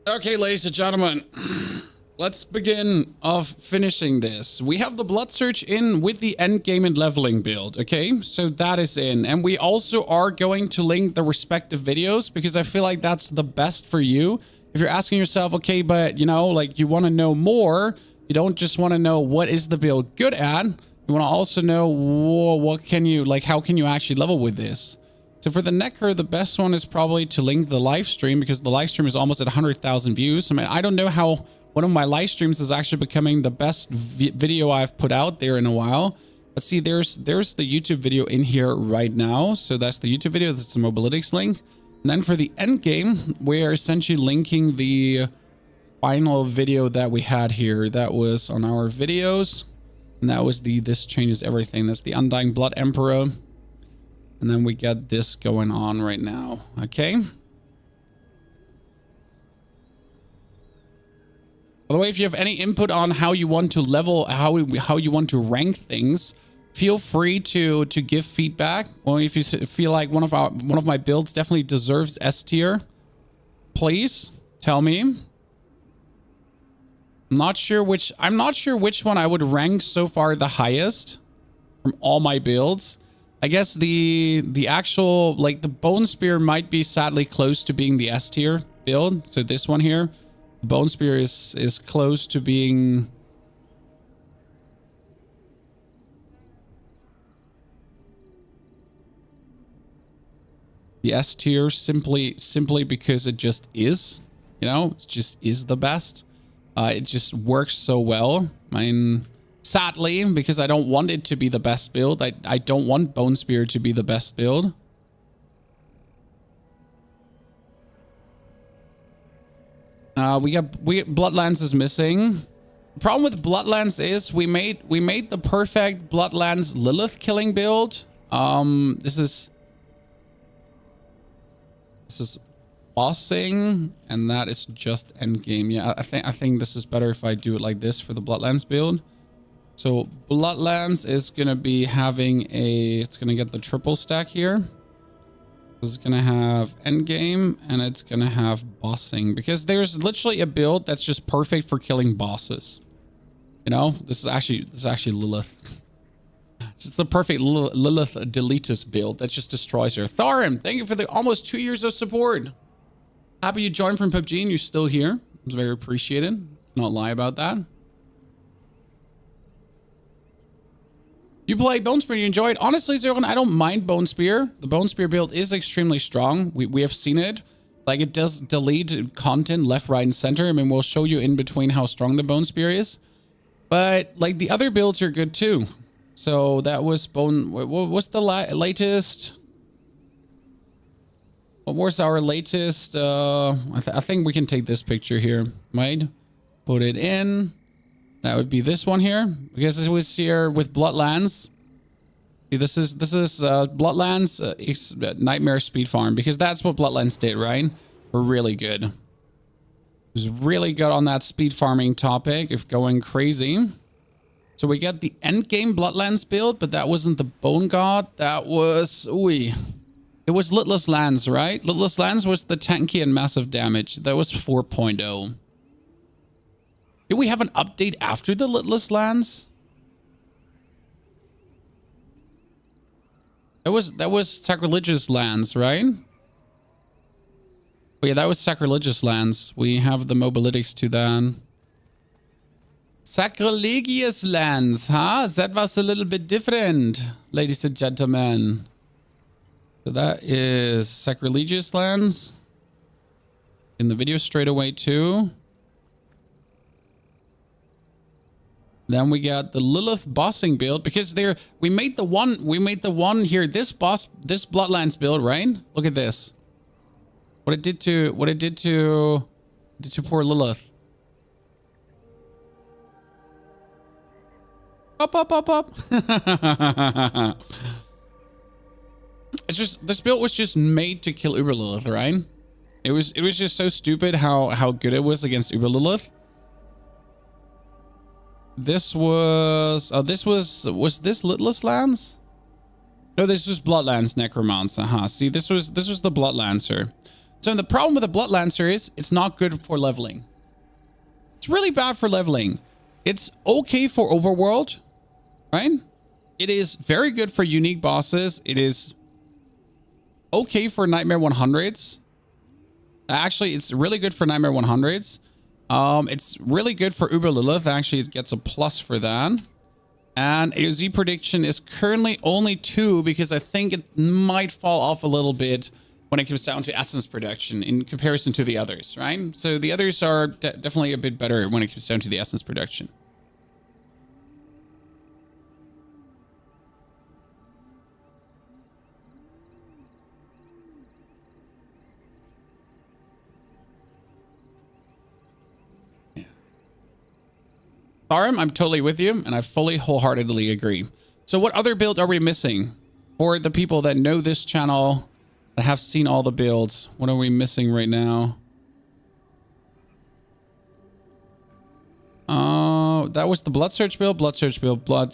Okay, ladies and gentlemen, let's begin of finishing this. We have the blood search in with the end game and leveling build. Okay, so that is in, and we also are going to link the respective videos because I feel like that's the best for you. If you're asking yourself, okay, but you know, like you want to know more, you don't just want to know what is the build good at. You want to also know what can you, like, how can you actually level with this? So for the Necro, the best one is probably to link the live stream because the live stream is almost at 100,000 views. I mean, I don't know how one of my live streams is actually becoming the best video I've put out there in a while. But see, there's the YouTube video in here right now. So that's the YouTube video. That's the Mobalytics link. And then for the end game, we are essentially linking the final video that we had here. That was on our videos. And that was the This Changes Everything. That's the Undying Blood Emperor. And then we get this going on right now. Okay. By the way, if you have any input on how you want to level, how you want to rank things, feel free to give feedback. Or if you feel like one of my builds definitely deserves S tier, please tell me. I'm not sure which one I would rank so far the highest from all my builds. I guess the actual, like, the Bone Spear might be sadly close to being the S tier build. So this one here, the Bone Spear is close to being the S tier simply because it just is, you know, it just is the best. It just works so well. I mean, sadly, because I don't want it to be the best build. I don't want Bone Spear to be the best build. We Bloodlands is missing. The problem with Bloodlands is we made the perfect Bloodlands Lilith killing build. This is bossing, and that is just endgame. Yeah, I think this is better if I do it like this for the Bloodlands build. So Bloodlands is going to be having it's going to get the triple stack here. It's going to have endgame and it's going to have bossing because there's literally a build that's just perfect for killing bosses. You know, this is actually Lilith. This is the perfect Lilith Deletus build that just destroys her. Tharim, thank you for the almost 2 years of support. Happy you joined from PUBG and you're still here. It's very appreciated. Not lie about that. You play Bone Spear, you enjoy it. Honestly, Zero, I don't mind Bone Spear. The Bone Spear build is extremely strong. We have seen it. Like, it does delete content left, right, and center. I mean, we'll show you in between how strong the Bone Spear is. But, like, the other builds are good, too. So, that was what's the latest? What was our latest? I think we can take this picture here, right? Put it in. That would be this one here, because it was here with Bloodlands. See, this is Bloodlands Nightmare Speed Farm, because that's what Bloodlands did, right? We're really good. It was really good on that speed farming topic, if going crazy. So we get the end game Bloodlands build, but that wasn't the Bone God. That was it was Litless Lands, right? Litless Lands was the tanky and massive damage. That was 4.0. Did we have an update after the Litless Lands? That was Sacrilegious Lands, right? Oh yeah, that was Sacrilegious Lands. We have the Mobalytics to that. Sacrilegious Lands, huh? That was a little bit different, ladies and gentlemen. So that is Sacrilegious Lands. In the video straight away too. Then we got the Lilith bossing build because we made the one here, this Bloodlands build, right? Look at this. What it did to poor Lilith. Up. It's just, this build was just made to kill Uber Lilith, right? It was just so stupid how good it was against Uber Lilith. This was this Litless Lands? No, this was Bloodlands Necromancer. See, this was the Bloodlancer. So the problem with the Blood Lancer is it's not good for leveling. It's really bad for leveling. It's okay for overworld, right? It is very good for unique bosses. It is okay for Nightmare 100s. Actually, it's really good for Nightmare 100s. It's really good for Uber Lilith. Actually, it gets a plus for that. And AOZ prediction is currently only 2 because I think it might fall off a little bit when it comes down to essence production in comparison to the others, right? So the others are definitely a bit better when it comes down to the essence production. Tharum, I'm totally with you, and I fully wholeheartedly agree. So what other build are we missing? For the people that know this channel, that have seen all the builds, what are we missing right now? That was the Blood Search build, Blood Search build, blood.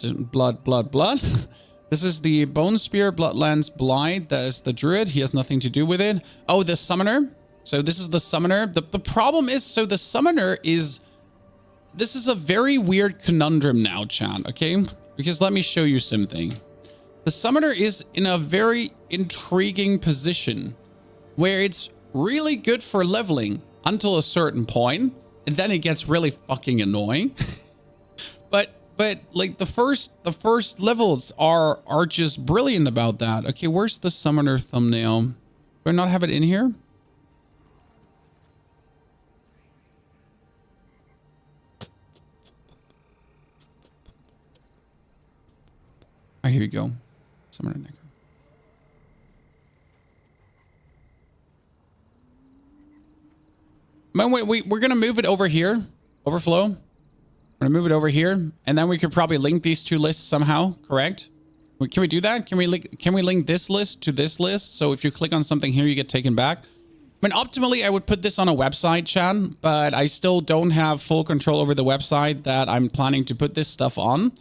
This is the Bone Spear, Bloodlands Blight. That is the Druid. He has nothing to do with it. Oh, the Summoner. So this is the Summoner. The problem is, so the Summoner is... This is a very weird conundrum now, chat, okay? Because let me show you something. The Summoner is in a very intriguing position where it's really good for leveling until a certain point, and then it gets really fucking annoying. but like the first levels are just brilliant about that. Okay, where's the Summoner thumbnail? Do I not have it in here? Oh, here we go. Summoner Necro. We're going to move it over here. Overflow. We're going to move it over here. And then we could probably link these two lists somehow, correct? Can we do that? Can we link this list to this list? So if you click on something here, you get taken back. I mean, optimally, I would put this on a website, chat, but I still don't have full control over the website that I'm planning to put this stuff on.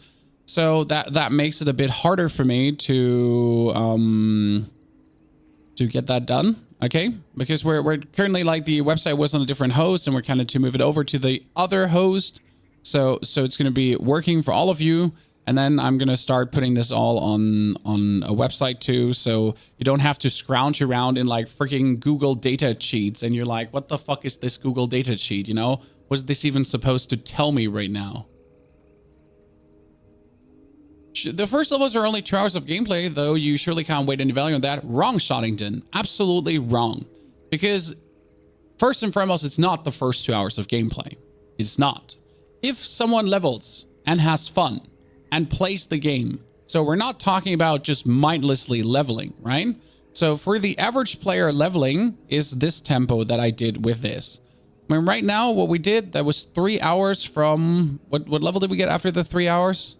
So that makes it a bit harder for me to get that done, okay? Because we're currently, like, the website was on a different host, and we're kind of to move it over to the other host. So it's going to be working for all of you, and then I'm going to start putting this all on a website too, so you don't have to scrounge around in like freaking Google data cheats, and you're like, what the fuck is this Google data cheat? You know, what's this even supposed to tell me right now? The first levels are only 2 hours of gameplay, though you surely can't wait any value on that. Wrong, Shoddington. Absolutely wrong. Because, first and foremost, it's not the first 2 hours of gameplay. It's not. If someone levels and has fun and plays the game, so we're not talking about just mindlessly leveling, right? So for the average player, leveling is this tempo that I did with this. I mean, right now, what we did, that was 3 hours from... What level did we get after the 3 hours?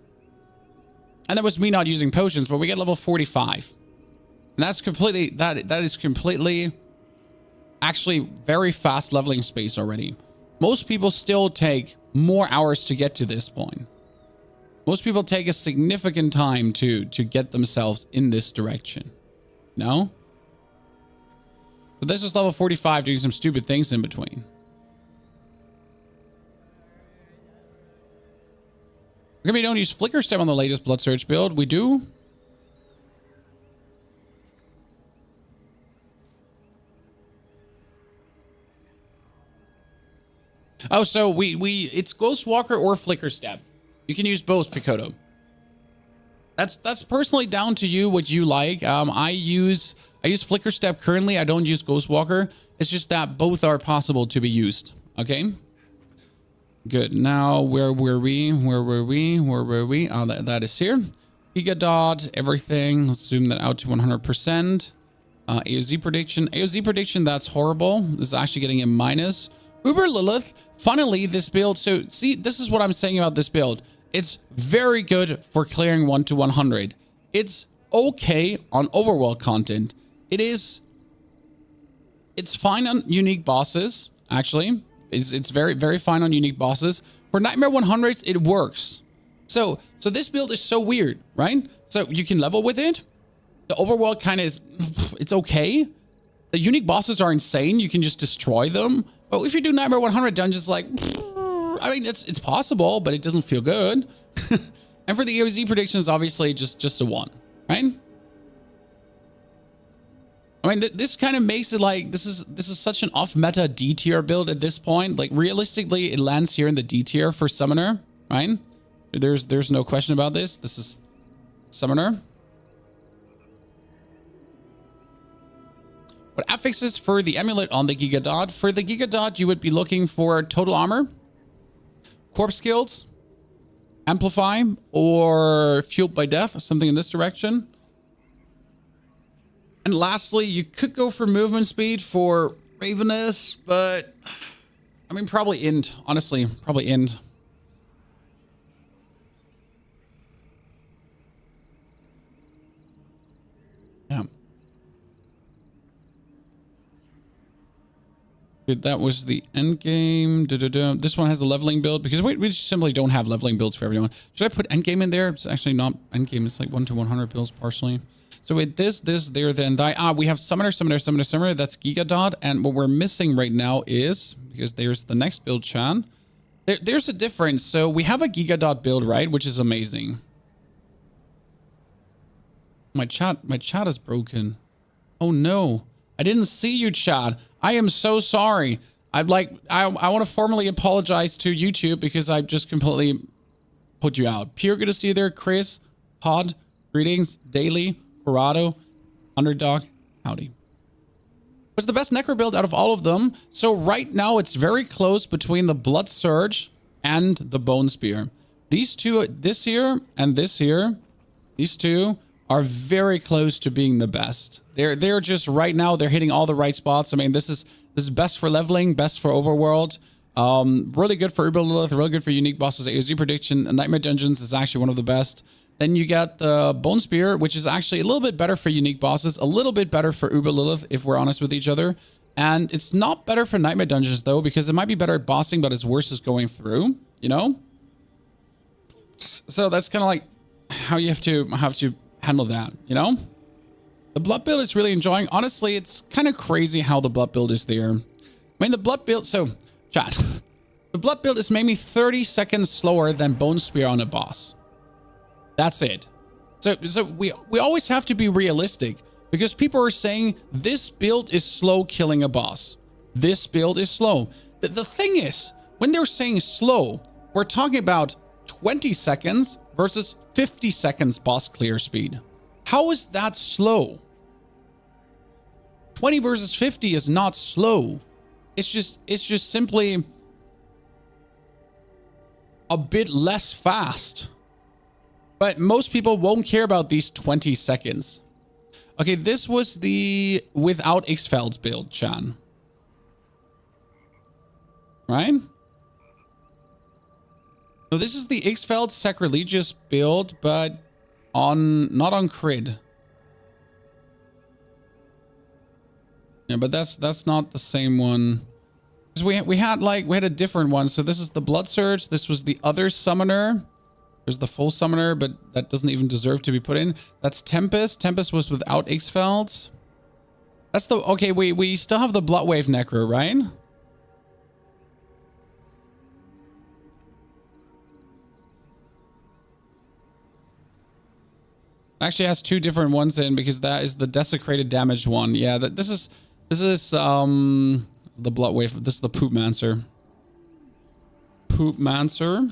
And that was me not using potions, but we get level 45. And that's completely, that is completely actually very fast leveling space already. Most people still take more hours to get to this point. Most people take a significant time to get themselves in this direction. No? But this is level 45 doing some stupid things in between. We don't use Flicker Step on the latest Blood Search build. We do. Oh, so it's Ghostwalker or Flicker Step. You can use both, Picoto. That's personally down to you, what you like. I use Flicker Step currently. I don't use Ghostwalker. It's just that both are possible to be used. Okay. Good. Now, where were we? Oh, that is here. Giga dot, everything. Let's zoom that out to 100%. AOZ prediction. AOZ prediction, that's horrible. This is actually getting a minus. Uber Lilith, funnily, this build. So, see, this is what I'm saying about this build. It's very good for clearing 1 to 100. It's okay on overworld content. It's fine on unique bosses, actually. It's very, very fine on unique bosses. For Nightmare 100s, it works. So this build is so weird, right? So you can level with it. The overworld kind of is, it's okay. The unique bosses are insane. You can just destroy them. But if you do Nightmare 100 dungeons, like, I mean, it's possible, but it doesn't feel good. And for the AOZ predictions, obviously just a 1, right? I mean, this kind of makes it like this is such an off-meta D tier build at this point. Like realistically, it lands here in the D tier for Summoner, right? There's no question about this. This is Summoner. What affixes for the amulet on the Giga Dot? For the Giga Dot, you would be looking for total armor, corpse skills, amplify, or fueled by death, something in this direction. And lastly, you could go for movement speed for Ravenous, but I mean, probably Int, honestly, probably Int. Yeah. Good, that was the end game. This one has a leveling build because we just simply don't have leveling builds for everyone. Should I put end game in there? It's actually not end game. It's like 1 to 100 builds partially. So with this, there, then die. We have Summoner. That's Giga Dot. And what we're missing right now is, because there's the next build, Chan. There's a difference. So we have a Giga Dot build, right? Which is amazing. My chat is broken. Oh no. I didn't see you, chat. I am so sorry. I want to formally apologize to YouTube because I just completely put you out. Pure, good to see you there. Chris, Pod, greetings, Daily, Corrado, Underdog, howdy. What's the best Necro build out of all of them? So right now it's very close between the Blood Surge and the Bone Spear. These two, this here and this here, these two are very close to being the best. They're just right now, they're hitting all the right spots. I mean, this is best for leveling, best for overworld. Really good for Uber Lilith, really good for unique bosses. AOZ prediction, Nightmare Dungeons is actually one of the best. Then you got the Bone Spear, which is actually a little bit better for unique bosses, a little bit better for Uber Lilith, if we're honest with each other. And it's not better for Nightmare Dungeons, though, because it might be better at bossing, but its worse is going through, you know? So that's kind of like how you have to handle that, you know? The Blood build is really enjoying. Honestly, it's kind of crazy how the Blood build is there. I mean, the Blood build... So, chat. The Blood build is maybe 30 seconds slower than Bone Spear on a boss. That's it. So we always have to be realistic because people are saying this build is slow killing a boss. This build is slow. The thing is, when they're saying slow, we're talking about 20 seconds versus 50 seconds boss clear speed. How is that slow? 20 versus 50 is not slow. It's just simply a bit less fast. But most people won't care about these 20 seconds. Okay, this was the without Ixfeld's build, Chan. Right? So this is the Ixfeld Sacrilegious build, but not on Crid. Yeah, but that's not the same one. Because we had a different one. So this is the Blood Surge. This was the other Summoner. There's the full Summoner, but that doesn't even deserve to be put in. That's Tempest. Tempest was without Ixfeld's. That's the... Okay, we still have the Bloodwave Necro, right? Actually has two different ones in because that is the desecrated damaged one. Yeah, this is the Bloodwave. This is the Poopmancer. Poopmancer.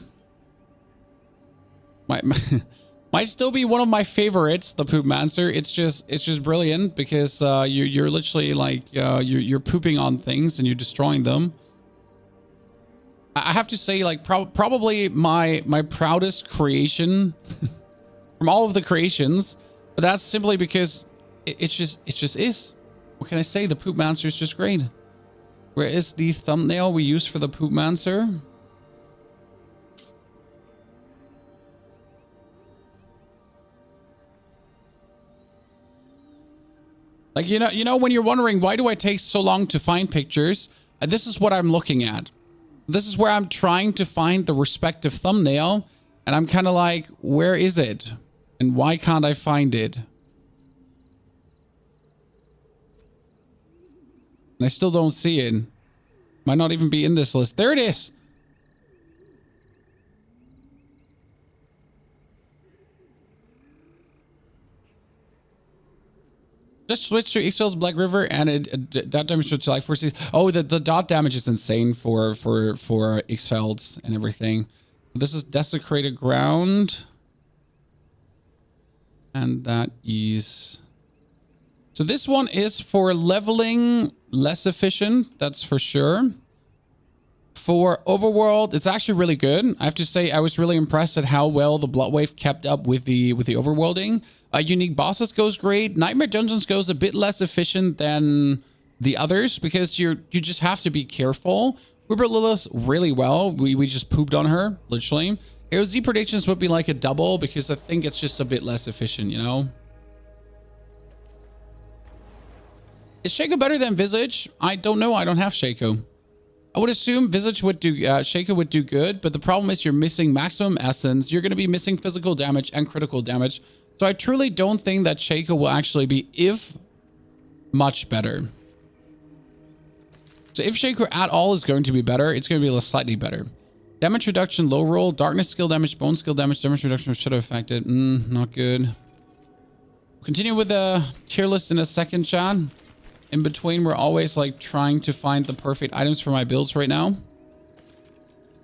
Might still be one of my favorites, the Poopmancer. It's just brilliant because you're literally like you're pooping on things and you're destroying them. I have to say, like probably my proudest creation from all of the creations, but that's simply because it just is. What can I say? The Poopmancer is just great. Where is the thumbnail we used for the Poopmancer? Like, you know, when you're wondering, why do I take so long to find pictures? This is what I'm looking at. This is where I'm trying to find the respective thumbnail. And I'm kind of like, where is it? And why can't I find it? I still don't see it. Might not even be in this list. There it is. Just switch to X-Fields Black River and dot damage to like 4 Oh, the dot damage is insane for X-Fields and everything. This is desecrated ground. And that is... So this one is for leveling less efficient, that's for sure. For Overworld, it's actually really good. I have to say, I was really impressed at how well the Bloodwave kept up with the overworlding. Unique bosses goes great. Nightmare Dungeons goes a bit less efficient than the others because you just have to be careful. Uber Lilith really well. We just pooped on her, literally. AOZ predictions would be like a double because I think it's just a bit less efficient, you know? Is Shaco better than Visage? I don't know. I don't have Shaco. I would assume Visage would do, Shaco would do good, but the problem is you're missing maximum essence. You're going to be missing physical damage and critical damage. So I truly don't think that Shaco will actually be, if much better. So if Shaco at all is going to be better, it's going to be slightly better. Damage reduction, low roll, darkness skill damage, bone skill damage, damage reduction should have affected. Not good. Continue with the tier list in a second, chat. In between, we're always like trying to find the perfect items for my builds right now.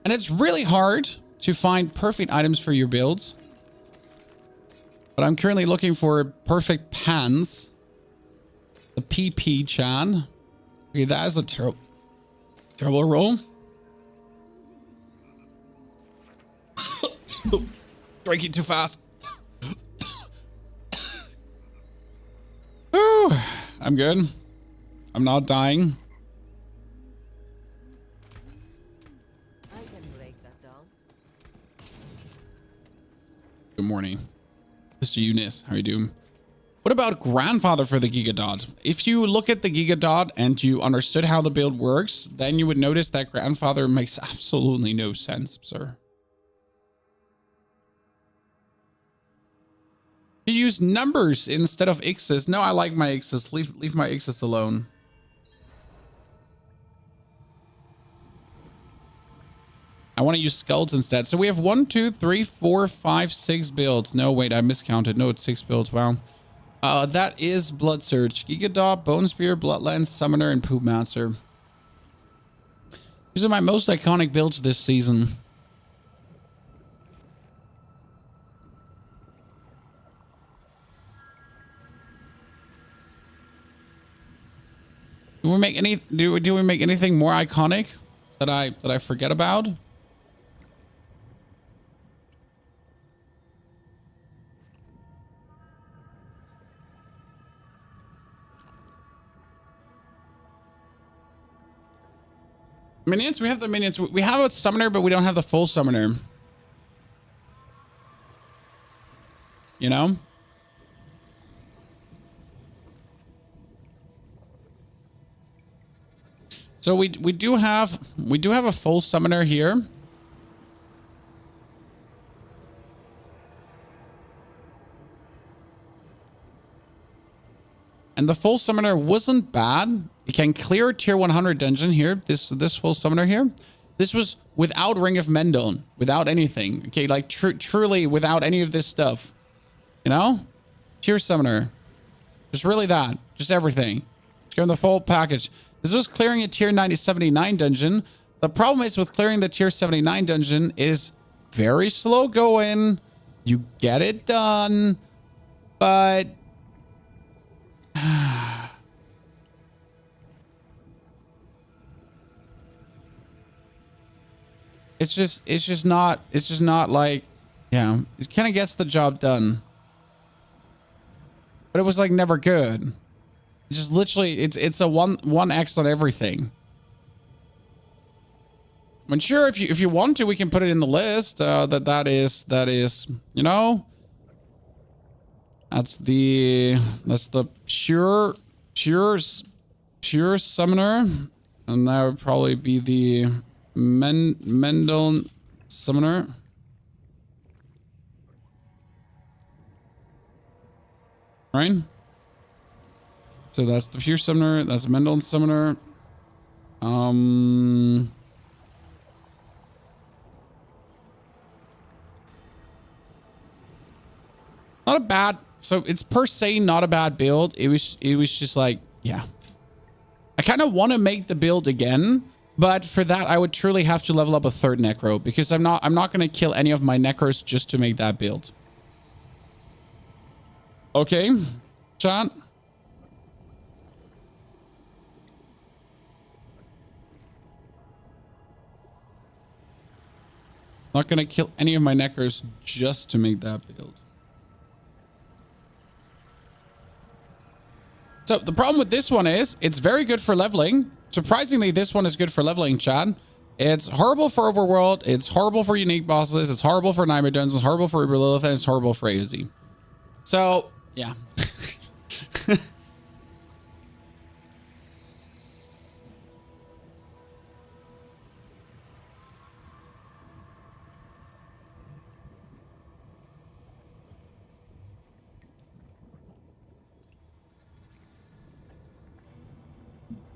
And it's really hard to find perfect items for your builds. But I'm currently looking for perfect pans. The PP Chan. Okay, that is a terrible roll. Drinking too fast. Ooh, I'm good. I'm not dying. I can break that down. Good morning, Mr. Eunice. How are you doing? What about grandfather for the Gigadot? If you look at the Gigadot and you understood how the build works, then you would notice that grandfather makes absolutely no sense, sir. You use numbers instead of X's. No, I like my X's. Leave my X's alone. I want to use skulls instead. So we have 1, 2, 3, 4, 5, 6 builds. No, wait, I miscounted. No, it's 6 builds. Wow. That is Blood Surge, Gigadot, Bone Spear, Bloodlance, Summoner, and Poop Master. These are my most iconic builds this season. Do we make any? Do we make anything more iconic that I forget about? Minions? We have the minions. We have a summoner, but we don't have the full summoner. You know? So we do have a full summoner here. And the full summoner wasn't bad. You can clear tier 100 dungeon here. This full summoner here. This was without Ring of Mendon, without anything. Okay, like truly without any of this stuff. You know? Tier summoner. Just really that. Just everything. Just give the full package. This was clearing a tier 79 dungeon. The problem is with clearing the tier 79 dungeon, it is very slow going. You get it done, but it's just not like, yeah, it kind of gets the job done, but it was like never good. It's just literally, it's a 1x on everything. I mean, sure, if you want to, we can put it in the list. That is, you know, that's the pure summoner, and that would probably be the Mendel summoner. Right? So that's the pure summoner, that's Mendel summoner. Not a bad, so it's per se not a bad build. It was just like, yeah. I kind of want to make the build again, but for that I would truly have to level up a third necro because I'm not going to kill any of my necros just to make that build. Okay, chat. Not going to kill any of my necros just to make that build. So the problem with this one is it's very good for leveling. Surprisingly, this one is good for leveling, Chad. It's horrible for overworld. It's horrible for unique bosses. It's horrible for nightmare dungeons. It's horrible for Uber Lilith, and it's horrible for AOZ. So yeah.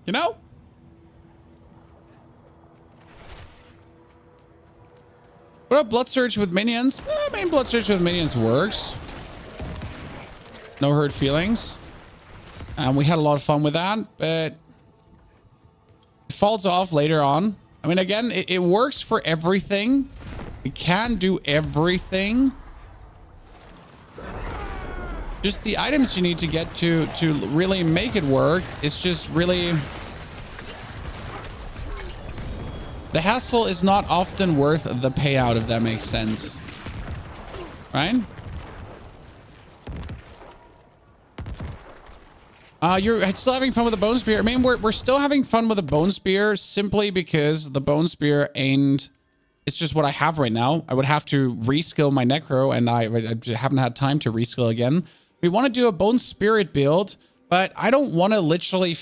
You know? What about Blood Surge with minions? I mean, Blood Surge with minions works. No hurt feelings. And we had a lot of fun with that, but it falls off later on. I mean, again, it works for everything. It can do everything. Just the items you need to get to really make it work. It's just really... The hassle is not often worth the payout, if that makes sense. Right? You're still having fun with the Bone Spear. I mean, we're still having fun with the Bone Spear simply because the Bone Spear ain't... It's just what I have right now. I would have to reskill my Necro, and I haven't had time to reskill again. We want to do a Bone Spirit build, but I don't want to literally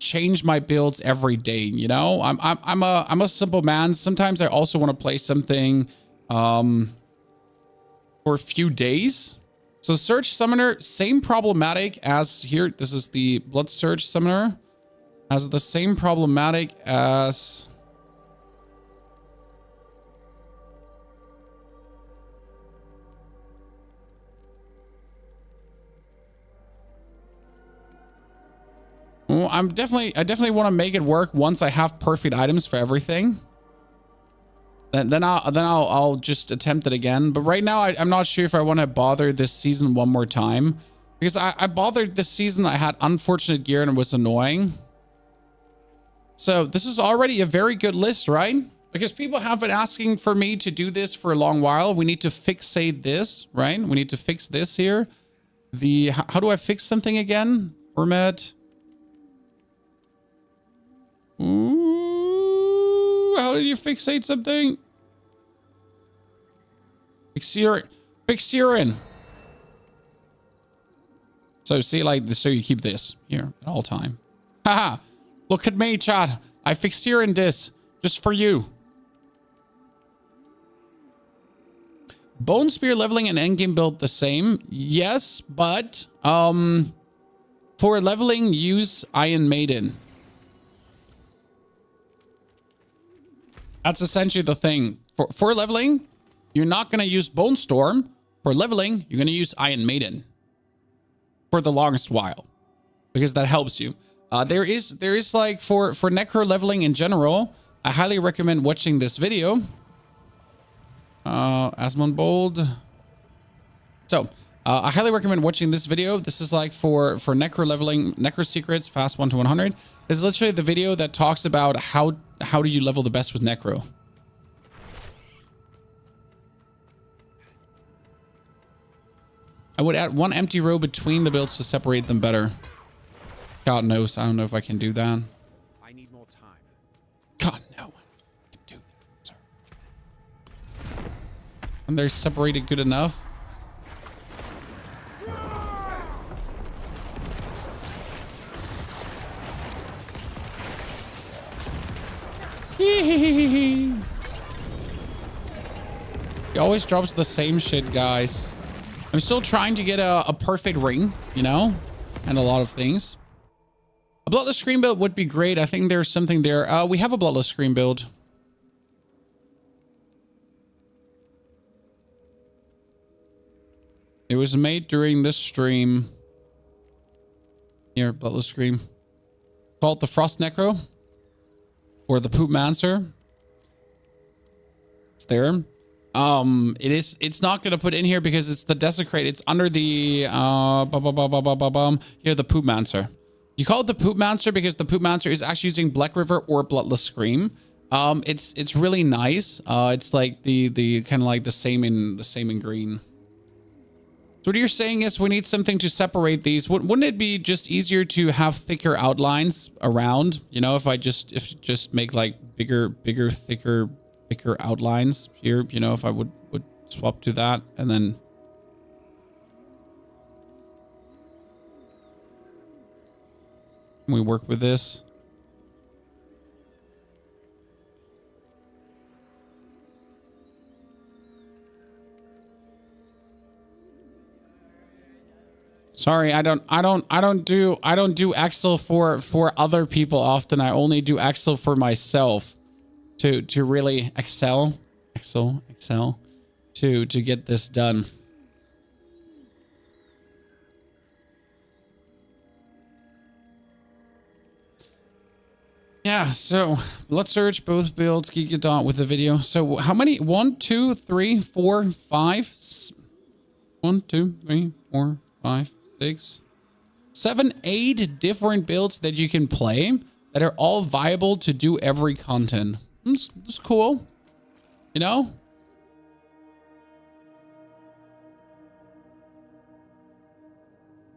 change my builds every day, you know? I'm a simple man. Sometimes I also want to play something for a few days. So Surge Summoner, same problematic as here. This is the Blood Surge Summoner. Has the same problematic as... Well, I definitely want to make it work once I have perfect items for everything. Then I'll just attempt it again. But right now, I'm not sure if I want to bother this season one more time. Because I bothered this season. I had unfortunate gear and it was annoying. So this is already a very good list, right? Because people have been asking for me to do this for a long while. We need to fixate this, right? We need to fix this here. How do I fix something again? Format. Ooh, how did you fixate something? Fixurin. So see, like, so you keep this here at all time. Haha, look at me, Chad. I Fixurin this just for you. Bone Spear leveling and endgame build the same. Yes, but for leveling, use Iron Maiden. That's essentially the thing. For leveling, you're not going to use Bone Storm. For leveling, you're going to use Iron Maiden for the longest while, because that helps you. There is like for Necro leveling in general, I highly recommend watching this video. Asmon Bold. So I highly recommend watching this video. This is like for Necro leveling, Necro secrets, fast 1 to 100. This is literally the video that talks about how do you level the best with Necro. I would add one empty row between the builds to separate them better. God knows, I don't know if I can do that. I need more time. God, no. I can do that, sir. And they're separated good enough. He always drops the same shit, guys. I'm still trying to get a perfect ring, you know, and a lot of things. A bloodless screen build would be great. I think there's something there. We have a bloodless screen build. It was made during this stream. Here, bloodless scream. Called the Frost Necro. Or the Poop Mancer. It's there. It's not gonna put in here because it's the Desecrate. It's under the here, the Poop Mancer. You call it the Poop Mancer because the Poop Mancer is actually using Black River or Bloodless Scream. It's really nice. It's like the kind of like the same in green. So what you're saying is we need something to separate these. Wouldn't it be just easier to have thicker outlines around? You know, if just make like bigger, thicker outlines here. You know, if I would swap to that and then. We work with this. Sorry, I don't do Excel for other people often. I only do Excel for myself to really excel to get this done. Yeah, so let's search both builds, Gigadot with the video. So how many? 1, 2, 3, 4, 5. 1, 2, 3, 4, 5, 6, 7, 8 different builds that you can play that are all viable to do every content. It's cool, you know?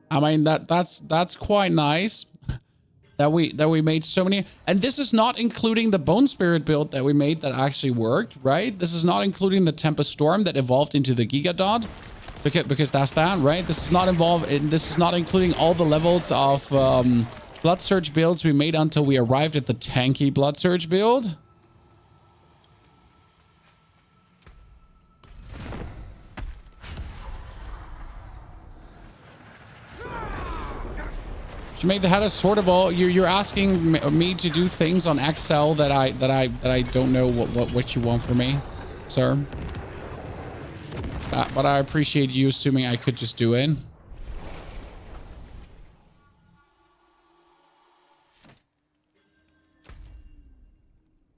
I mean that's quite nice. That we made so many, and this is not including the Bone Spirit build that we made that actually worked, right? This is not including the Tempest Storm that evolved into the Gigadot, because that's that, right? This is not involved. This is not including all the levels of Blood Surge builds we made until we arrived at the tanky Blood Surge build. To make the head a sortable, you're asking me to do things on Excel that I don't know what you want from me, sir. But I appreciate you assuming I could just do it.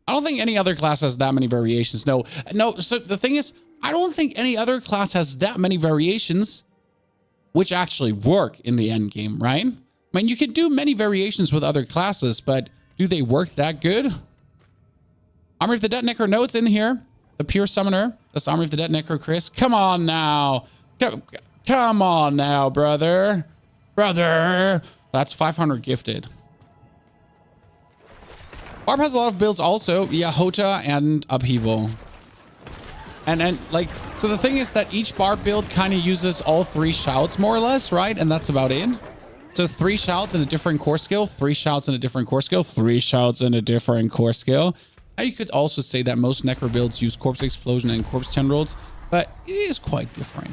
I don't think any other class has that many variations. No. So the thing is, I don't think any other class has that many variations, which actually work in the end game, right? I mean, you can do many variations with other classes, but do they work that good? Army of the Dead Necro, no, it's in here. The Pure Summoner. That's Army of the Dead Necro, Chris. Come on now. Come on now, brother. Brother. That's 500 gifted. Barb has a lot of builds also. Yeah, Hota and Upheaval. And like, so the thing is that each Barb build kind of uses all 3 shouts more or less, right? And that's about it. So 3 shouts and a different core skill, 3 shouts and a different core skill, 3 shouts and a different core skill. Now you could also say that most Necro builds use Corpse Explosion and Corpse Tendrils, but it is quite different.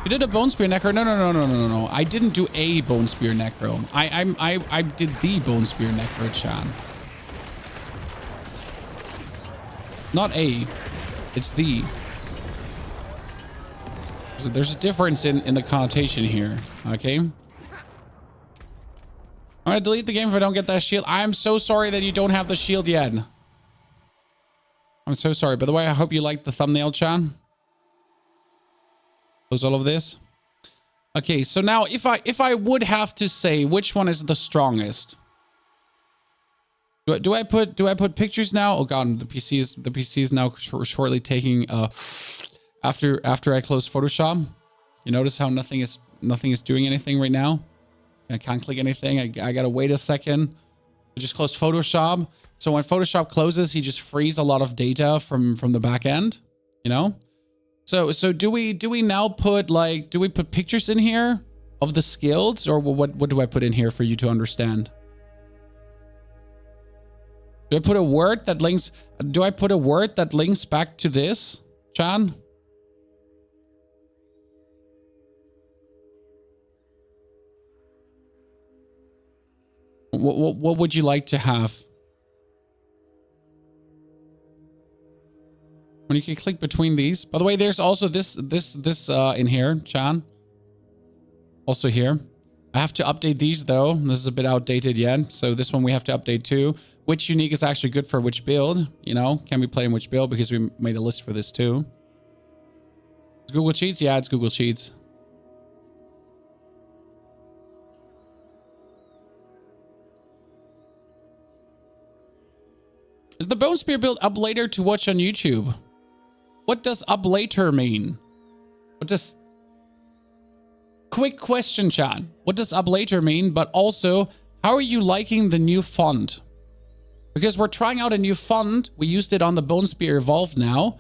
You did a Bone Spear Necro? No. I didn't do a Bone Spear Necro. I did the Bone Spear Necro, Chan. Not a. It's the. There's a difference in the connotation here, okay? I'm gonna delete the game if I don't get that shield. I am so sorry that you don't have the shield yet. I'm so sorry. By the way, I hope you liked the thumbnail, Chan. Close all of this. Okay, so now if I would have to say which one is the strongest, do I put pictures now? Oh god, the PC is now shortly taking after I close Photoshop. You notice how nothing is doing anything right now. I can't click anything. I gotta wait a second. I just closed Photoshop. So when Photoshop closes, he just frees a lot of data from the back end. You know. So do we now put like, do we put pictures in here of the skills, or what do I put in here for you to understand? Do I put a word that links? Do I put a word that links back to this, Chan? What would you like to have? When you can click between these. By the way, there's also this in here, Chan. Also here. I have to update these though. This is a bit outdated yet. So this one we have to update too. Which unique is actually good for which build? You know, can we play in which build? Because we made a list for this too. It's Google Sheets? Yeah, it's Google Sheets. Is the Bone Spear build up later to watch on YouTube? What does up later mean? What does... Quick question, chat. What does up later mean? But also, how are you liking the new font? Because we're trying out a new font. We used it on the Bone Spear Evolved now.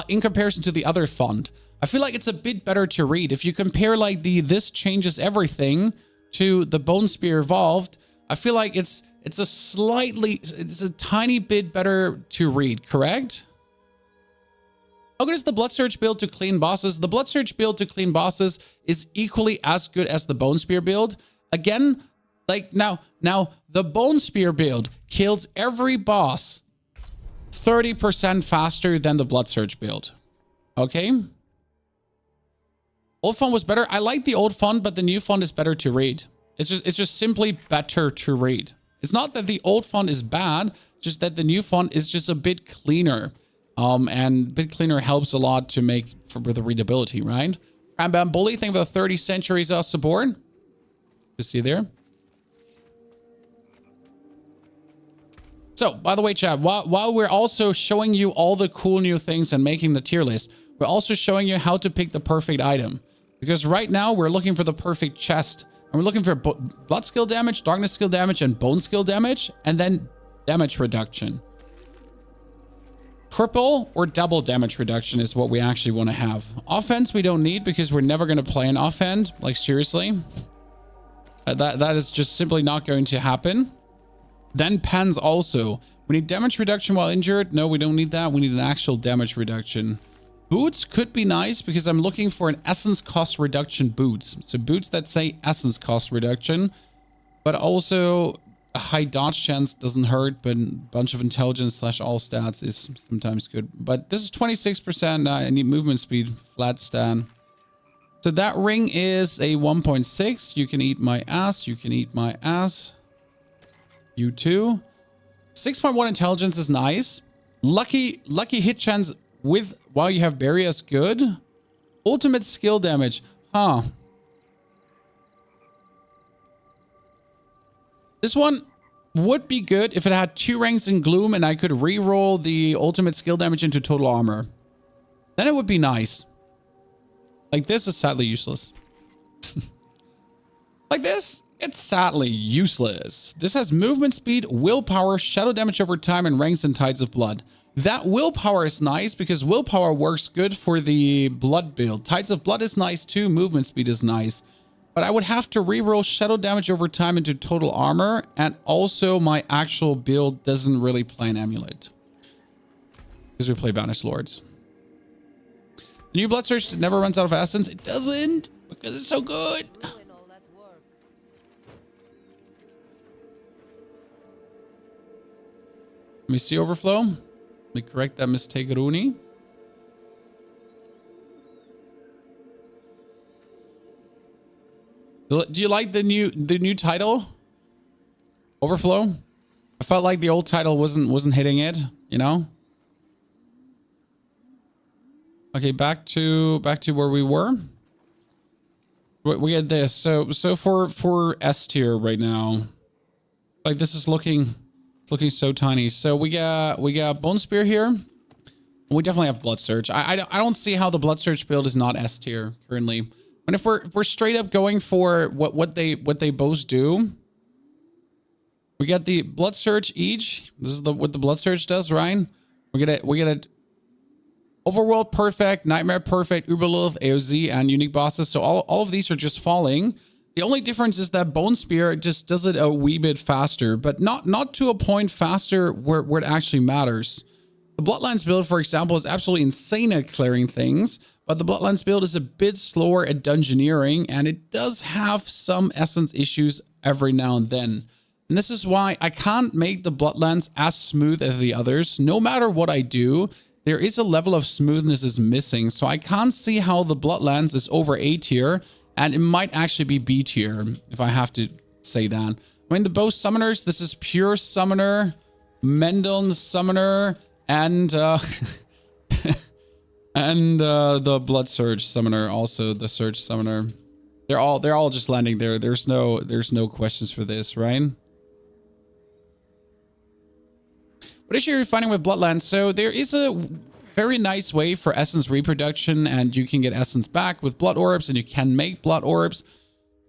In comparison to the other font. I feel like it's a bit better to read. If you compare like the This Changes Everything to the Bone Spear Evolved, I feel like it's a tiny bit better to read, correct? How good is the Blood Surge build to clean bosses? The Blood Surge build to clean bosses is equally as good as the Bone Spear build. Again, like now the Bone Spear build kills every boss 30% faster than the Blood Surge build. Okay? Old font was better. I like the old font, but the new font is better to read. It's just simply better to read. It's not that the old font is bad, just that the new font is just a bit cleaner. And a bit cleaner helps a lot to make for the readability, right? Bam Bam Bully, thank you for the 30 centuries support. You see there. So, by the way, chat, while we're also showing you all the cool new things and making the tier list, we're also showing you how to pick the perfect item. Because right now, we're looking for the perfect chest. And we're looking for blood skill damage, darkness skill damage, and bone skill damage. And then damage reduction. Triple or double damage reduction is what we actually want to have. Offense we don't need because we're never going to play an offhand. Like, seriously. That is just simply not going to happen. Then pens also. We need damage reduction while injured. No, we don't need that. We need an actual damage reduction. Boots could be nice because I'm looking for an essence cost reduction boots. So boots that say essence cost reduction. But also a high dodge chance doesn't hurt, but a bunch of intelligence / all stats is sometimes good. But this is 26%. I need movement speed, flat stand. So that ring is a 1.6. You can eat my ass. You can eat my ass. You too. 6.1 intelligence is nice. Lucky hit chance with while you have barrier is good. Ultimate skill damage. Huh. This one would be good if it had 2 ranks in gloom and I could re-roll the ultimate skill damage into total armor. Then it would be nice. Like this is sadly useless. Like this, it's sadly useless. This has movement speed, willpower, shadow damage over time, and ranks in Tides of Blood. That willpower is nice because willpower works good for the blood build. Tides of Blood is nice too. Movement speed is nice. But I would have to reroll shadow damage over time into total armor. And also my actual build doesn't really play an amulet. Because we play Banished Lords. The new Blood Surge never runs out of essence. It doesn't. Because it's so good. Let me see overflow. Let me correct that mistake, Rooney. Do you like the new title? Overflow? I felt like the old title wasn't hitting it, you know? Okay, back to where we were. We had this. So for S tier right now. Like this is looking so tiny. So we got Bone Spear here. We definitely have Blood Surge. I don't see how the Blood Surge build is not S tier currently. And if we're straight up going for what they both do, we got the Blood Surge each. This is what the Blood Surge does, right? We get it. Overworld perfect, Nightmare perfect, Uber Lilith, AOZ, and unique bosses. So all of these are just falling. The only difference is that Bone Spear just does it a wee bit faster, but not to a point faster where it actually matters. The Bloodlines build, for example, is absolutely insane at clearing things, but the Bloodlines build is a bit slower at dungeoneering, and it does have some essence issues every now and then. And this is why I can't make the Bloodlands as smooth as the others. No matter what I do, there is a level of smoothness is missing. So I can't see how the Bloodlands is over A tier, and it might actually be B tier, if I have to say that. I mean, the bow summoners, this is pure summoner, Mendon summoner, and and the Blood Surge summoner, also the Surge summoner. They're all just landing there. There's no questions for this, right? What issue are you finding with Bloodlands? So there is a very nice way for essence reproduction, and you can get essence back with blood orbs, and you can make blood orbs.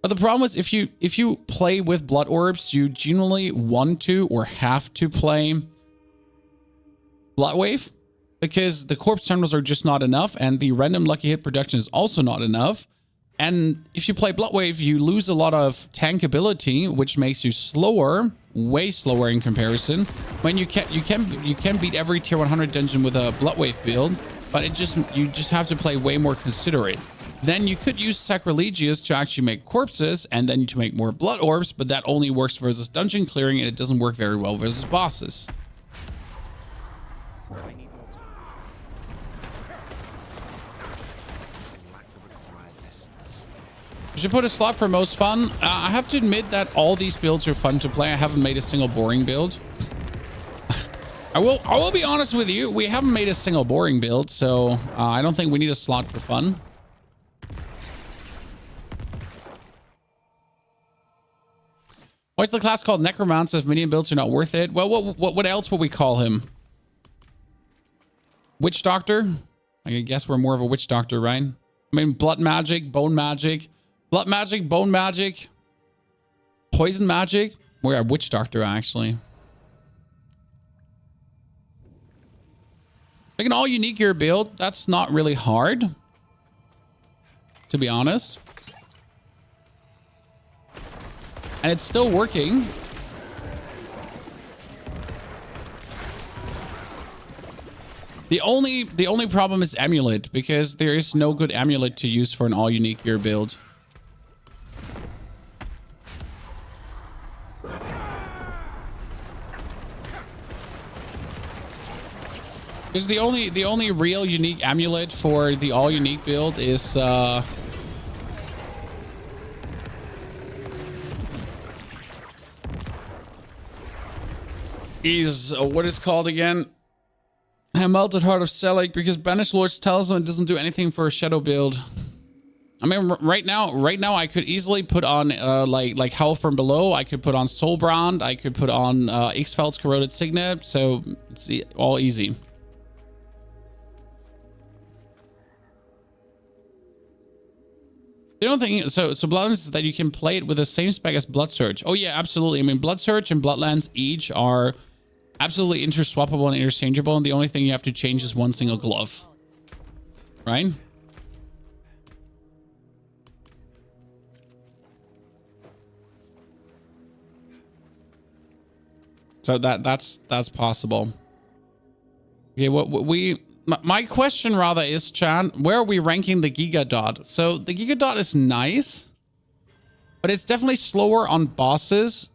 But the problem is if you play with blood orbs, you generally want to or have to play Blood Wave, because the corpse terminals are just not enough, and the random lucky hit production is also not enough. And if you play Blood Wave, you lose a lot of tankability, which makes you slower, way slower in comparison. When you can beat every tier 100 dungeon with a Blood Wave build, but you just have to play way more considerate. Then you could use Sacrilegious to actually make corpses, and then to make more blood orbs, but that only works versus dungeon clearing, and it doesn't work very well versus bosses. Should put a slot for most fun. I have to admit that all these builds are fun to play. I haven't made a single boring build. I will be honest with you. We haven't made a single boring build, so I don't think we need a slot for fun. Why is the class called Necromancer if minion builds are not worth it? Well, what else would we call him? Witch Doctor? I guess we're more of a Witch Doctor, right? I mean, blood magic, bone magic. Blood magic, bone magic, poison magic. We're a Witch Doctor, actually. Like an all unique gear build, that's not really hard, to be honest. And it's still working. The only problem is amulet, because there is no good amulet to use for an all unique gear build. Because the only real unique amulet for the all unique build is what is called again? Melted Heart of Selig, because Banished Lord's Talisman doesn't do anything for a shadow build. I mean, right now I could easily put on like Hell from Below. I could put on Soulbrand. I could put on Ixfeld's Corroded Signet. So it's all easy. The only thing, so Bloodlands is that you can play it with the same spec as Blood Surge. Oh yeah, absolutely. I mean, Blood Surge and Bloodlands each are absolutely interswappable and interchangeable, and the only thing you have to change is one single glove, right? So that's possible. Okay, my question rather is, Chad, where are we ranking the Giga Dot? So the Giga Dot is nice, but it's definitely slower on bosses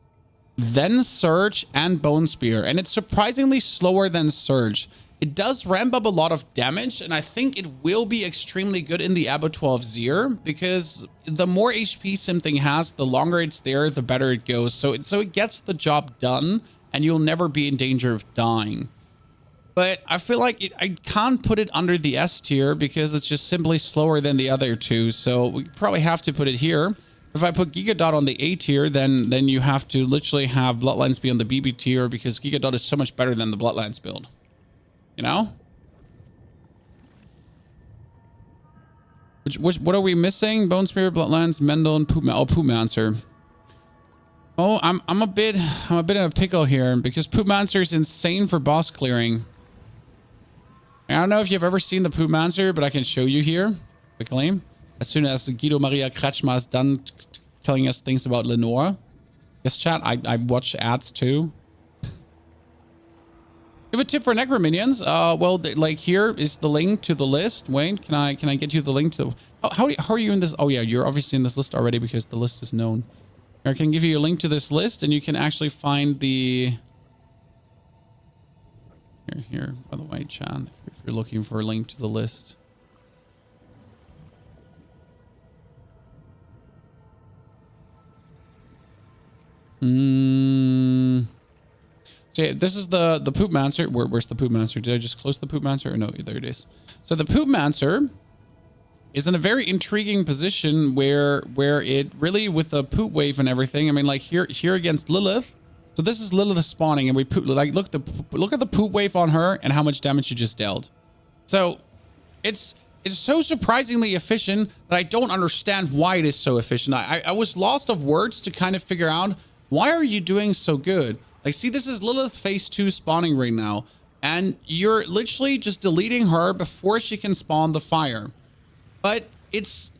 than Surge and Bone Spear, and it's surprisingly slower than Surge. It does ramp up a lot of damage, and I think it will be extremely good in the Abattoir of Zir, because the more HP something has, the longer it's there, the better it goes. So it gets the job done, and you'll never be in danger of dying. But I feel like I can't put it under the S tier because it's just simply slower than the other two. So we probably have to put it here. If I put Giga Dot on the A tier, then you have to literally have Bloodlands be on the BB tier, because Giga Dot is so much better than the Bloodlands build. You know? What are we missing? Bone Spear, Bloodlands, Mendel, and Poopmancer. Oh, I'm a bit in a pickle here, because Poopmancer is insane for boss clearing. I don't know if you've ever seen the Poopmancer, but I can show you here quickly. As soon as Guido Maria Kretschmer is done telling us things about Lenore. Yes, chat, I watch ads too. You have a tip for Necro minions? Well, like here is the link to the list. Wayne, can I get you the link to? How are you in this? Oh yeah, you're obviously in this list already because the list is known. I can give you a link to this list, and you can actually find the... Here, by the way, Chan, if you're looking for a link to the list. So yeah, this is the Poop Mancer. Where's the Poop Mancer? Did I just close the Poop Mancer? Or no, there it is. So the Poop Mancer is in a very intriguing position where it really, with the poop wave and everything, I mean, like here against Lilith. So this is Lilith spawning, and we poop, like look at the poop wave on her and how much damage you just dealt. So it's so surprisingly efficient that I don't understand why it is so efficient. I was lost of words to kind of figure out, why are you doing so good? Like, see, this is Lilith phase 2 spawning right now, and you're literally just deleting her before she can spawn the fire. But it's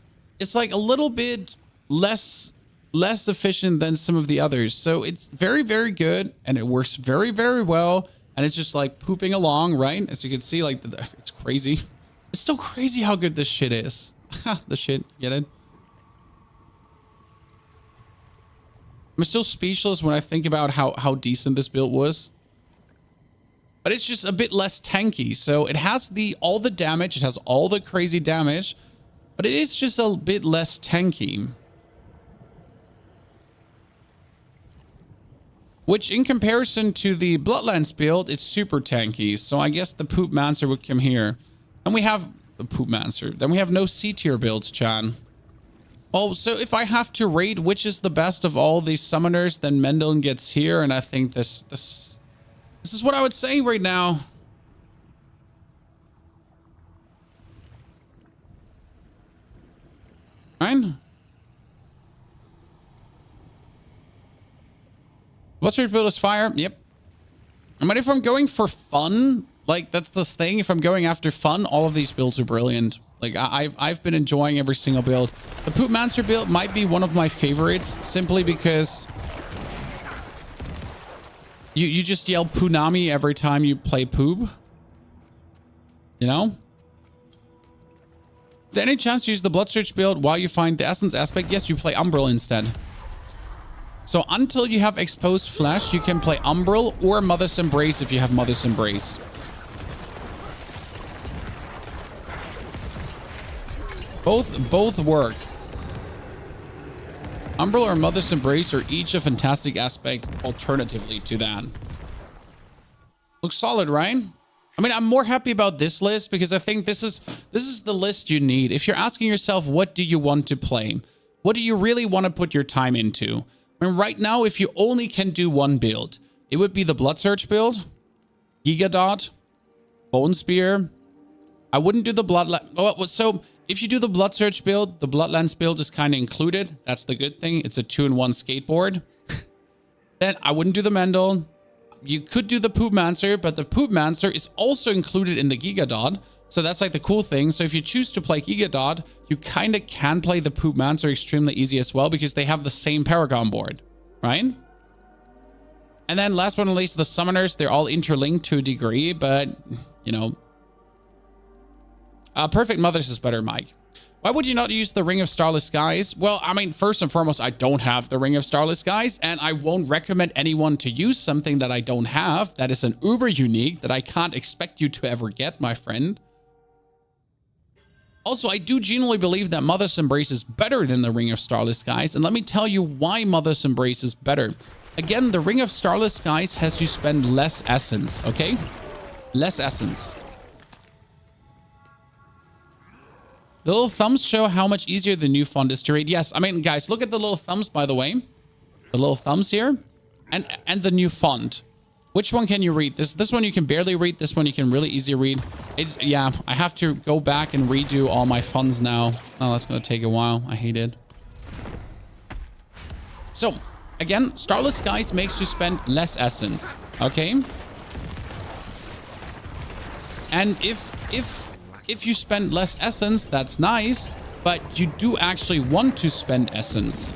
like a little bit less efficient than some of the others. So it's very, very good, and it works very, very well. And it's just like pooping along, right? As you can see, like it's crazy. It's still crazy how good this shit is. The shit, get it? I'm still speechless when I think about how decent this build was. But it's just a bit less tanky. So it has all the damage, it has all the crazy damage, but it is just a bit less tanky. Which, in comparison to the Bloodlands build, it's super tanky. So I guess the Poop Mancer would come here. And we have the Poop Mancer. Then we have no C tier builds, Chan. Well, so if I have to rate which is the best of all these summoners, then Mendel gets here. And I think this is what I would say right now. Fine. What's your build is fire? Yep. I mean, if I'm going for fun, like that's the thing. If I'm going after fun, all of these builds are brilliant. Like I've been enjoying every single build. The Poop Mancer build might be one of my favorites simply because you just yell Poonami every time you play Poop. You know? Is there any chance to use the Blood Search build while you find the Essence aspect? Yes, you play Umbral instead. So until you have exposed flesh, you can play Umbral or Mother's Embrace if you have Mother's Embrace. Both work. Umbral or Mother's Embrace are each a fantastic aspect alternatively to that. Looks solid, right? I mean, I'm more happy about this list because I think this is the list you need. If you're asking yourself, what do you want to play? What do you really want to put your time into? I mean, right now, if you only can do one build, it would be the Blood Search build, Gigadot, Bone Spear. I wouldn't do the Bloodlands. Oh, so if you do the Blood Search build, the Bloodlands build is kind of included. That's the good thing. It's a 2-in-1 skateboard. Then I wouldn't do the Mendel. You could do the Poop Mancer, but the Poop Mancer is also included in the Gigadot. So that's like the cool thing. So if you choose to play Gigadot, you kind of can play the Poop Mancer extremely easy as well because they have the same Paragon board, right? And then last but not least, the summoners, they're all interlinked to a degree, but, you know. Perfect Mothers is better, Mike. Why would you not use the Ring of Starless Skies? Well, I mean, first and foremost, I don't have the Ring of Starless Skies, and I won't recommend anyone to use something that I don't have. That is an uber unique that I can't expect you to ever get, my friend. Also, I do genuinely believe that Mother's Embrace is better than the Ring of Starless Skies, and let me tell you why Mother's Embrace is better. Again, the Ring of Starless Skies has you spend less essence, okay? Less essence. The little thumbs show how much easier the new font is to read. Yes, I mean, guys, look at the little thumbs, by the way. The little thumbs here. And the new font. Which one can you read? This one you can barely read. This one you can really easy read. Yeah, I have to go back and redo all my fonts now. Oh, that's going to take a while. I hate it. So, again, Starless Skies makes you spend less essence. Okay? And if you spend less essence, that's nice, but you do actually want to spend essence.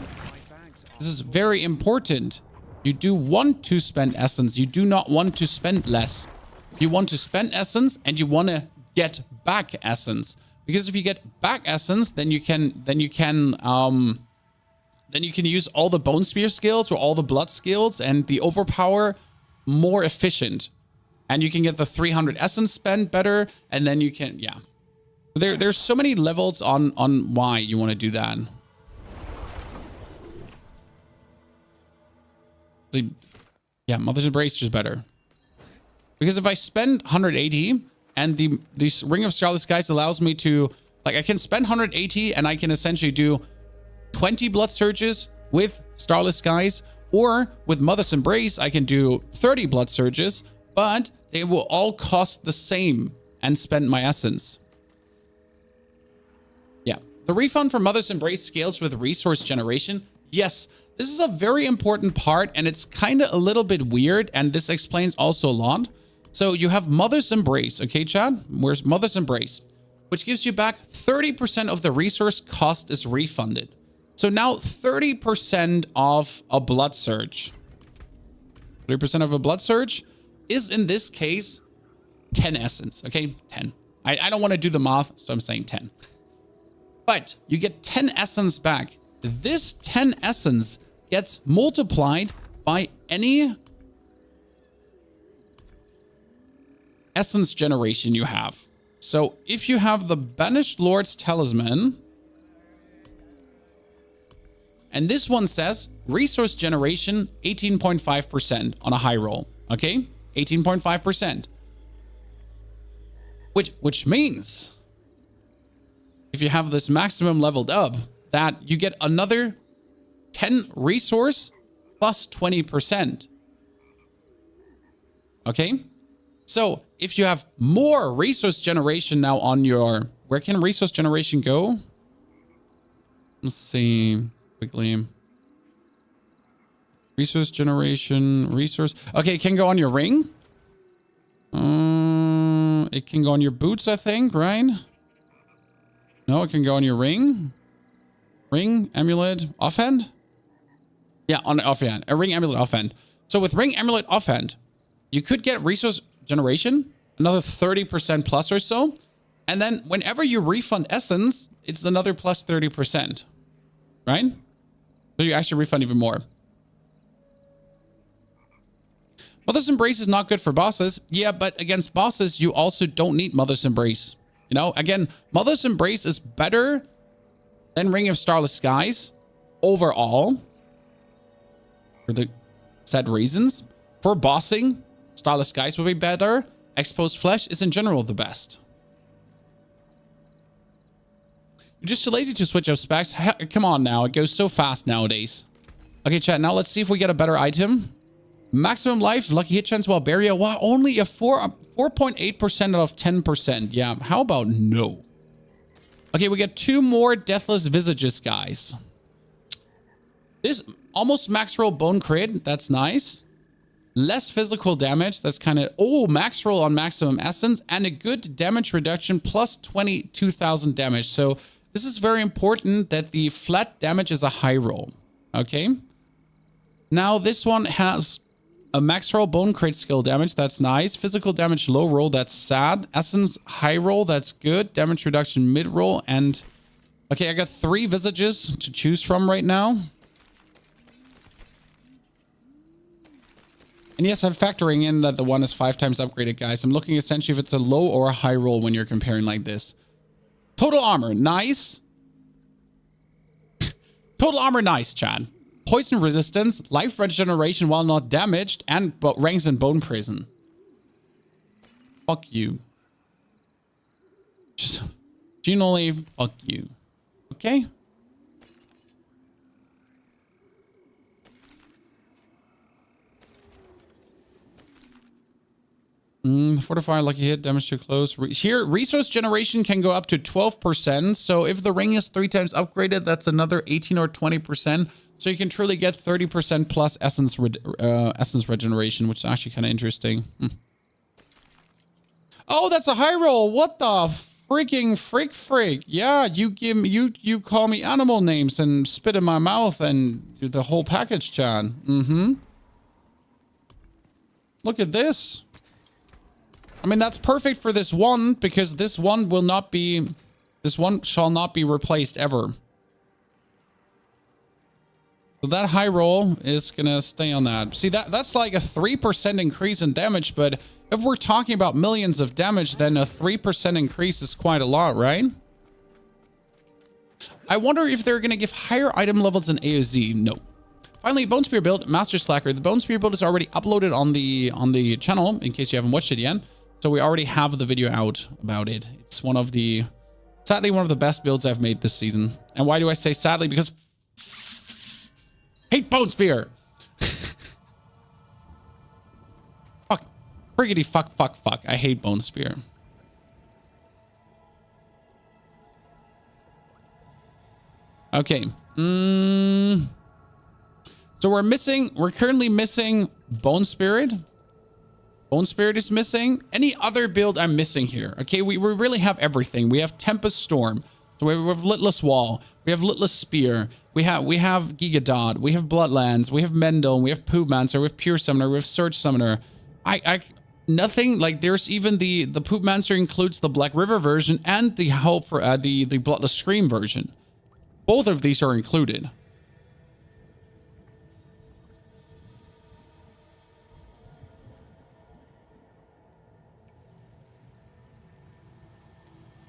This is very important. You do want to spend essence. You do not want to spend less. You want to spend essence and you want to get back essence. Because if you get back essence, then you can then you can use all the bone spear skills or all the blood skills and the overpower more efficient. And you can get the 300 essence spend better. And then you can, yeah. There's so many levels on why you want to do that. Yeah, Mother's Embrace is better. Because if I spend 180 and the Ring of Starless Skies allows me to, like, I can spend 180 and I can essentially do 20 blood surges with Starless Skies, or with Mother's Embrace, I can do 30 blood surges, but they will all cost the same and spend my essence. Yeah. The refund for Mother's Embrace scales with resource generation. Yes, this is a very important part, and it's kind of a little bit weird, and this explains also a lot. So you have Mother's Embrace, okay, Chad? Where's Mother's Embrace? Which gives you back 30% of the resource cost is refunded. So now 30% of a blood surge. 30% of a blood surge is, in this case, 10 essence, okay? 10. I don't want to do the math, so I'm saying 10. But you get 10 essence back. This 10 essence gets multiplied by any essence generation you have. So if you have the Banished Lord's Talisman, and this one says resource generation 18.5% on a high roll, okay? 18.5%. Which means if you have this maximum leveled up, that you get another 10 resource plus 20%. Okay? So if you have more resource generation now on your... Where can resource generation go? Let's see quickly. Resource generation, resource... Okay, it can go on your ring. It can go on your boots, I think, right? No, it can go on your ring. Ring, amulet, offhand? Yeah, on offhand. A ring, amulet, offhand. So with ring, amulet, offhand, you could get resource generation, another 30% plus or so. And then whenever you refund essence, it's another plus 30%. Right? So you actually refund even more. Mother's Embrace is not good for bosses. Yeah, but against bosses, you also don't need Mother's Embrace. You know, again, Mother's Embrace is better than Ring of Starless Skies overall, for the said reasons. For bossing, Starless Skies will be better. Exposed Flesh is in general the best. You're just too lazy to switch up specs. Come on now, it goes so fast nowadays. Okay, chat, now let's see if we get a better item. Maximum life, lucky hit chance while barrier. Wow, only a 4.8% out of 10%. Yeah, how about no? Okay, we get 2 more Deathless Visages, guys. This almost max roll bone crit. That's nice. Less physical damage. That's kind of... Oh, max roll on maximum essence. And a good damage reduction plus 22,000 damage. So this is very important that the flat damage is a high roll. Okay. Now this one has a max roll bone crit skill damage. That's nice. Physical damage low roll. That's sad. Essence high roll. That's good. Damage reduction mid roll. And okay, I got 3 visages to choose from right now. And yes, I'm factoring in that the one is 5 times upgraded, guys. I'm looking essentially if it's a low or a high roll when you're comparing like this. Total armor, nice. Total armor, nice, Chad. Poison resistance, life regeneration while not damaged, and ranks in bone prison. Fuck you. Just generally, fuck you. Okay? Fortify, lucky hit, damage to close. Here, resource generation can go up to 12%. So if the ring is 3 times upgraded, that's another 18 or 20%. So you can truly get 30% plus essence regeneration, which is actually kind of interesting. Oh, that's a high roll. What the freaking freak? Yeah, you call me animal names and spit in my mouth and the whole package, Chan. Look at this. I mean, that's perfect for this one because this one shall not be replaced ever. So that high roll is gonna stay on that. See, that's like a 3% increase in damage, but if we're talking about millions of damage, then a 3% increase is quite a lot, right? I wonder if they're gonna give higher item levels in AOZ. No. Finally, Bone Spear build, Master Slacker. The Bone Spear build is already uploaded on the channel, in case you haven't watched it yet. So we already have the video out about it. It's sadly, one of the best builds I've made this season. And why do I say sadly? Because hate Bone Spear. Fuck. Friggity fuck, fuck, fuck. I hate Bone Spear. Okay. So we're currently missing Bone Spirit. Bone Spirit is missing. Any other build I'm missing here? Okay, we really have everything. We have Tempest Storm. So we have Litless Wall. We have Litless Spear. We have Gigadot. We have Bloodlands. We have Mendel. We have Poopmancer. We have Pure Summoner. We have Surge Summoner. Nothing like there's even the Poopmancer includes the Black River version and the help for the Bloodless Scream version. Both of these are included.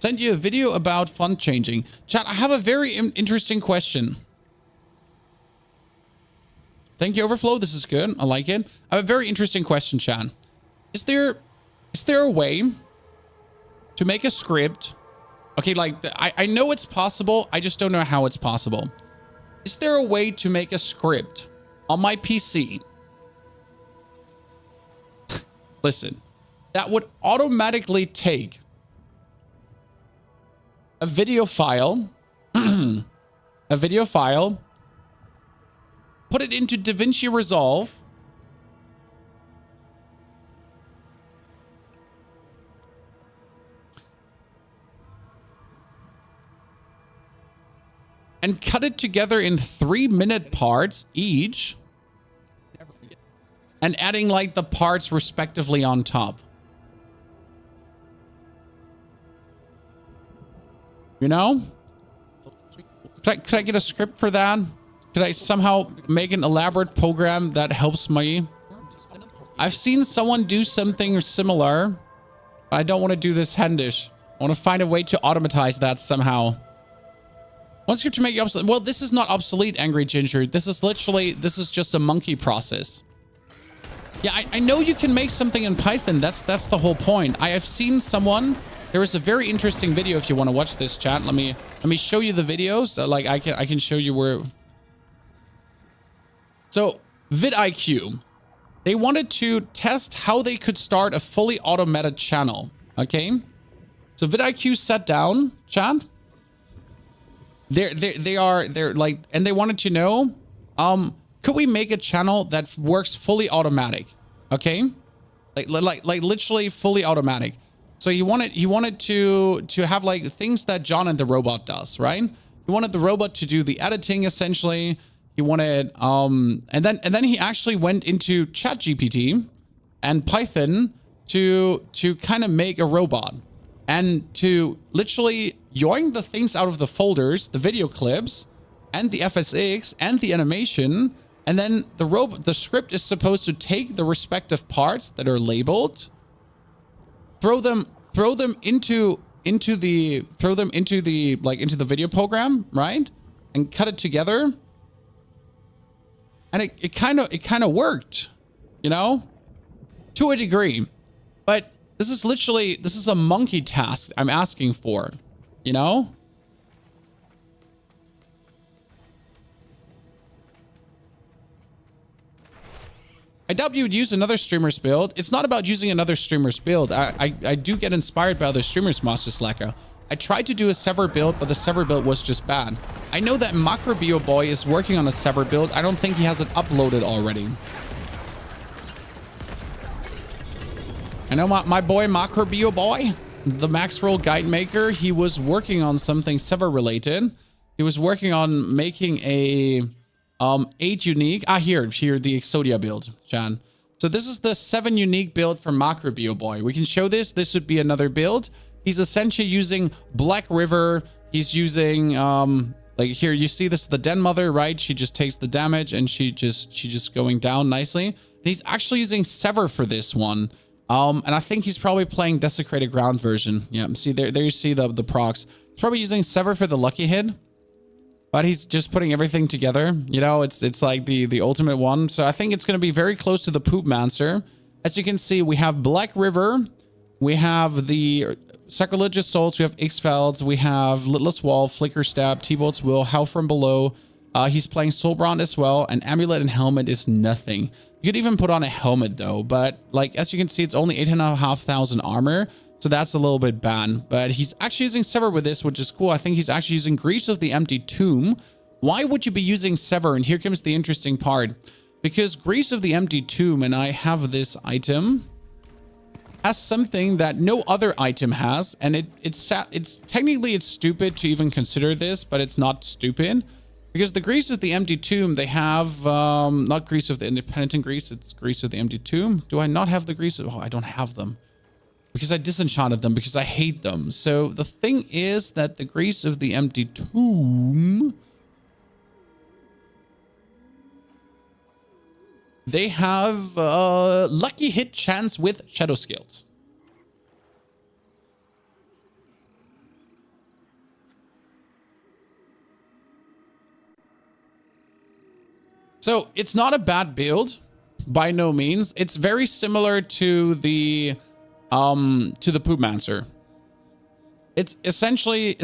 Send you a video about font changing. Chat, I have a very interesting question. Thank you, Overflow. This is good. I like it. I have a very interesting question, chat. Is there a way to make a script? Okay, like, I know it's possible. I just don't know how it's possible. Is there a way to make a script on my PC? Listen, that would automatically take a video file, put it into DaVinci Resolve, and cut it together in 3-minute parts each, and adding like the parts respectively on top. You know? Could I get a script for that? Could I somehow make an elaborate program that helps me? I've seen someone do something similar, but I don't want to do this handish. I want to find a way to automatize that somehow. One script to make you obsolete. Well, this is not obsolete, Angry Ginger. This is just a monkey process. Yeah, I know you can make something in Python. That's the whole point. I have seen someone. There is a very interesting video if you want to watch this, chat. Let me show you the videos. Like I can show you where. So vidIQ, they wanted to test how they could start a fully automated channel. Okay, so vidIQ sat down, chat. They're like, and they wanted to know, could we make a channel that works fully automatic? Okay, like literally fully automatic. So he wanted to have like things that John and the robot does, right? He wanted the robot to do the editing essentially. He wanted and then he actually went into ChatGPT and Python to kind of make a robot and to literally yoink the things out of the folders, the video clips and the FSX and the animation, and then the script is supposed to take the respective parts that are labeled, throw them into the video program, right? And cut it together. And it kind of worked, you know, to a degree. But this is a monkey task I'm asking for, you know? I doubt you would use another streamer's build. It's not about using another streamer's build. I do get inspired by other streamers, Master Slacker. I tried to do a Sever build, but the Sever build was just bad. I know that Macrobio Boy is working on a Sever build. I don't think he has it uploaded already. I know my boy Macrobio Boy, the Max Roll Guide Maker, he was working on something Sever related. He was working on making a 8 unique. Here the Exodia build, Chan. So this is the 7 unique build for Macrobio Boy. We can show this. This would be another build. He's essentially using Black River. He's using Like here, you see this, the Den Mother, right? She just takes the damage and she just going down nicely. And he's actually using Sever for this one. And I think he's probably playing Desecrated Ground version. Yeah, see there you see the procs. He's probably using Sever for the lucky hit. But he's just putting everything together. You know, it's like the ultimate one. So I think it's going to be very close to the Poop Mancer. As you can see, we have Black River. We have the Sacrilegious Souls. We have Ixfelds. We have Litless Wall, Flicker Stab, T-Bolt's Will, Howl from Below. He's playing Soulbrand as well. And Amulet and Helmet is nothing. You could even put on a helmet though. But like, as you can see, it's only 8,500 armor. So that's a little bit bad. But he's actually using Sever with this, which is cool. I think he's actually using Griefs of the Empty Tomb. Why would you be using Sever? And here comes the interesting part. Because Griefs of the Empty Tomb, and I have this item, has something that no other item has. And it's technically it's stupid to even consider this, but it's not stupid. Because the Griefs of the Empty Tomb, they have, not Griefs of the Impenitent Griefs, it's Griefs of the Empty Tomb. Do I not have the Griefs? Oh, I don't have them. Because I disenchanted them, because I hate them. So the thing is that the Griefs of the Empty Tomb, they have lucky hit chance with Shadow Scales. So it's not a bad build, by no means. It's very similar to the Poop Mancer. It's essentially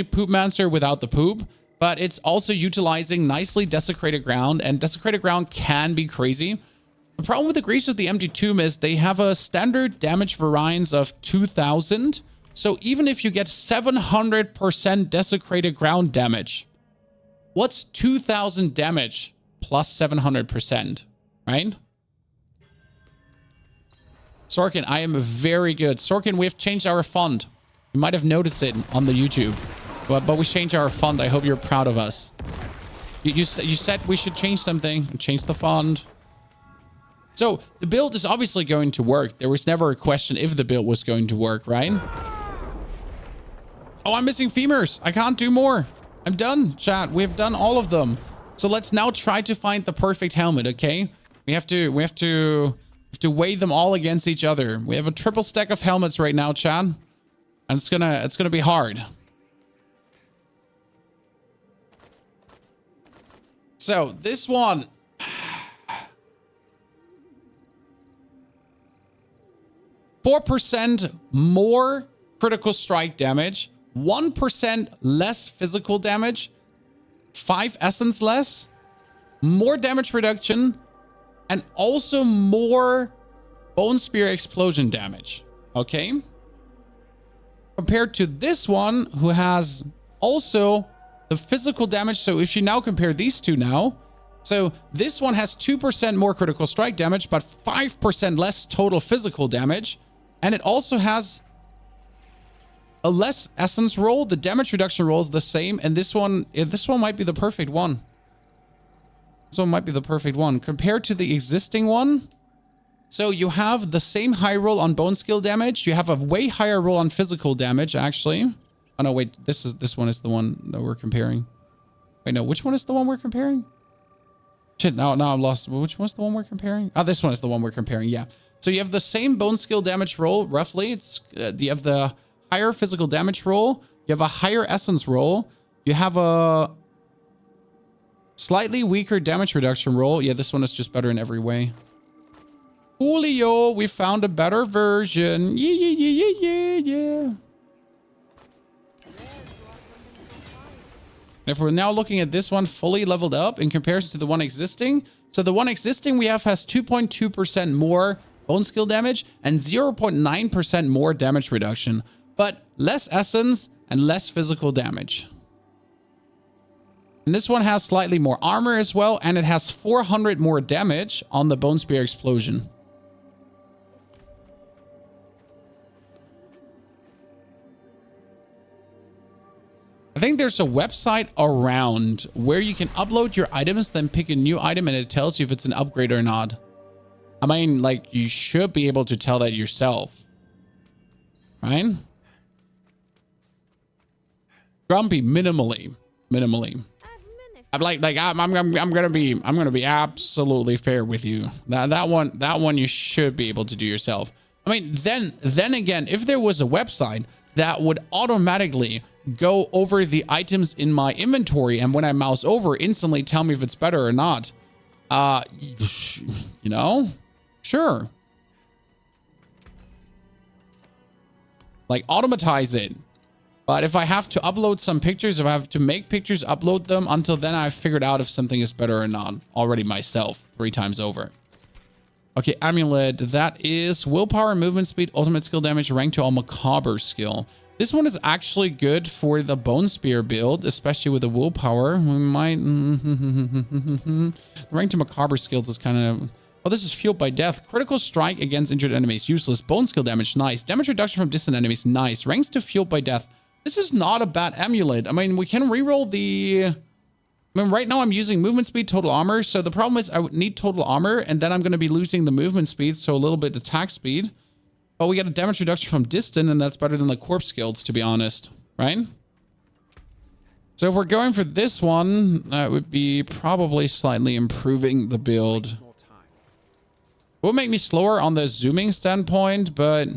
Poop Mancer without the poop, but it's also utilizing nicely Desecrated Ground, and Desecrated Ground can be crazy. The problem with the Griefs of the Empty Tomb is they have a standard damage variance of 2,000. So even if you get 700% Desecrated Ground damage, what's 2,000 damage plus 700%, right? Sorkin, I am very good. Sorkin, we have changed our font. You might have noticed it on the YouTube. But we changed our font. I hope you're proud of us. You said we should change something. Change the font. So the build is obviously going to work. There was never a question if the build was going to work, right? Oh, I'm missing femurs. I can't do more. I'm done, chat. We have done all of them. So let's now try to find the perfect helmet, okay? We have to weigh them all against each other. We have a triple stack of helmets right now, chat. And it's gonna be hard. So this one, 4% more critical strike damage, 1% less physical damage, 5 essence less, more damage reduction, and also more Bone Spear explosion damage. Okay? Compared to this one, who has also the physical damage. So if you now compare these two now, so this one has 2% more critical strike damage, but 5% less total physical damage. And it also has a less essence roll. The damage reduction roll is the same. And this one might be the perfect one. This one might be the perfect one compared to the existing one. So you have the same high roll on bone skill damage. You have a way higher roll on physical damage, actually. Oh no, wait, this one is the one that we're comparing. Wait, no, which one is the one we're comparing? Shit, now I'm lost. Which one's the one we're comparing? Oh, this one is the one we're comparing, yeah. So you have the same bone skill damage roll, roughly. It's you have the higher physical damage roll. You have a higher essence roll. You have a slightly weaker damage reduction roll. Yeah, this one is just better in every way. Julio, we found a better version. Yeah. If we're now looking at this one fully leveled up in comparison to the one existing. So the one existing we have has 2.2% more bone skill damage and 0.9% more damage reduction, but less essence and less physical damage. And this one has slightly more armor as well, and it has 400 more damage on the Bone Spear explosion. I think there's a website around where you can upload your items, then pick a new item, and it tells you if it's an upgrade or not. I mean, like, you should be able to tell that yourself. Right? Grumpy, minimally. minimally. I'm gonna be absolutely fair with you. That one you should be able to do yourself. I mean, then again, if there was a website that would automatically go over the items in my inventory and when I mouse over instantly tell me if it's better or not, you know, sure. Like automatize it. But if I have to upload some pictures, if I have to make pictures, upload them, until then I've figured out if something is better or not already myself 3 times over. Okay, amulet. That is willpower, movement speed, ultimate skill damage, rank to all macabre skill. This one is actually good for the bone spear build, especially with the willpower. We might... The rank to macabre skills is kind of... Oh, this is fueled by death. Critical strike against injured enemies. Useless. Bone skill damage. Nice. Damage reduction from distant enemies. Nice. Ranks to fueled by death. This is not a bad amulet. I mean, we can reroll the... I mean, right now I'm using movement speed, total armor. So the problem is I would need total armor, and then I'm going to be losing the movement speed, so a little bit attack speed. But we get a damage reduction from distant, and that's better than the corpse skills, to be honest. Right? So if we're going for this one, that would be probably slightly improving the build. It will make me slower on the zooming standpoint, but...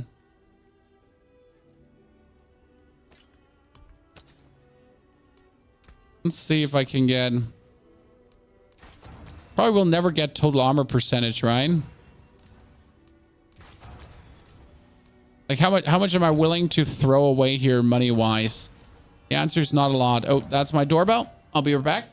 Let's see if I can get... Probably will never get total armor percentage, right? Like how much am I willing to throw away here money-wise? The answer is not a lot. Oh, that's my doorbell. I'll be right back.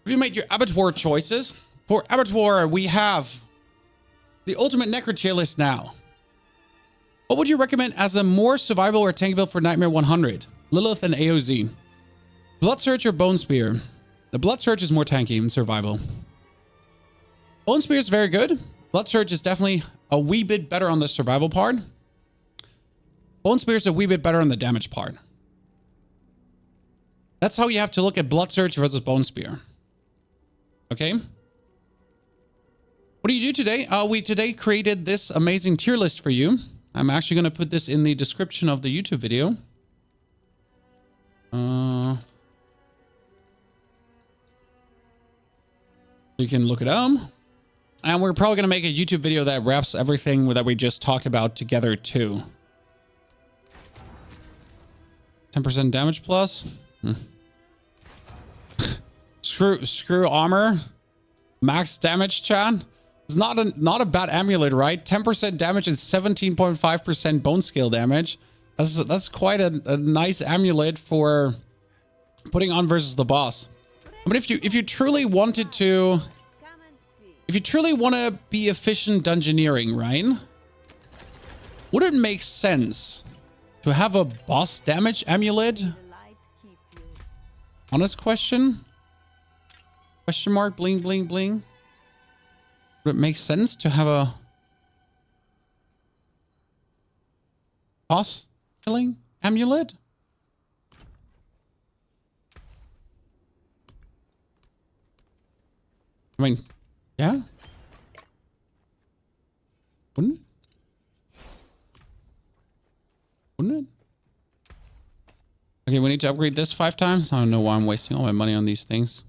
Have you made your Abattoir choices? For Abattoir, we have the ultimate Necro tier list now. What would you recommend as a more survival or tank build for Nightmare 100? Lilith and AOZ. Blood Search or Bone Spear? The Blood Search is more tanky in survival. Bone Spear is very good. Blood Search is definitely a wee bit better on the survival part. Bone Spear is a wee bit better on the damage part. That's how you have to look at Blood Search versus Bone Spear. Okay. What do you do today? We today created this amazing tier list for you. I'm actually going to put this in the description of the YouTube video. You can look it up. And we're probably going to make a YouTube video that wraps everything that we just talked about together too. 10% damage plus. Screw armor. Max damage, chat. It's not a bad amulet, right? 10% damage and 17.5% bone scale damage. That's quite a nice amulet for putting on versus the boss. But if you truly wanted to, if you truly want to be efficient dungeoneering, right? Would it make sense to have a boss damage amulet? Honest question? Question mark, bling, bling, bling. Would it make sense to have a boss killing amulet? I mean, yeah. Wouldn't it? Wouldn't it? Okay, we need to upgrade this 5 times. I don't know why I'm wasting all my money on these things.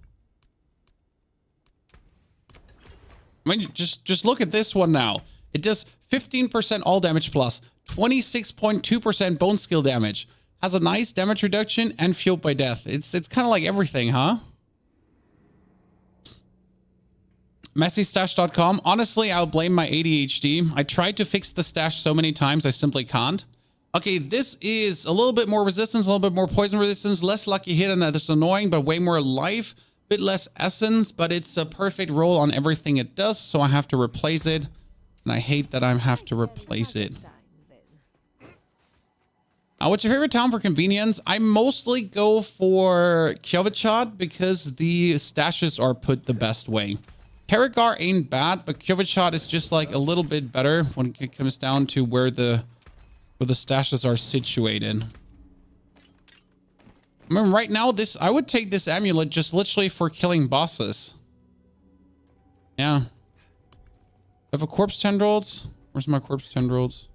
I mean, just look at this one now. It does 15% all damage plus, 26.2% bone skill damage, has a nice damage reduction, and fueled by death. It's kind of like everything, huh? Messystash.com. Honestly, I'll blame my ADHD. I tried to fix the stash so many times, I simply can't. Okay, this is a little bit more resistance, a little bit more poison resistance, less lucky hit, and that's annoying, but way more life. Bit less essence, but it's a perfect roll on everything it does, so I have to replace it. And I hate that I have to replace it. Time, then. What's your favorite town for convenience? I mostly go for Kjovichat because the stashes are put the best way. Karagar ain't bad, but Kjovichat is just like a little bit better when it comes down to where the stashes are situated. I mean, right now, I would take this amulet just literally for killing bosses. Yeah. I have a corpse tendrils. Where's my corpse tendrils?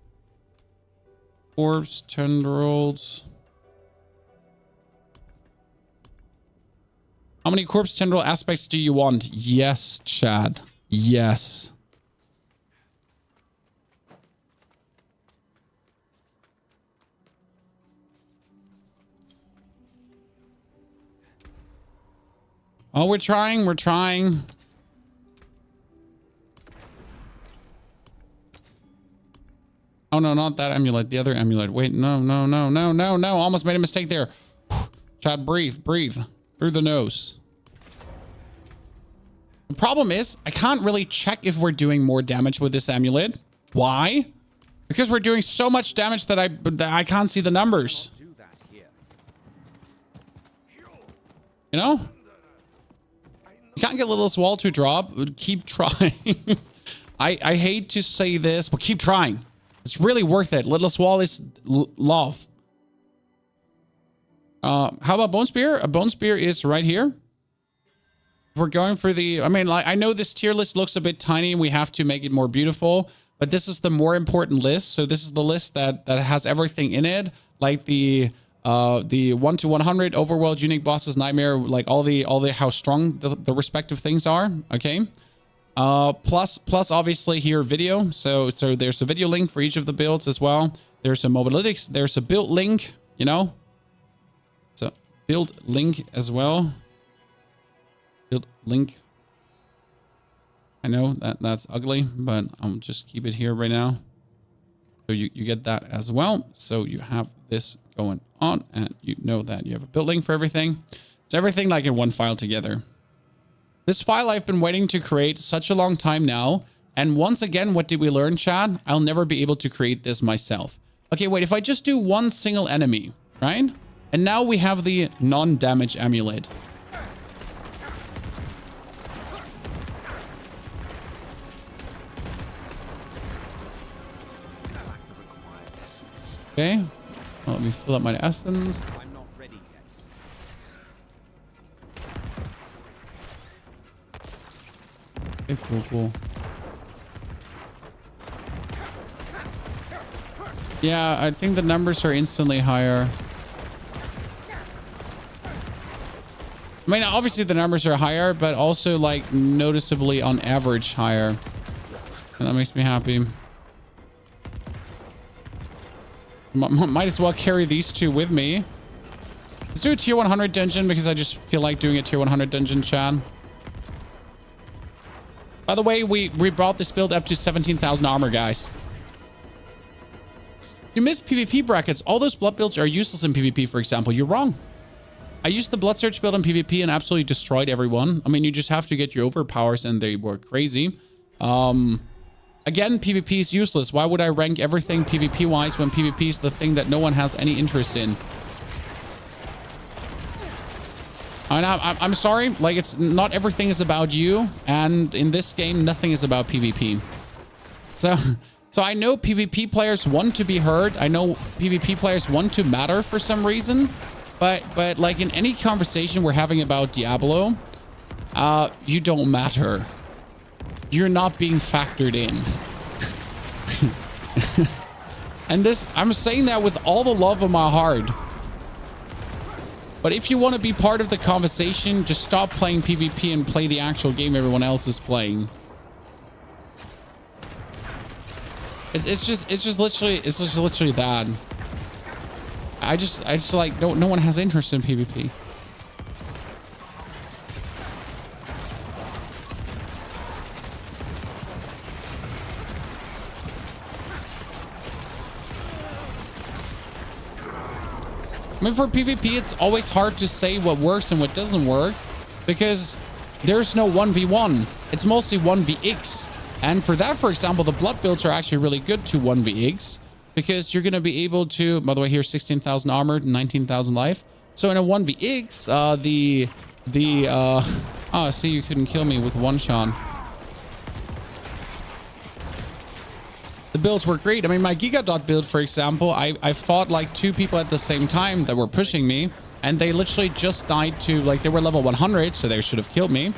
Corpse tendrils. How many corpse tendril aspects do you want? Yes, Chad. Yes. Oh, we're trying. We're trying. Oh, no, not that amulet. The other amulet. Wait, no, no, no, no, no, no. Almost made a mistake there. Chad, breathe, breathe. Through the nose. The problem is, I can't really check if we're doing more damage with this amulet. Why? Because we're doing so much damage that I can't see the numbers. You know? You can't get Littlest Wall to drop. Keep trying. I hate to say this, but keep trying. It's really worth it. Littlest Wall is love. How about Bone Spear? A Bone Spear is right here. If we're going for the... I mean, like, I know this tier list looks a bit tiny and we have to make it more beautiful, but this is the more important list. So this is the list that has everything in it, like the 1 to 100 overworld unique bosses, nightmare, like all the how strong the respective things are. Okay. Plus obviously here video. So there's a video link for each of the builds as well. There's a mobilytics. There's a build link, you know, so build link as well. Build link. I know that's ugly, but I'll just keep it here right now. So you get that as well. So you have this going on and you know that you have a build link for everything. It's everything like in one file together. This file I've been waiting to create such a long time now. And once again, what did we learn, Chad? I'll never be able to create this myself. Okay, wait, if I just do one single enemy, right? And now we have the non-damage amulet. Okay, well, let me fill up my essence. I'm not ready yet. Okay, cool, cool. Yeah, I think the numbers are instantly higher. I mean, obviously the numbers are higher, but also like noticeably on average higher. And that makes me happy. Might as well carry these two with me. Let's do a tier 100 dungeon because I just feel like doing a tier 100 dungeon, Chad. By the way, we brought this build up to 17,000 armor, guys. You missed PvP brackets. All those blood builds are useless in PvP, for example. You're wrong. I used the blood search build in PvP and absolutely destroyed everyone. I mean, you just have to get your overpowers and they were crazy. Again, PvP is useless. Why would I rank everything PvP-wise when PvP is the thing that no one has any interest in? I'm sorry. Like, it's not everything is about you. And in this game, nothing is about PvP. So I know PvP players want to be heard. I know PvP players want to matter for some reason. But like in any conversation we're having about Diablo, you don't matter. You're not being factored in. And this, I'm saying that with all the love of my heart. But if you want to be part of the conversation, just stop playing PvP and play the actual game everyone else is playing. It's just literally that. I just like no one has interest in PvP. I mean, for PvP, it's always hard to say what works and what doesn't work because there's no 1v1. It's mostly 1vx. And for that, for example, the blood builds are actually really good to 1vx because you're going to be able to, by the way, here's 16,000 armor, 19,000 life. So in a 1vx, oh, see, you couldn't kill me with one shot. The builds were great. I mean, my Gigadot build, for example, I fought like 2 people at the same time that were pushing me, and they literally just died to, like, they were level 100, so they should have killed me.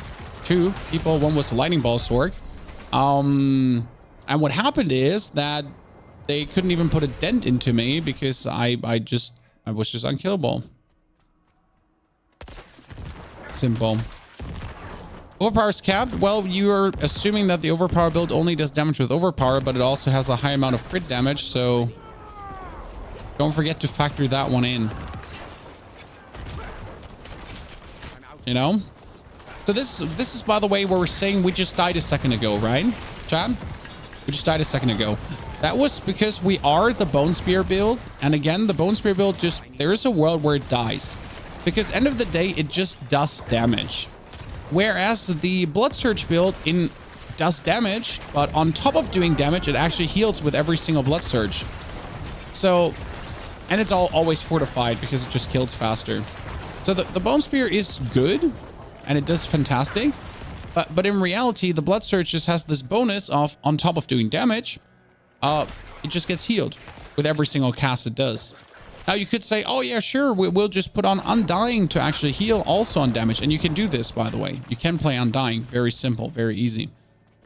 2 people, one was a lightning ball sword. And what happened is that they couldn't even put a dent into me because I was just unkillable. Simple. Overpower is capped. Well, you're assuming that the overpower build only does damage with overpower, but it also has a high amount of crit damage, so don't forget to factor that one in. You know? So this is, by the way, where we're saying we just died a second ago, right, Chad? We just died a second ago. That was because we are the Bone Spear build, and again, the Bone Spear build just, there is a world where it dies. Because end of the day, it just does damage. Whereas the Blood Surge build does damage, but on top of doing damage, it actually heals with every single Blood Surge. So, and it's always fortified because it just kills faster. So the Bone Spear is good, and it does fantastic. But in reality, the Blood Surge just has this bonus of, on top of doing damage, it just gets healed with every single cast it does. Now you could say, oh yeah, sure, we'll just put on Undying to actually heal also on damage. And you can do this, by the way. You can play Undying. Very simple, very easy.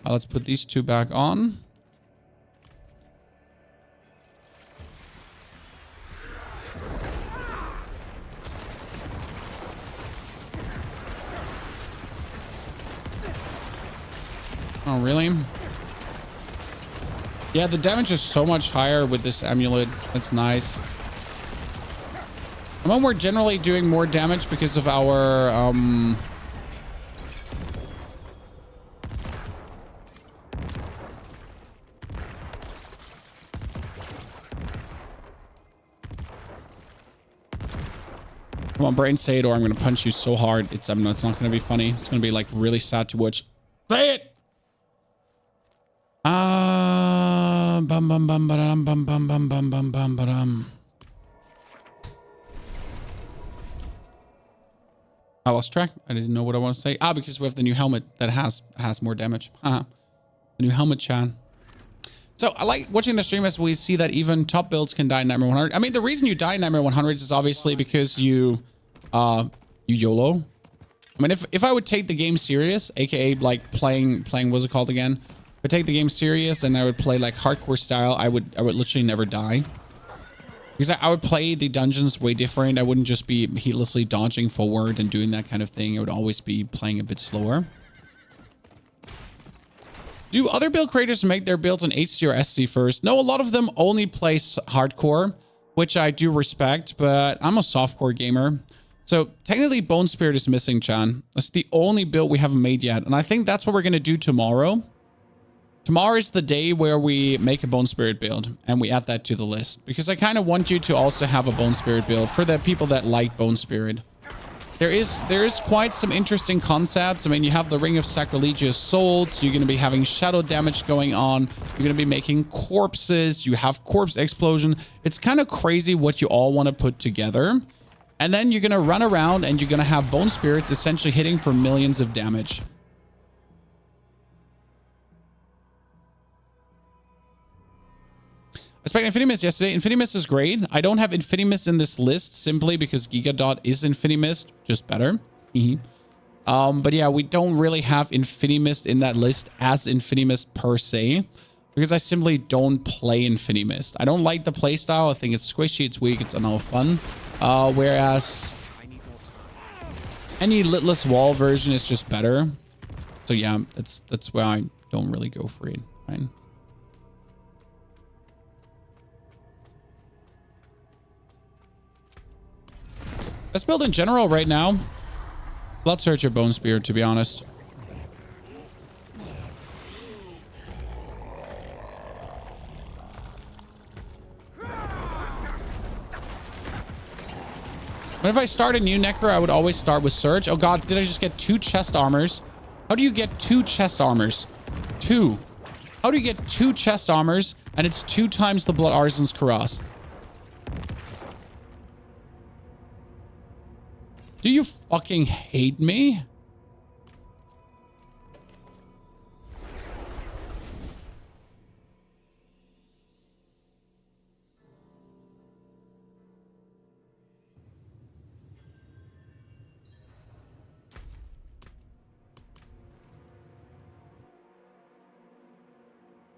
Let's put these 2 back on. Oh, really? Yeah, the damage is so much higher with this amulet. That's nice. And when we're generally doing more damage because of our come on, brain, say it, or I'm gonna punch you so hard. It's not gonna be funny. It's gonna be like really sad to watch. Say it. Bum bum bum bum bum bum bum bum bum bum bum. I lost track. I didn't know what I want to say. Because we have the new helmet that has more damage. The new helmet, Chan. So I like watching the stream as we see that even top builds can die in Nightmare 100. I mean, the reason you die in Nightmare 100 is obviously because you YOLO. I mean, if I would take the game serious, aka like playing what's it called again? If I take the game serious and I would play like hardcore style, I would literally never die. Because I would play the dungeons way different. I wouldn't just be heedlessly dodging forward and doing that kind of thing. I would always be playing a bit slower. Do other build creators make their builds in HC or SC first? No, a lot of them only play hardcore, which I do respect, but I'm a softcore gamer. So technically Bone Spirit is missing, Chan. That's the only build we haven't made yet. And I think that's what we're going to do tomorrow. Tomorrow is the day where we make a Bone Spirit build and we add that to the list because I kind of want you to also have a Bone Spirit build for the people that like Bone Spirit. There is quite some interesting concepts. I mean, you have the Ring of Sacrilegious Souls. You're going to be having shadow damage going on. You're going to be making corpses. You have corpse explosion. It's kind of crazy what you all want to put together. And then you're going to run around and you're going to have Bone Spirits essentially hitting for millions of damage. I spec Infinimist yesterday. Infinimist is great. I don't have Infinimist in this list simply because Gigadot is Infinimist, just better. But yeah, we don't really have Infinimist in that list as Infinimist per se because I simply don't play Infinimist. I don't like the playstyle. I think it's squishy, it's weak, it's no fun. Whereas any litless wall version is just better. So yeah, that's where I don't really go for it, right? Let's build in general right now. Blood Surge or Bone Spear, to be honest. But if I start a new Necro, I would always start with Surge. Oh god, did I just get 2 chest armors? How do you get 2 chest armors? 2. How do you get 2 chest armors and it's 2 times the Blood Artisan's Cuirass? Do you fucking hate me?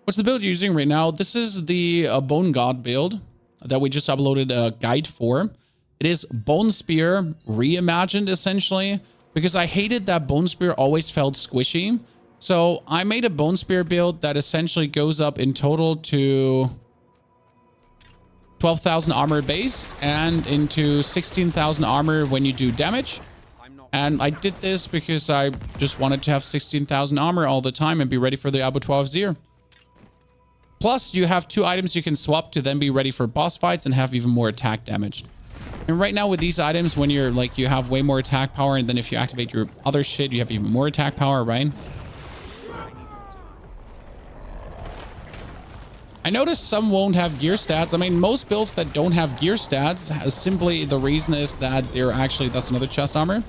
What's the build you're using right now? This is the Bone God build that we just uploaded a guide for. It is Bone Spear reimagined, essentially, because I hated that Bone Spear always felt squishy. So I made a Bone Spear build that essentially goes up in total to 12,000 armor base and into 16,000 armor when you do damage. And I did this because I just wanted to have 16,000 armor all the time and be ready for the Abattoir of Zir. Plus, you have 2 items you can swap to then be ready for boss fights and have even more attack damage. And right now with these items, when you're like, you have way more attack power, and then if you activate your other shit, you have even more attack power, right? I noticed some won't have gear stats. I mean, most builds that don't have gear stats, simply the reason is that they're actually, that's another chest armor.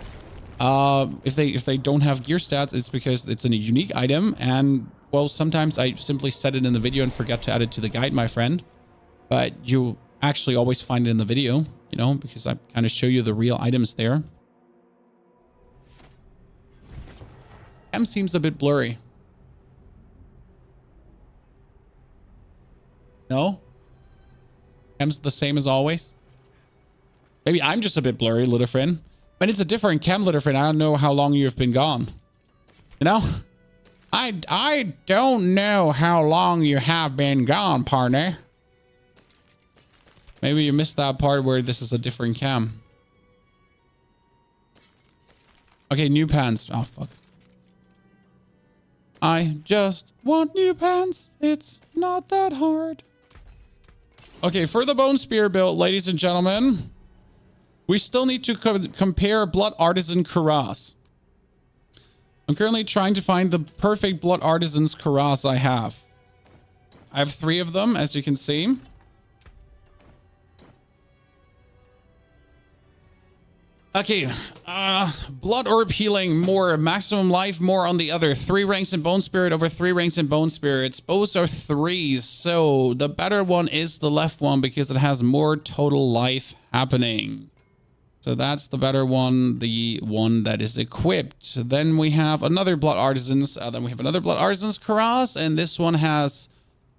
If they don't have gear stats, it's because it's a unique item, and well, sometimes I simply set it in the video and forget to add it to the guide, my friend. But you actually always find it in the video, you know, because I kind of show you the real items there. M seems a bit blurry. No? M's the same as always? Maybe I'm just a bit blurry, little friend. But it's a different cam, little friend. I don't know how long you've been gone. You know? I don't know how long you have been gone, partner. Maybe you missed that part where this is a different cam. Okay, new pants. Oh, fuck. I just want new pants. It's not that hard. Okay, for the Bone Spear build, ladies and gentlemen, we still need to compare Blood Artisan Cuirass. I'm currently trying to find the perfect Blood Artisan's Cuirass I have. I have 3 of them, as you can see. Okay, Blood Orb Healing, more maximum life, more on the other. 3 ranks in Bone Spirit over 3 ranks in Bone Spirits. Both are 3s, so the better one is the left one because it has more total life happening. So that's the better one, the one that is equipped. Then we have another Blood Artisan's, Blood Artisan's Cuirass, and this one is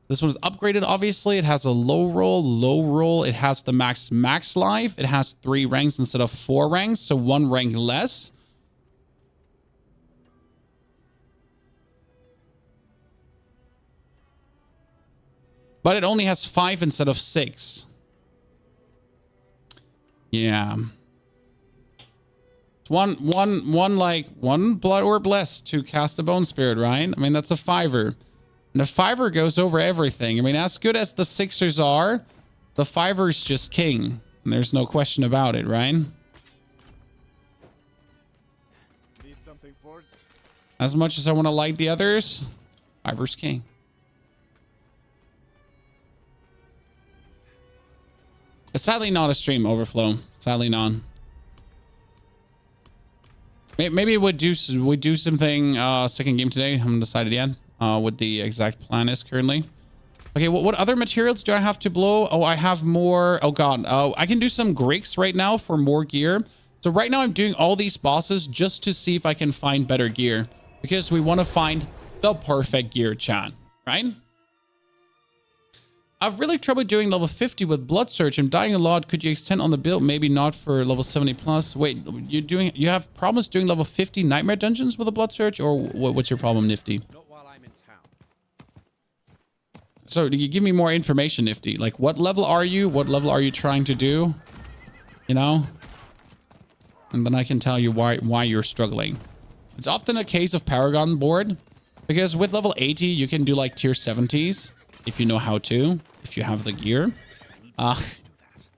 upgraded, obviously. It has a low roll. It has the max life. It has 3 ranks instead of 4 ranks, so 1 rank less. But it only has 5 instead of 6. Yeah. One blood orb less to cast a Bone Spirit, right? I mean, that's a 5er. And a 5er goes over everything. I mean, as good as the 6ers are, the 5er's just king. And there's no question about it, right? Need something for it? As much as I want to like the others, 5er's king. It's sadly not a stream overflow. Sadly not. Maybe we'd do something second game today. I haven't decided yet what the exact plan is currently. Okay, what other materials do I have to blow? Oh, I have more. Oh god. Oh, I can do some Greeks right now for more gear. So right now I'm doing all these bosses just to see if I can find better gear, because we want to find the perfect gear, chat, right? I've really trouble doing level 50 with Blood Search. I'm dying a lot. Could you extend on the build? Maybe not for level 70 plus. Wait, you have problems doing level 50 Nightmare Dungeons with a Blood Search? Or what's your problem, Nifty? Not while I'm in town. So you give me more information, Nifty. Like, what level are you? What level are you trying to do? You know? And then I can tell you why you're struggling. It's often a case of Paragon board, because with level 80, you can do like tier 70s. If you know how to, if you have the gear.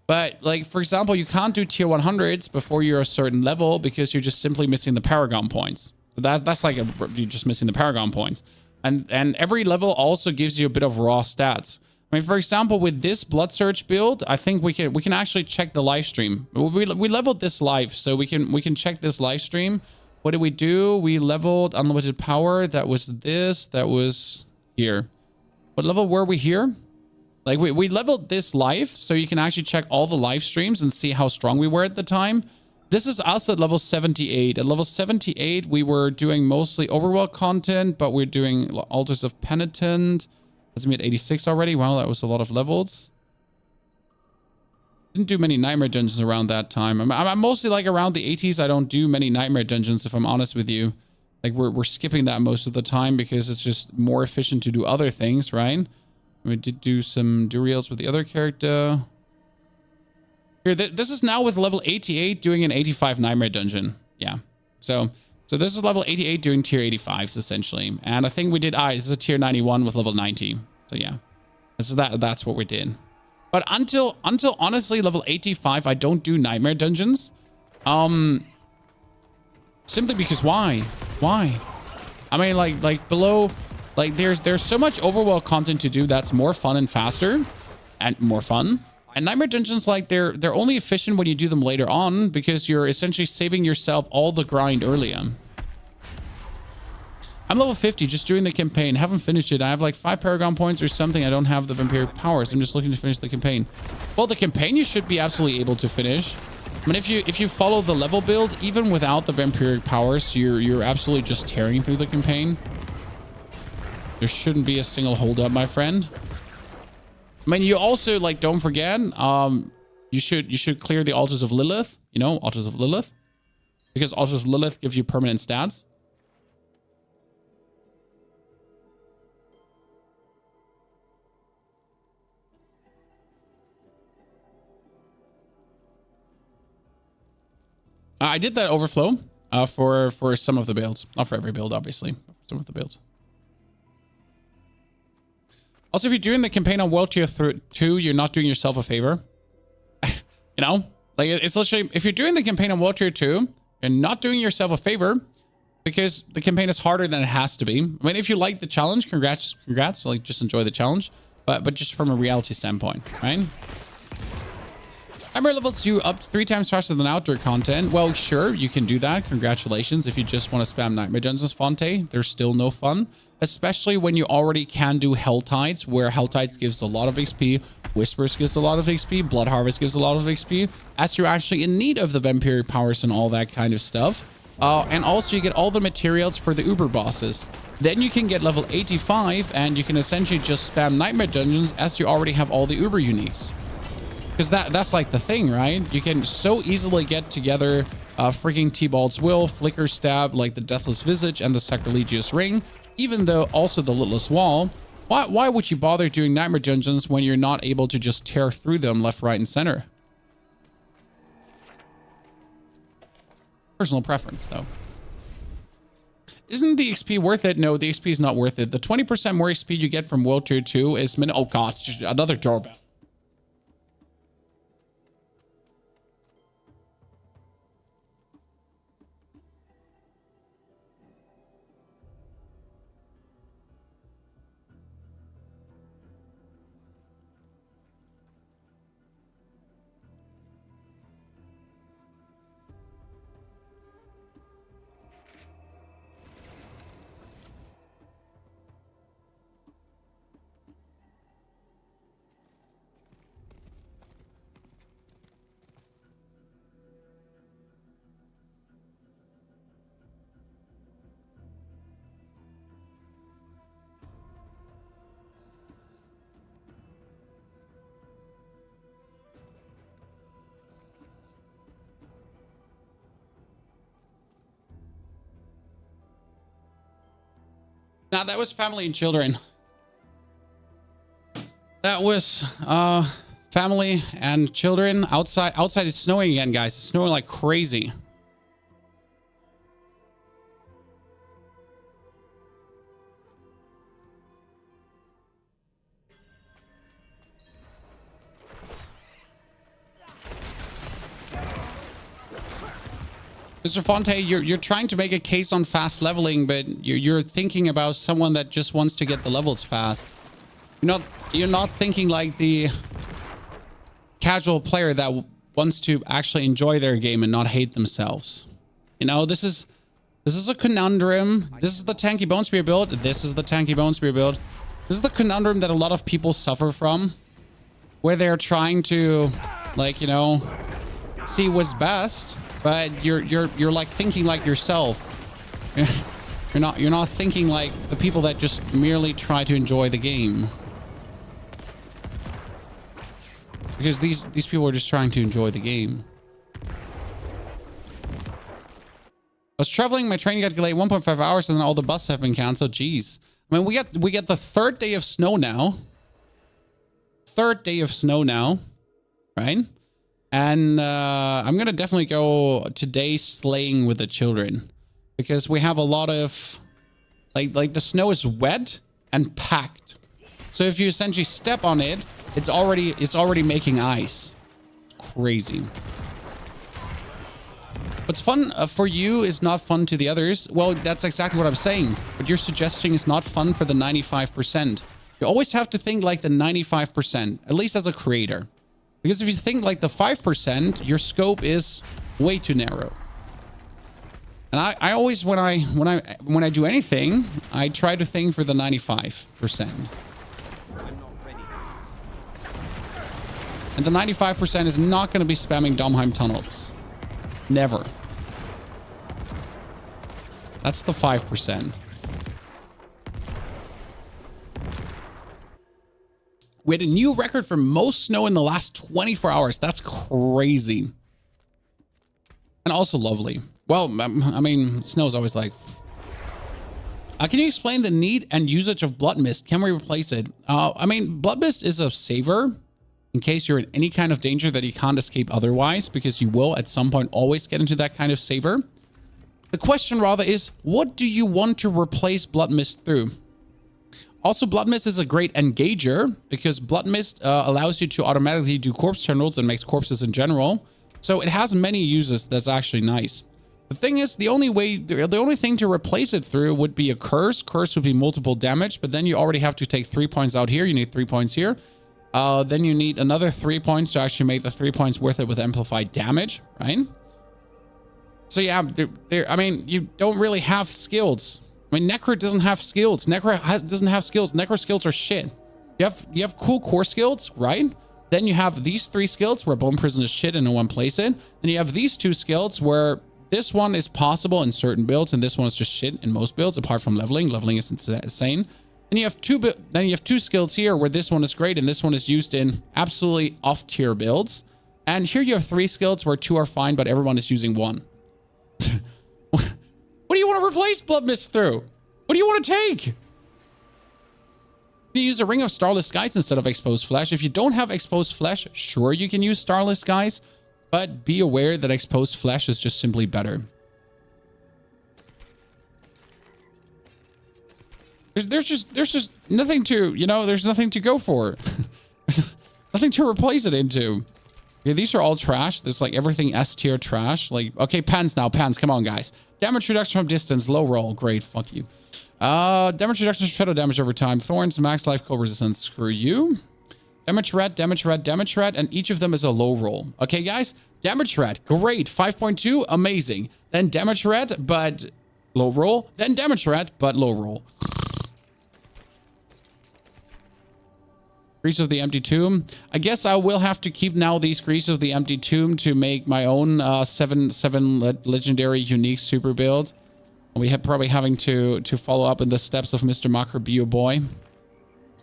But like, for example, you can't do tier 100s before you're a certain level because you're just simply missing the Paragon points. That's like you're just missing the Paragon points. And every level also gives you a bit of raw stats. I mean, for example, with this Blood Search build, I think we can actually check the live stream. We leveled this live, so we can check this live stream. What did we do? We leveled unlimited power. That was this. That was here. What level were we here? Like we leveled this live, so you can actually check all the live streams and see how strong we were at the time. This is us at level 78. At level 78, we were doing mostly overworld content, but we're doing Altars of Penitent. That's me at 86 already. Wow, that was a lot of levels. Didn't do many Nightmare Dungeons around that time. I'm mostly like around the 80s. I don't do many Nightmare Dungeons, if I'm honest with you. Like we're skipping that most of the time because it's just more efficient to do other things, right? We did do some Duriels with the other character. Here, this is now with level 88 doing an 85 Nightmare Dungeon. Yeah. So this is level 88 doing tier 85s essentially. And I think we did, this is a tier 91 with level 90. So yeah, that's what we did. But until honestly level 85, I don't do Nightmare Dungeons. Simply because why? I mean, like below, like there's so much overworld content to do that's more fun and faster and more fun. And Nightmare Dungeons, like they're only efficient when you do them later on because you're essentially saving yourself all the grind earlier. I'm level 50, just doing the campaign. Haven't finished it. I have like 5 Paragon points or something. I don't have the vampiric powers. I'm just looking to finish the campaign. Well, the campaign you should be absolutely able to finish. I mean, if you follow the level build, even without the vampiric powers, you're absolutely just tearing through the campaign. There shouldn't be a single holdup, my friend. I mean, you also, like, don't forget, you should clear the Altars of Lilith. You know, Altars of Lilith. Because Altars of Lilith give you permanent stats. I did that overflow for some of the builds. Not for every build, obviously. But for some of the builds. Also, if you're doing the campaign on World Tier 2, you're not doing yourself a favor. You know? Like, it's literally... If you're doing the campaign on World Tier 2, you're not doing yourself a favor because the campaign is harder than it has to be. I mean, if you like the challenge, congrats. Like, just enjoy the challenge. But just from a reality standpoint, right? Nightmare levels you up 3 times faster than outdoor content. Well, sure, you can do that. Congratulations. If you just want to spam Nightmare Dungeons Fonte, there's still no fun. Especially when you already can do Hell Tides, where Hell Tides gives a lot of XP, Whispers gives a lot of XP, Blood Harvest gives a lot of XP, as you're actually in need of the vampiric powers and all that kind of stuff. And also you get all the materials for the Uber bosses. Then you can get level 85 and you can essentially just spam Nightmare Dungeons as you already have all the Uber uniques. Because that's like the thing, right? You can so easily get together freaking T-Bald's Will, Flicker Stab, like the Deathless Visage and the Sacrilegious Ring, even though also the Litless Wall. Why would you bother doing Nightmare Dungeons when you're not able to just tear through them left, right, and center? Personal preference, though. Isn't the XP worth it? No, the XP is not worth it. The 20% more XP you get from World Tier 2 is... Oh, God, another doorbell. Now, that was family and children. That was family and children. Outside it's snowing again, guys. It's snowing like crazy. Mr. Fonte, you're trying to make a case on fast leveling, but you're thinking about someone that just wants to get the levels fast. You're not thinking like the casual player that wants to actually enjoy their game and not hate themselves. You know, this is a conundrum. This is the tanky bone spear build. This is the tanky bone spear build. This is the conundrum that a lot of people suffer from, where they're trying to, like, you know, see what's best, but you're like thinking like yourself. You're not thinking like the people that just merely try to enjoy the game. Because these people are just trying to enjoy the game. I was traveling, my train got delayed 1.5 hours, and then all the buses have been canceled. Jeez. I mean, we get the third day of snow now. Third day of snow now, right? And I'm gonna definitely go today sleighing with the children, because we have a lot of like the snow is wet and packed. So if you essentially step on it, it's already making ice. It's crazy. What's fun for you is not fun to the others. Well, that's exactly what I'm saying. What you're suggesting is not fun for the 95%. You always have to think like the 95%, at least as a creator. Because if you think like the 5%, your scope is way too narrow. And I always, when I do anything, I try to think for the 95%. And the 95% is not going to be spamming Domheim tunnels. Never. That's the 5%. We had a new record for most snow in the last 24 hours. That's crazy. And also lovely. Well, I mean, snow is always like... can you explain the need and usage of Blood Mist? Can we replace it? I mean, Blood Mist is a saver in case you're in any kind of danger that you can't escape otherwise, because you will at some point always get into that kind of saver. The question rather is, what do you want to replace Blood Mist through? Also, Blood Mist is a great engager, because Blood Mist allows you to automatically do corpse turn-rolls and makes corpses in general. So it has many uses that's actually nice. The thing is, the only thing to replace it through would be a curse. Curse would be multiple damage, but then you already have to take 3 points out here. You need 3 points here. Then you need another 3 points to actually make the 3 points worth it with amplified damage, right? So yeah, I mean, you don't really have skills. I mean, Necro doesn't have skills. Doesn't have skills. Necro skills are shit. You have cool core skills, right? Then you have these 3 skills where Bone Prison is shit and no one plays it. Then you have these 2 skills where this one is possible in certain builds and this one is just shit in most builds, apart from leveling. Leveling is insane. Then you have 2 skills here where this one is great and this one is used in absolutely off-tier builds. And here you have 3 skills where 2 are fine, but everyone is using 1. What do you want to replace Blood Mist through? What do you want to take? You use a Ring of Starless Skies instead of Exposed Flesh. If you don't have Exposed Flesh, sure, you can use Starless Skies, but be aware that Exposed Flesh is just simply better. There's just nothing to, you know, there's nothing to go for. Nothing to replace it into. Yeah, these are all trash. There's like everything S tier trash. Like, okay, pans now. Pans, come on, guys. Damage reduction from distance. Low roll. Great. Fuck you. Damage reduction, shadow damage over time. Thorns, max life cold resistance. Screw you. Damage red, damage red, damage red. And each of them is a low roll. Okay, guys. Damage red. Great. 5.2. Amazing. Then damage red, but low roll. Then damage red, but low roll. Grease of the Empty Tomb. I guess I will have to keep now these Grease of the Empty Tomb to make my own 7 legendary unique super build. We have probably having to follow up in the steps of Mr. Makar Bio Boy.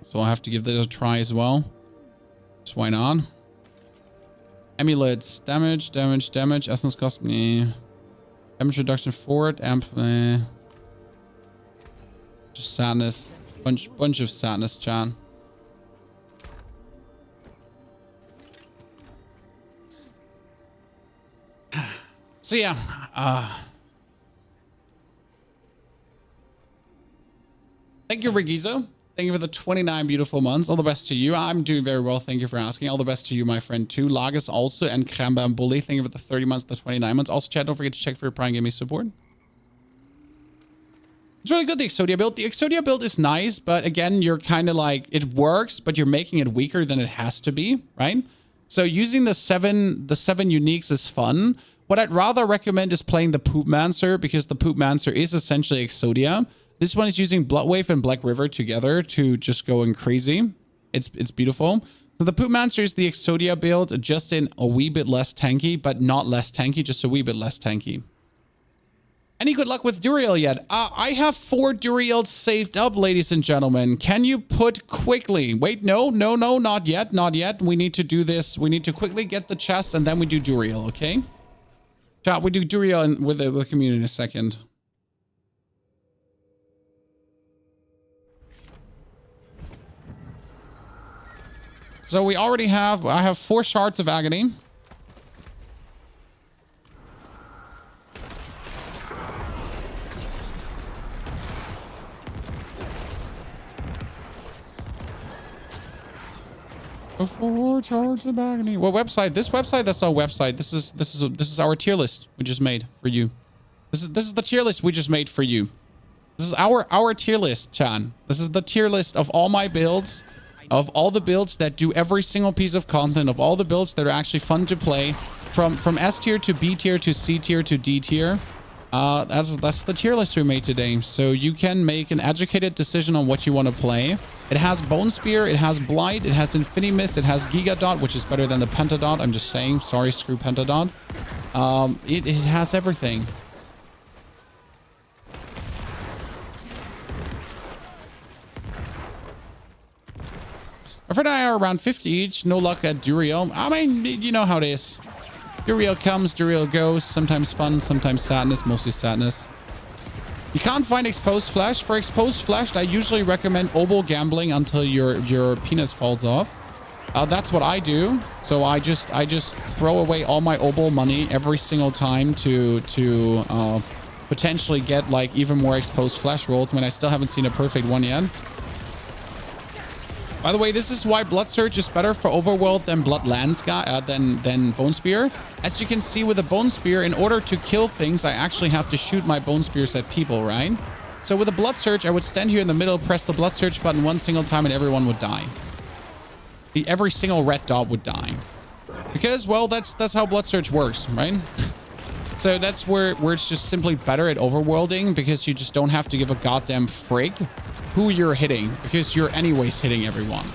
So I'll have to give that a try as well. Just why not? Amulets. Damage, damage, damage. Essence cost me. Damage reduction forward. Amp. Just sadness. Bunch of sadness, Chan. So yeah, thank you, Rigizo. Thank you for the 29 beautiful months. All the best to you. I'm doing very well. Thank you for asking. All the best to you, my friend, too. Lagus also, and Kramba and Bully. Thank you for the 30 months, the 29 months. Also, chat, don't forget to check for your Prime Gaming support. It's really good, the Exodia build. The Exodia build is nice, but again, you're kind of like, it works, but you're making it weaker than it has to be, right? So using the seven uniques is fun. What I'd rather recommend is playing the Poopmancer, because the Poopmancer is essentially Exodia. This one is using Bloodwave and Black River together to just going crazy. It's beautiful. So the Poopmancer is the Exodia build, just in a wee bit less tanky, but not less tanky, just a wee bit less tanky. Any good luck with Duriel yet? I have 4 Duriels saved up, ladies and gentlemen. Can you put quickly? Wait, no, not yet, not yet. We need to do this. We need to quickly get the chest, and then we do Duriel, okay? Chat, we do Duriel with the community in a second. So we already have, I have 4 shards of agony. Four shards of agony. What website? This website? That's our website. This is our tier list we just made for you. This is the tier list we just made for you. This is our tier list, Chan. This is the tier list of all my builds. Of all the builds that do every single piece of content, of all the builds that are actually fun to play, from S tier to B tier to C tier to D tier. That's the tier list we made today. So you can make an educated decision on what you want to play. It has Bone Spear, it has Blight, it has Infinity Mist, it has Giga Dot, which is better than the Pentadot. I'm just saying. Sorry, screw Pentadot. It has everything. My friend and I are around 50 each. No luck at Duriel. I mean, you know how it is. Duriel comes, Duriel goes. Sometimes fun, sometimes sadness. Mostly sadness. You can't find exposed flesh. For exposed flesh, I usually recommend oboe gambling until your penis falls off. That's what I do. So I just throw away all my oboe money every single time to potentially get like even more exposed flesh rolls. I mean, I still haven't seen a perfect one yet. By the way, this is why Blood Surge is better for Overworld than Bloodlands than Bone Spear. As you can see with the Bone Spear, in order to kill things, I actually have to shoot my Bone Spears at people, right? So with a Blood Surge, I would stand here in the middle, press the Blood Surge button one single time, and everyone would die. Every single red dot would die. Because, well, that's how Blood Surge works, right? So that's where it's just simply better at overworlding, because you just don't have to give a goddamn frig who you're hitting, because you're anyways hitting everyone.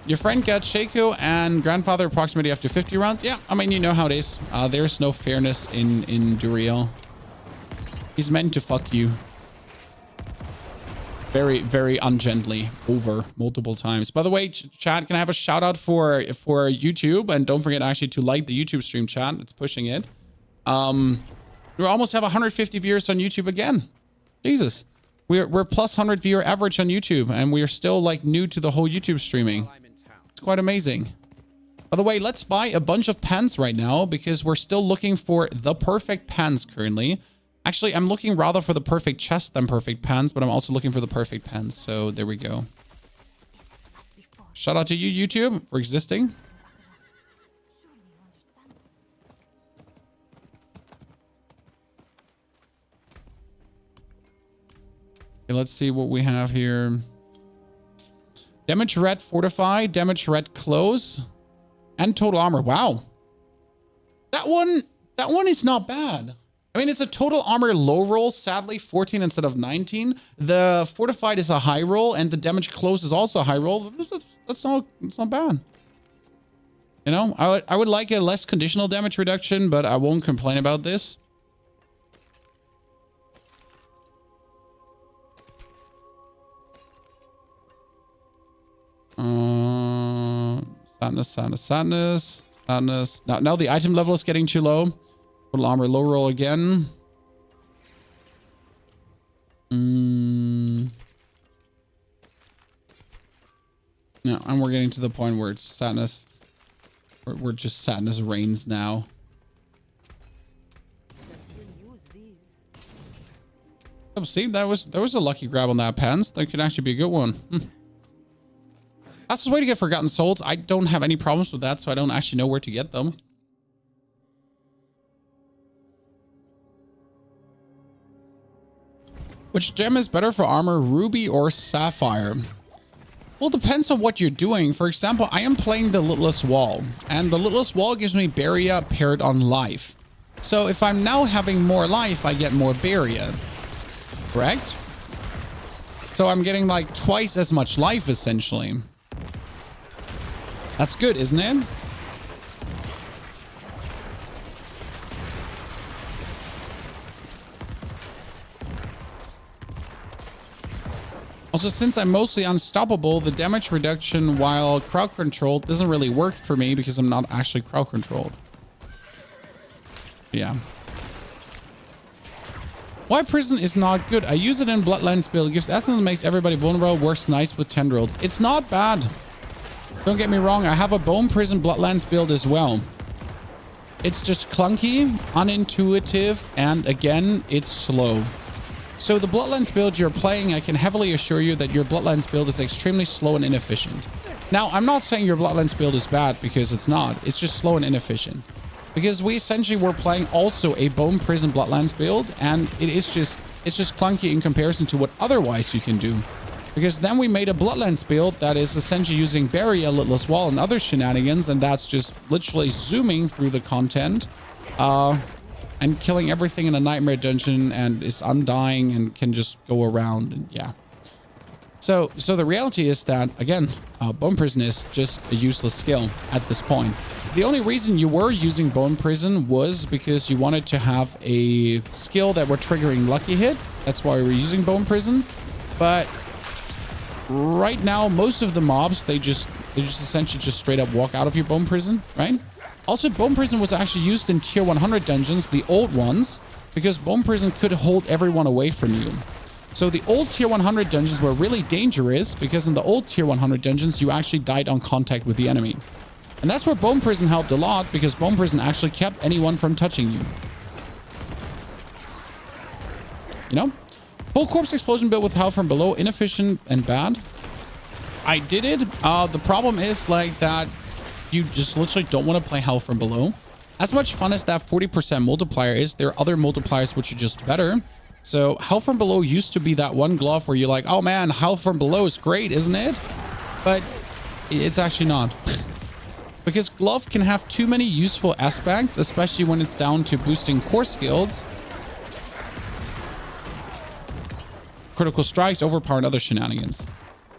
Your friend got Shaco and grandfather approximately after 50 rounds. Yeah, I mean, you know how it is. There's no fairness in Duriel. He's meant to fuck you. Very, very ungently over multiple times. By the way, chat, can I have a shout out for YouTube? And don't forget actually to like the YouTube stream, chat. It's pushing it. We almost have 150 viewers on YouTube again. Jesus. We're plus 100 viewer average on YouTube, and we are still like new to the whole YouTube streaming. It's quite amazing. By the way, let's buy a bunch of pens right now, because we're still looking for the perfect pens currently. Actually, I'm looking rather for the perfect chest than perfect pens, but I'm also looking for the perfect pens. So there we go. Shout out to you, YouTube, for existing. Okay, let's see what we have here. Damage red fortify, damage red close, and total armor. Wow. That one is not bad. I mean, it's a total armor low roll, sadly 14 instead of 19. The fortified is a high roll, and the damage close is also a high roll. That's not bad. You know, I would like a less conditional damage reduction, but I won't complain about this. Sadness. Now the item level is getting too low. Total armor low roll again. No, and we're getting to the point where it's sadness. We're just sadness reigns now. Oh, see, there was a lucky grab on that pants. That could actually be a good one. That's the way to get Forgotten Souls. I don't have any problems with that, so I don't actually know where to get them. Which gem is better for armor, ruby or sapphire? Well, it depends on what you're doing. For example, I am playing the Litless Wall, and the Litless Wall gives me Barrier paired on life. So if I'm now having more life, I get more Barrier. Correct? So I'm getting like twice as much life, essentially. That's good, isn't it? Also, since I'm mostly unstoppable, the damage reduction while crowd controlled doesn't really work for me because I'm not actually crowd controlled. Yeah. Why prison is not good? I use it in Bloodlands build. It gives essence and makes everybody vulnerable. Works nice with tendrils. It's not bad. Don't get me wrong. I have a bone prison Bloodlands build as well. It's just clunky, unintuitive, and again, it's slow. So the Bloodlands build you're playing, I can heavily assure you that your Bloodlands build is extremely slow and inefficient. Now, I'm not saying your Bloodlands build is bad because it's not. It's just slow and inefficient. Because we essentially were playing also a Bone Prison Bloodlands build, and it's just clunky in comparison to what otherwise you can do. Because then we made a Bloodlands build that is essentially using Barrier, Litless Wall, and other shenanigans, and that's just literally zooming through the content. And killing everything in a nightmare dungeon and is undying and can just go around, and yeah. So the reality is that, again, Bone Prison is just a useless skill at this point. The only reason you were using Bone Prison was because you wanted to have a skill that were triggering Lucky Hit. That's why we were using Bone Prison. But right now, most of the mobs, they just essentially just straight up walk out of your Bone Prison, right? Also, Bone Prison was actually used in tier 100 dungeons, the old ones, because Bone Prison could hold everyone away from you. So the old tier 100 dungeons were really dangerous because in the old tier 100 dungeons, you actually died on contact with the enemy. And that's where Bone Prison helped a lot because Bone Prison actually kept anyone from touching you. You know? Full corpse explosion built with hell from below, inefficient and bad. I did it. The problem is like that you just literally don't want to play hell from below. As much fun as that 40% multiplier is, there are other multipliers which are just better. So hell from below used to be that one glove where you're like, oh man, hell from below is great, isn't it? But it's actually not. Because glove can have too many useful aspects, especially when it's down to boosting core skills. Critical strikes, overpower, and other shenanigans.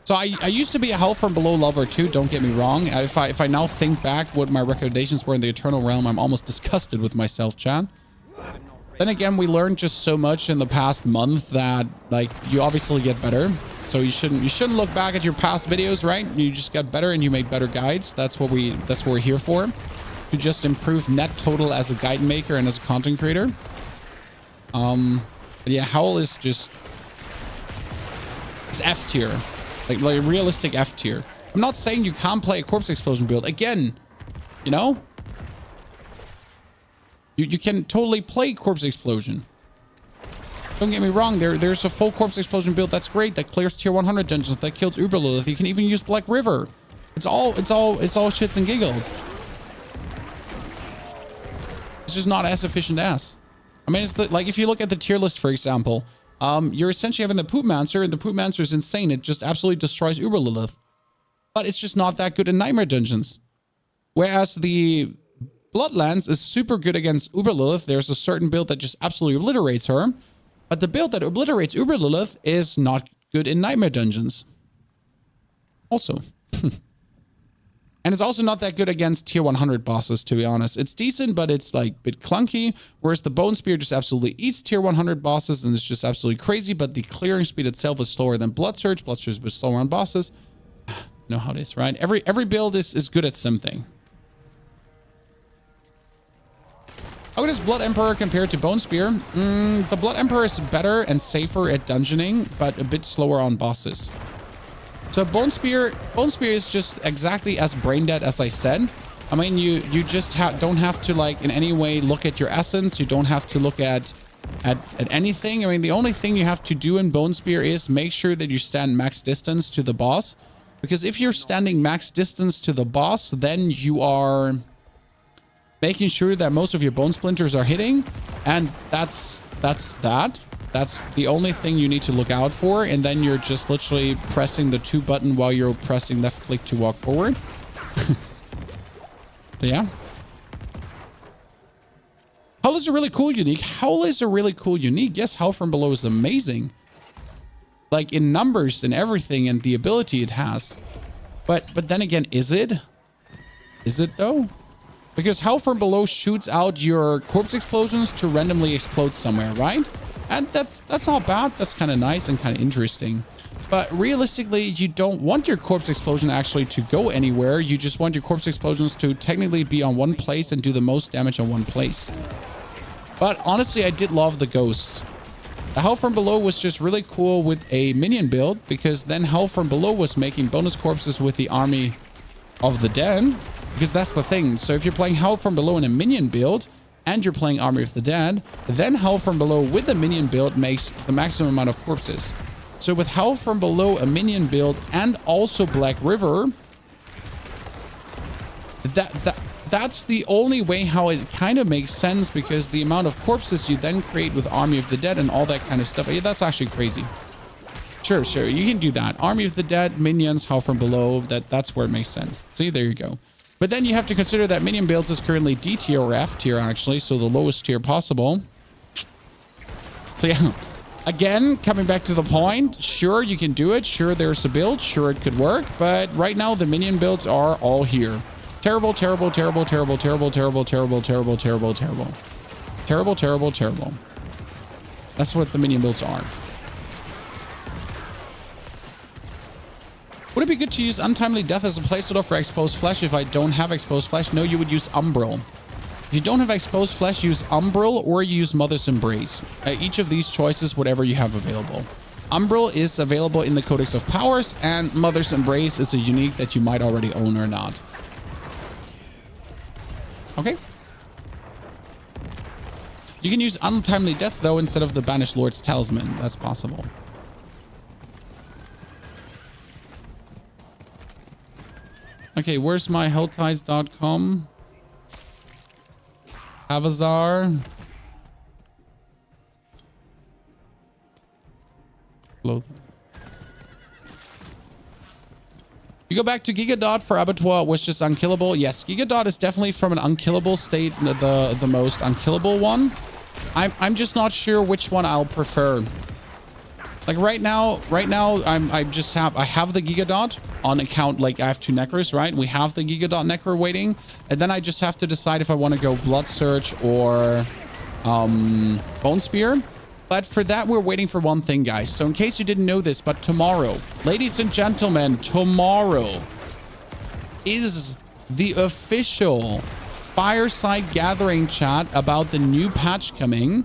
So I used to be a hell from below lover too, don't get me wrong. If I now think back what my recommendations were in the Eternal Realm, I'm almost disgusted with myself, Chan. Then again, we learned just so much in the past month that like you obviously get better. So you shouldn't look back at your past videos, right? You just got better and you made better guides. That's what we're here for. To just improve net total as a guide maker and as a content creator. But yeah, Howl is just it's F tier. Like realistic F tier. I'm not saying you can't play a corpse explosion build. Again, you know? You can totally play corpse explosion. Don't get me wrong. There's a full corpse explosion build that's great. That clears tier 100 dungeons. That kills Uber Lilith. You can even use Black River. It's all shits and giggles. It's just not as efficient as. I mean, it's like if you look at the tier list, for example, you're essentially having the Poop Mancer, and the Poop Mancer is insane. It just absolutely destroys Uber Lilith. But it's just not that good in Nightmare Dungeons. Whereas the Bloodlands is super good against Uber Lilith. There's a certain build that just absolutely obliterates her. But the build that obliterates Uber Lilith is not good in Nightmare Dungeons. Also. And it's also not that good against tier 100 bosses, to be honest. It's decent, but it's like a bit clunky. Whereas the Bone Spear just absolutely eats tier 100 bosses, and it's just absolutely crazy. But the clearing speed itself is slower than Blood Surge. Blood Surge is slower on bosses. You know how it is, right? Every build is good at something. How does Blood Emperor compare to Bone Spear? The Blood Emperor is better and safer at dungeoning, but a bit slower on bosses. So Bone Spear is just exactly as brain dead as I said. I mean, you just don't have to like in any way look at your essence. You don't have to look at at anything. I mean, the only thing you have to do in Bone Spear is make sure that you stand max distance to the boss. Because if you're standing max distance to the boss, then you are making sure that most of your bone splinters are hitting. And that's that. That's the only thing you need to look out for. And then you're just literally pressing the 2 button while you're pressing left click to walk forward. So yeah. Howl is a really cool unique. Howl is a really cool unique. Yes, Howl from Below is amazing. Like in numbers and everything and the ability it has. But then again, is it? Is it though? Because Howl from Below shoots out your corpse explosions to randomly explode somewhere, right? And that's not bad. That's kind of nice and kind of interesting. But realistically, you don't want your corpse explosion actually to go anywhere. You just want your corpse explosions to technically be on one place and do the most damage on one place. But honestly, I did love the ghosts. The Howl from Below was just really cool with a minion build, because then Howl from Below was making bonus corpses with the Army of the Dead, because that's the thing. So if you're playing Howl from Below in a minion build and you're playing Army of the Dead, then Howl from Below with the minion build makes the maximum amount of corpses. So with Howl from Below, a minion build, and also Black River, that's the only way how it kind of makes sense, because the amount of corpses you then create with Army of the Dead and all that kind of stuff, yeah, that's actually crazy. Sure, you can do that. Army of the Dead, minions, Howl from Below, that's where it makes sense. See, there you go. But then you have to consider that minion builds is currently D tier or F tier actually, so the lowest tier possible. So yeah, again, coming back to the point, sure, you can do it. Sure, there's a build. Sure, it could work. But right now, the minion builds are all here. Terrible, terrible, terrible, terrible, terrible, terrible, terrible, terrible, terrible, terrible. Terrible, terrible, terrible. That's what the minion builds are. Would it be good to use Untimely Death as a placeholder for Exposed Flesh if I don't have Exposed Flesh? No, you would use Umbral. If you don't have Exposed Flesh, use Umbral or use Mother's Embrace. Each of these choices, whatever you have available. Umbral is available in the Codex of Powers, and Mother's Embrace is a unique that you might already own or not. Okay. You can use Untimely Death, though, instead of the Banished Lord's Talisman. That's possible. Okay, where's my helltides.com? Avazar. You go back to Gigadot for Abattoir was just unkillable. Yes, Gigadot is definitely from an unkillable state, the most unkillable one. I'm just not sure which one I'll prefer. Like right now I have the Gigadot on account. Like I have 2 Necros, right? We have the Gigadot Necro waiting, and then I just have to decide if I want to go Blood Search or Bone Spear. But for that, we're waiting for one thing, guys. So in case you didn't know this, but tomorrow, ladies and gentlemen, tomorrow is the official Fireside Gathering chat about the new patch coming.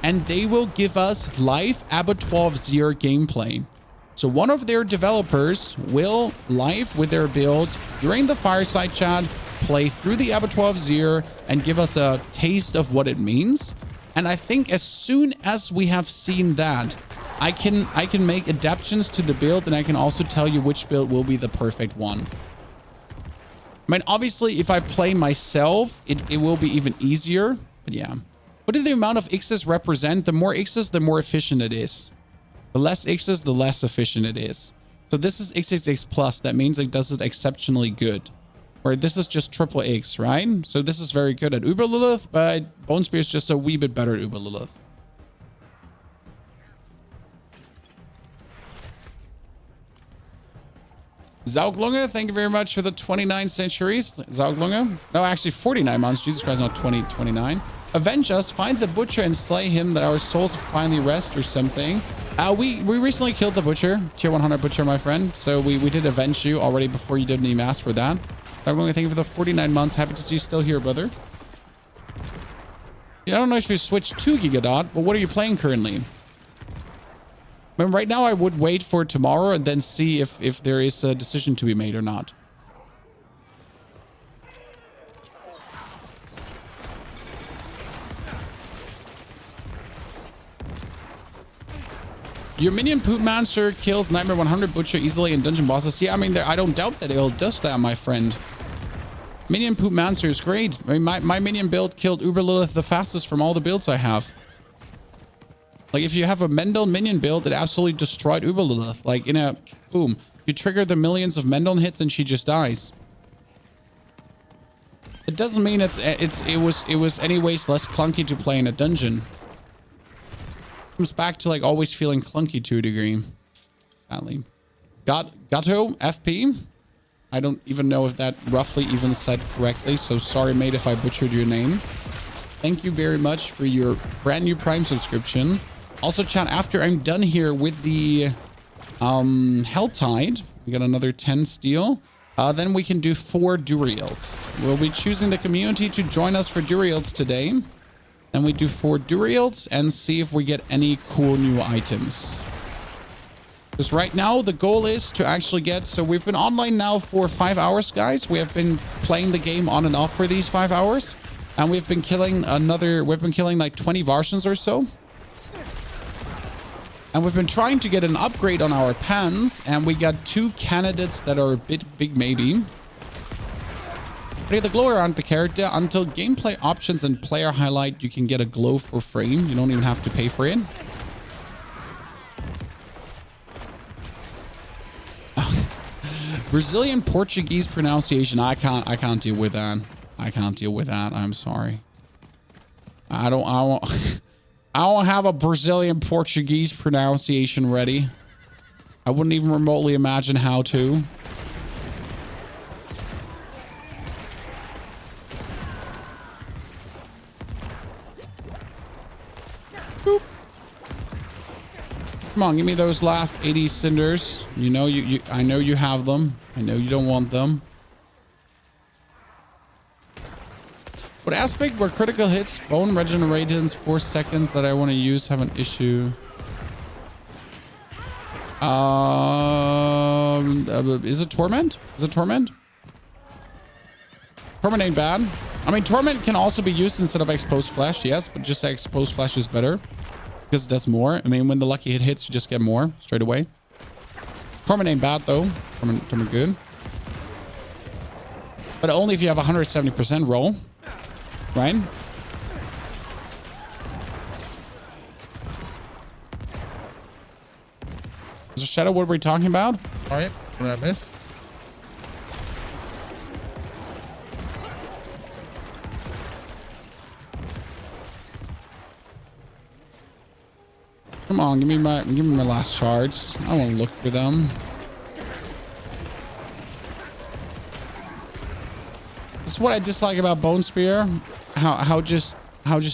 And they will give us live Abattoir of Zir gameplay. So one of their developers will live with their build during the Fireside chat, play through the Abattoir of Zir, and give us a taste of what it means. And I think as soon as we have seen that, I can make adaptations to the build, and I can also tell you which build will be the perfect one. I mean, obviously, if I play myself, it will be even easier. But yeah. What do the amount of X's represent? The more X's, the more efficient it is. The less X's, the less efficient it is. So this is XXX plus. That means it does it exceptionally good. Or this is just triple X, right? So this is very good at Uber Lilith, but Bone Spear is just a wee bit better at Uber Lilith. Zauglunge, thank you very much for the 29 centuries. Zauglunge. No, actually 49 months. Jesus Christ, not 29. Avenge us, find the butcher and slay him that our souls finally rest or something. We recently killed the butcher, tier 100 butcher, my friend. So we did avenge you already before you did any mass for that. Zauglunge, thank you for the 49 months. Happy to see you still here, brother. Yeah, I don't know if you switched to Gigadot, but what are you playing currently? I mean, right now, I would wait for tomorrow and then see if there is a decision to be made or not. Your minion Poop Monster kills Nightmare 100 Butcher easily in dungeon bosses. Yeah, I mean, I don't doubt that it'll does that, my friend. Minion Poop Monster is great. I mean, my minion build killed Uber Lilith the fastest from all the builds I have. Like, if you have a Mendel minion build, it absolutely destroyed Uber Lilith. Like, in a boom. You trigger the millions of Mendel hits and she just dies. It doesn't mean it was anyways less clunky to play in a dungeon. Comes back to like always feeling clunky to a degree. Sadly. Gatto FP. I don't even know if that roughly even said correctly. So sorry, mate, if I butchered your name. Thank you very much for your brand new Prime subscription. Also, chat, after I'm done here with the Helltide, we got another 10 steel. Then we can do 4 Duriels. We'll be choosing the community to join us for Duriels today. Then we do 4 Duriels and see if we get any cool new items. Because right now the goal is to actually get... So we've been online now for 5 hours, guys. We have been playing the game on and off for these 5 hours. And we've been killing like 20 Varsans or so. And we've been trying to get an upgrade on our pans. And we got 2 candidates that are a bit big maybe. Play the glow around the character until gameplay options and player highlight. You can get a glow for free. You don't even have to pay for it. Brazilian Portuguese pronunciation. I can't deal with that. I can't deal with that. I'm sorry. I don't have a Brazilian Portuguese pronunciation ready. I wouldn't even remotely imagine how to. Boop. Come on, give me those last 80 cinders. You know, I know you have them. I know you don't want them. What aspect where critical hits, bone regenerations, 4 seconds that I want to use have an issue? Is it Torment? Is it Torment? Torment ain't bad. I mean, Torment can also be used instead of Exposed Flesh, yes, but just Exposed Flesh is better because it does more. I mean, when the lucky hit hits, you just get more straight away. Torment ain't bad though. Torment good. But only if you have 170% roll. Right? Is there Shadow? What are we talking about? All right, what did I miss? Come on, give me my last shards. I want to look for them. This is what I dislike about Bone Spear. How just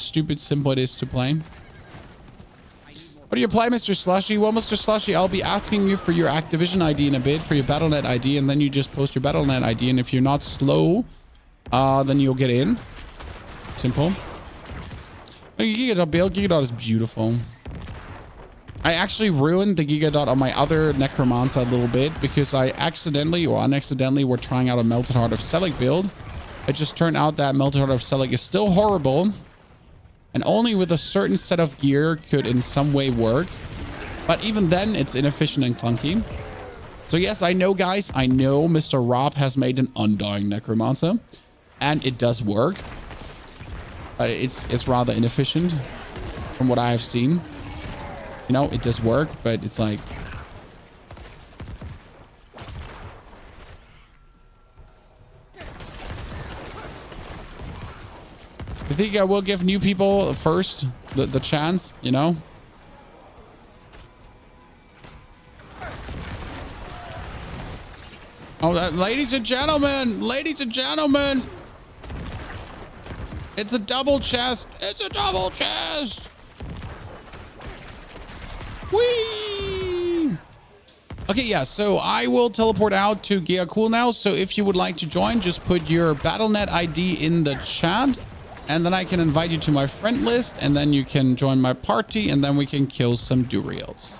stupid simple it is to play. What do you play, Mr. Slushy? Well, Mr. Slushy, I'll be asking you for your Activision ID in a bit, for your Battle.net ID, and then you just post your Battle.net ID, and if you're not slow, then you'll get in. Simple. Gigadot build. Gigadot is beautiful. I actually ruined the Gigadot on my other Necromancer a little bit because I accidentally or unaccidentally were trying out a Melted Heart of Selig build. It just turned out that Melted Heart of Selig is still horrible and only with a certain set of gear could in some way work. But even then, it's inefficient and clunky. So yes, I know, guys. I know Mr. Rob has made an Undying Necromancer and it does work. It's rather inefficient from what I have seen. You know, it does work, but it's like... I think I will give new people first the chance, you know? Oh, ladies and gentlemen, it's a double chest. It's a double chest. Whee! Okay, yeah, so I will teleport out to Gia Cool now. So if you would like to join, just put your Battle.net ID in the chat. And then I can invite you to my friend list. And then you can join my party. And then we can kill some Duriels.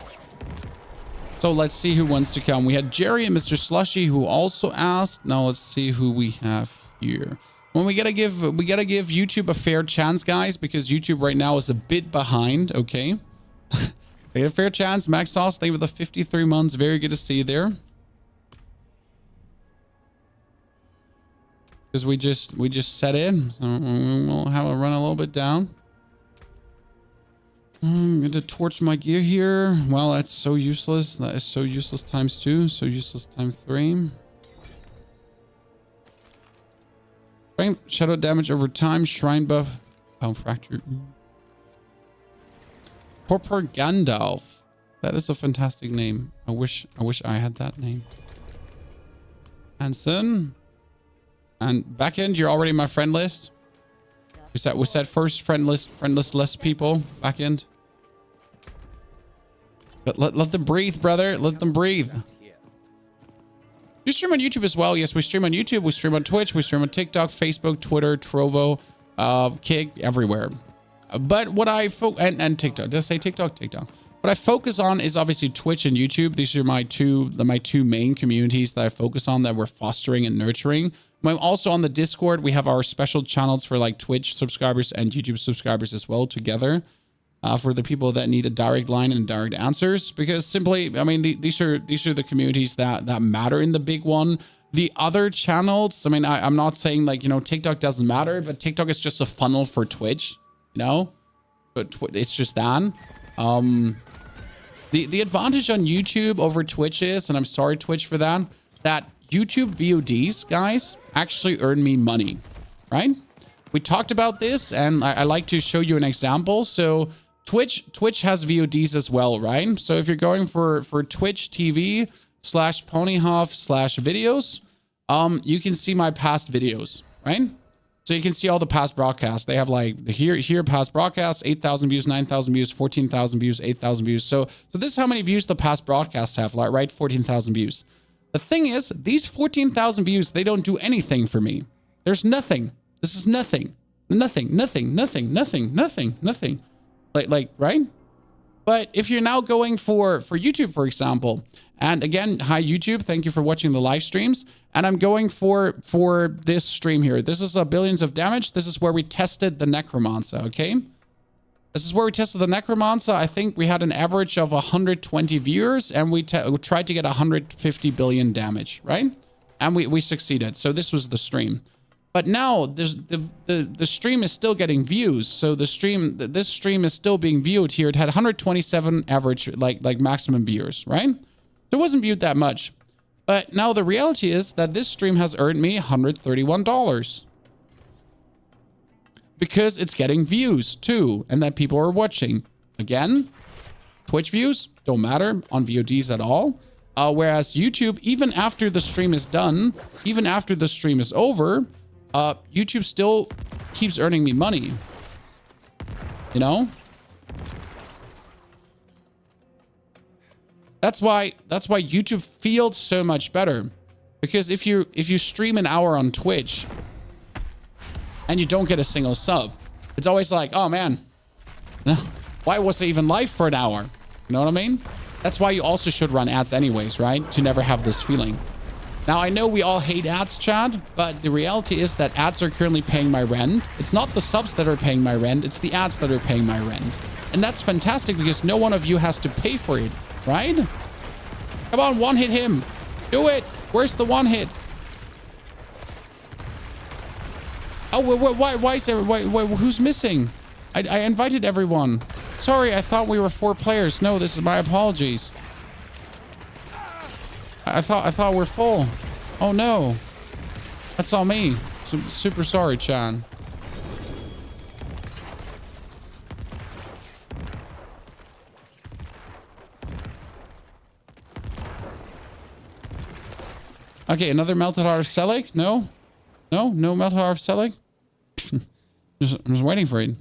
So let's see who wants to come. We had Jerry and Mr. Slushy who also asked. Now let's see who we have here. Well, we gotta give YouTube a fair chance, guys, because YouTube right now is a bit behind. Okay. They had a fair chance. Max Sauce, thank you for the 53 months. Very good to see you there. Because we just set in. So we'll have a run a little bit down. I'm going to torch my gear here. Well, that's so useless. That is so useless times 2. So useless times 3. Strength, shadow damage over time, shrine buff, pound fracture. Corpor Gandalf. That is a fantastic name. I wish I had that name. Hanson. And backend, you're already in my friend list. We said first friend list people. Backend. But let them breathe, brother. Let them breathe. You stream on YouTube as well. Yes, we stream on YouTube. We stream on Twitch. We stream on TikTok, Facebook, Twitter, Trovo, Kick, everywhere. But what I and TikTok. Did I say TikTok? TikTok. What I focus on is obviously Twitch and YouTube. These are my two main communities that I focus on, that we're fostering and nurturing. I'm also on the Discord. We have our special channels for like Twitch subscribers and YouTube subscribers as well together. For the people that need a direct line and direct answers, because simply, I mean, these are the communities that matter in the big one. The other channels, I mean, I'm not saying like, you know, TikTok doesn't matter, but TikTok is just a funnel for Twitch, you know, but it's just that. The advantage on YouTube over Twitch is, and I'm sorry Twitch for that YouTube VODs, guys, actually earn me money, right? We talked about this, and I like to show you an example. So Twitch has VODs as well, right? So if you're going for Twitch TV /ponyhof/videos, you can see my past videos, right? So you can see all the past broadcasts. They have like here past broadcasts, 8,000 views, 9,000 views, 14,000 views, 8,000 views. So this is how many views the past broadcasts have, like, right? 14,000 views. The thing is, these 14,000 views, they don't do anything for me. There's nothing. This is nothing. Nothing. Like, right? But if you're now going for YouTube, for example, and again, hi YouTube, thank you for watching the live streams. And I'm going for this stream here. This is a billions of damage. This is where we tested the Necromancer, okay? This is where we tested the Necromancer. I think we had an average of 120 viewers, and we tried to get 150 billion damage, right? And we succeeded. So this was the stream. But now the stream is still getting views. So this stream is still being viewed here. It had 127 average, like maximum viewers, right? So it wasn't viewed that much. But now the reality is that this stream has earned me $131. Because it's getting views too, and that people are watching. Again, Twitch views don't matter on VODs at all. Whereas YouTube, even after the stream is done, even after the stream is over, YouTube still keeps earning me money, you know? That's why YouTube feels so much better, because if you stream an hour on Twitch and you don't get a single sub, it's always like, oh man, why was it even live for an hour? You know what I mean? That's why you also should run ads anyways, right? To never have this feeling. Now, I know we all hate ads, Chad, but the reality is that ads are currently paying my rent. It's not the subs that are paying my rent, it's the ads that are paying my rent. And that's fantastic because no one of you has to pay for it, right? Come on, one hit him. Do it. Where's the one hit? Oh, why is there, who's missing? I invited everyone. Sorry, I thought we were 4 players. No, this is my apologies. I thought we're full. Oh no. That's all me. Super sorry, Chan. Okay, another Melted Heart of Selig? No? No Melted Heart of Selig? I'm just waiting for it.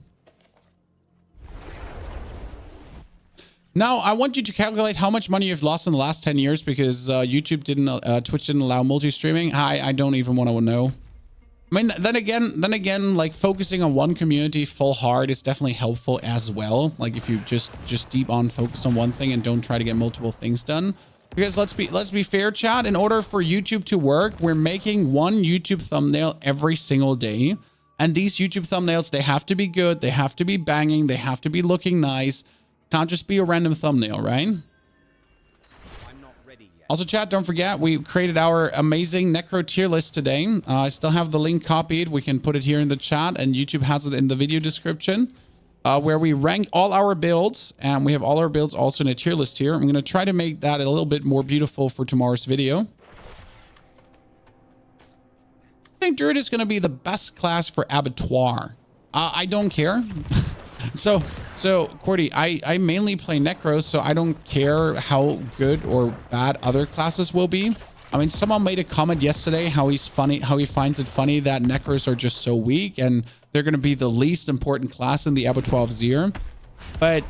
Now, I want you to calculate how much money you've lost in the last 10 years because Twitch didn't allow multi-streaming. I don't even want to know. I mean, then again, like focusing on one community full hard is definitely helpful as well. Like if you just deep on focus on one thing and don't try to get multiple things done. Because let's be fair, chat. In order for YouTube to work, we're making one YouTube thumbnail every single day. And these YouTube thumbnails, they have to be good. They have to be banging. They have to be looking nice. Can't just be a random thumbnail, right? I'm not ready yet. Also, chat, don't forget, we created our amazing Necro tier list today. I still have the link copied. We can put it here in the chat, and YouTube has it in the video description, where we rank all our builds, and we have all our builds also in a tier list here. I'm going to try to make that a little bit more beautiful for tomorrow's video. I think Druid is going to be the best class for Abattoir. I don't care. So Cordy, I mainly play Necro, so I don't care how good or bad other classes will be. I mean, someone made a comment yesterday how he finds it funny that Necros are just so weak and they're going to be the least important class in the Abattoir of Zir. But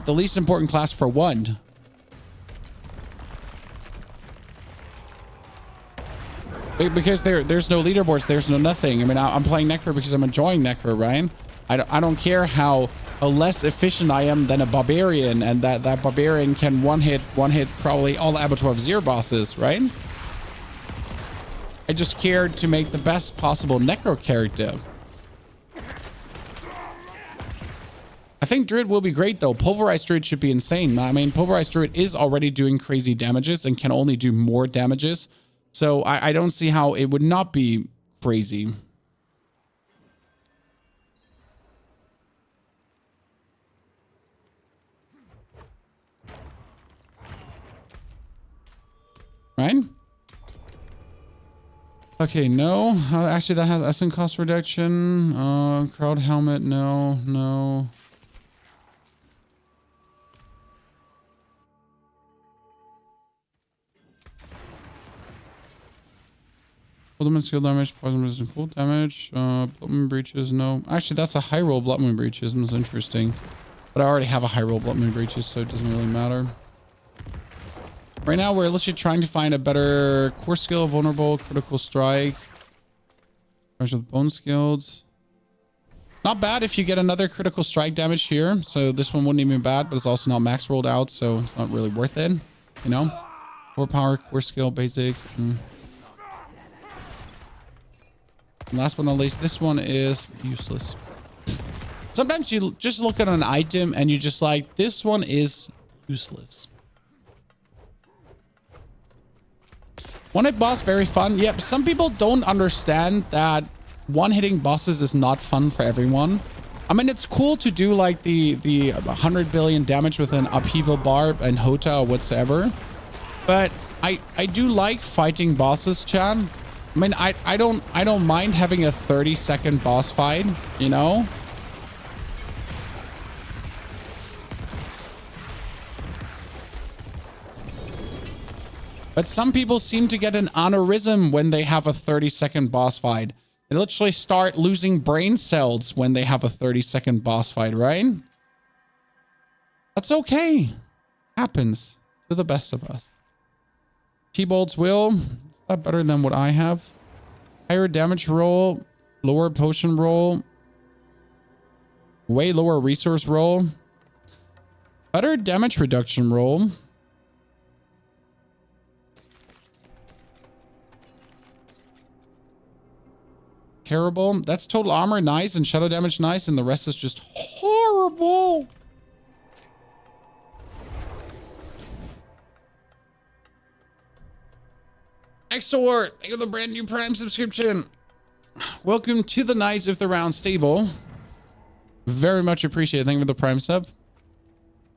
the least important class for what? Because there's no leaderboards, there's no nothing. I mean, I'm playing Necro because I'm enjoying Necro, right? I don't care how less efficient I am than a barbarian, and that barbarian can one hit probably all Abattoir of Zir bosses, right? I just care to make the best possible Necro character. I think Druid will be great though. Pulverized Druid should be insane. I mean, Pulverized Druid is already doing crazy damages and can only do more damages. So I don't see how it would not be crazy. Right? Okay, no. Actually, that has SN cost reduction. Crowd helmet, no. Bloodman skill damage, poison resistant full damage. Bloodman breaches, no. Actually, that's a high roll Bloodman breaches. That's interesting. But I already have a high roll Bloodman breaches, so it doesn't really matter. Right now, we're literally trying to find a better core skill, vulnerable, critical strike. Pressure with bone skills. Not bad if you get another critical strike damage here. So this one wouldn't even be bad, but it's also not max rolled out, so it's not really worth it. You know? Core power, core skill, basic. And last but not least, this one is useless. Sometimes you just look at an item and you just like, this one is useless. One-hit boss, very fun. Yep, some people don't understand that one-hitting bosses is not fun for everyone. I mean, it's cool to do like the 100 billion damage with an upheaval barb and Hota or whatsoever. But I do like fighting bosses, Chan. I mean, I don't mind having a 30-second boss fight, you know? But some people seem to get an aneurysm when they have a 30-second boss fight. They literally start losing brain cells when they have a 30-second boss fight, right? That's okay. Happens to the best of us. T-Bolt's will. Is that better than what I have? Higher damage roll. Lower potion roll. Way lower resource roll. Better damage reduction roll. Terrible. That's total armor, nice, and shadow damage, nice, and the rest is just horrible. Excellent. Thank you for the brand new Prime subscription. Welcome to the Knights of the Round Stable. Very much appreciated. Thank you for the Prime sub.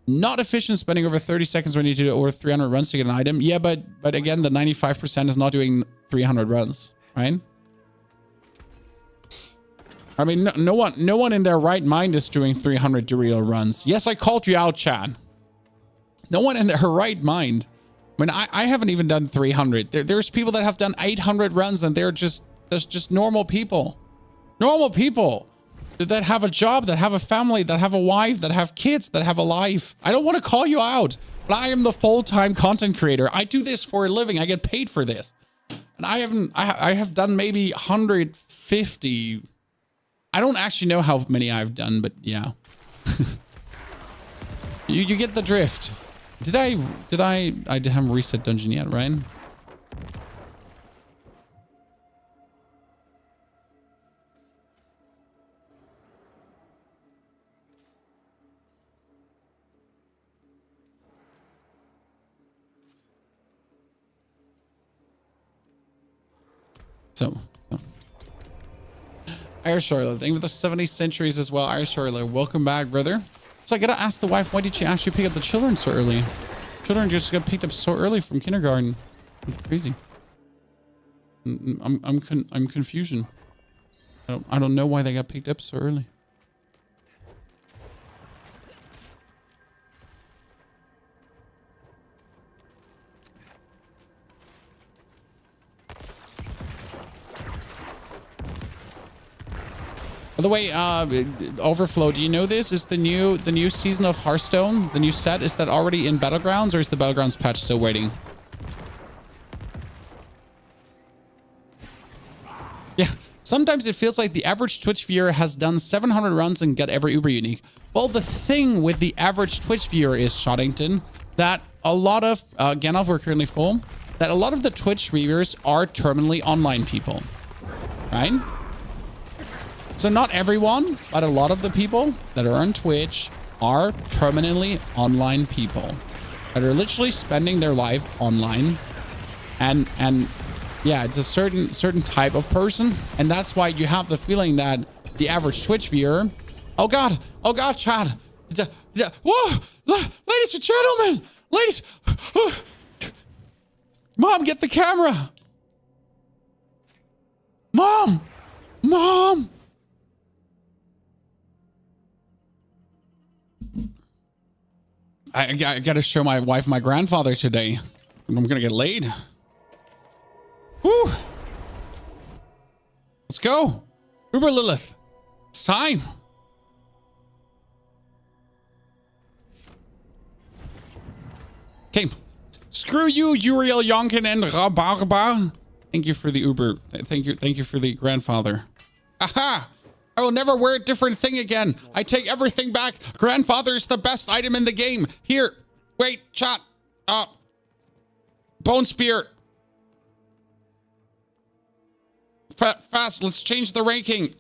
Not efficient, spending over 30 seconds when you do over 300 runs to get an item. Yeah, but again, the 95% is not doing 300 runs, right? I mean, no one in their right mind is doing 300 Duriel runs. Yes, I called you out, Chad. No one in their right mind. I mean, I haven't even done 300. There's people that have done 800 runs, and there's just normal people. Normal people that have a job, that have a family, that have a wife, that have kids, that have a life. I don't want to call you out, but I am the full-time content creator. I do this for a living. I get paid for this. And I have done maybe 150. I don't actually know how many I've done, but yeah. you get the drift. I haven't reset dungeon yet, right? So. Irish Oiler, thank you for the 70 centuries as well. Irish Oiler, welcome back, brother. So I gotta ask the wife, why did she actually pick up the children so early? Children just got picked up so early from kindergarten. It's crazy. I'm confusion. I don't know why they got picked up so early. By the way, Overflow, do you know this? Is the new season of Hearthstone, the new set, is that already in Battlegrounds, or is the Battlegrounds patch still waiting? Yeah, sometimes it feels like the average Twitch viewer has done 700 runs and got every Uber unique. Well, the thing with the average Twitch viewer is, Shoddington, that a lot of, Gandalf, we're currently full, that a lot of the Twitch viewers are terminally online people, right? So not everyone, but a lot of the people that are on Twitch are terminally online people that are literally spending their life online. And yeah, it's a certain type of person. And that's why you have the feeling that the average Twitch viewer, oh God, Chad. Whoa, ladies and gentlemen, ladies. Mom, get the camera. Mom. I gotta show my wife my grandfather today. I'm gonna get laid. Woo! Let's go. Uber Lilith. It's time. Okay. Screw you, Uriel Yonkin and Rabarba. Thank you for the Uber. Thank you for the grandfather. Aha! I will never wear a different thing again. I take everything back. Grandfather is the best item in the game. Here. Wait, chat. Bone spear. Fast, let's change the ranking.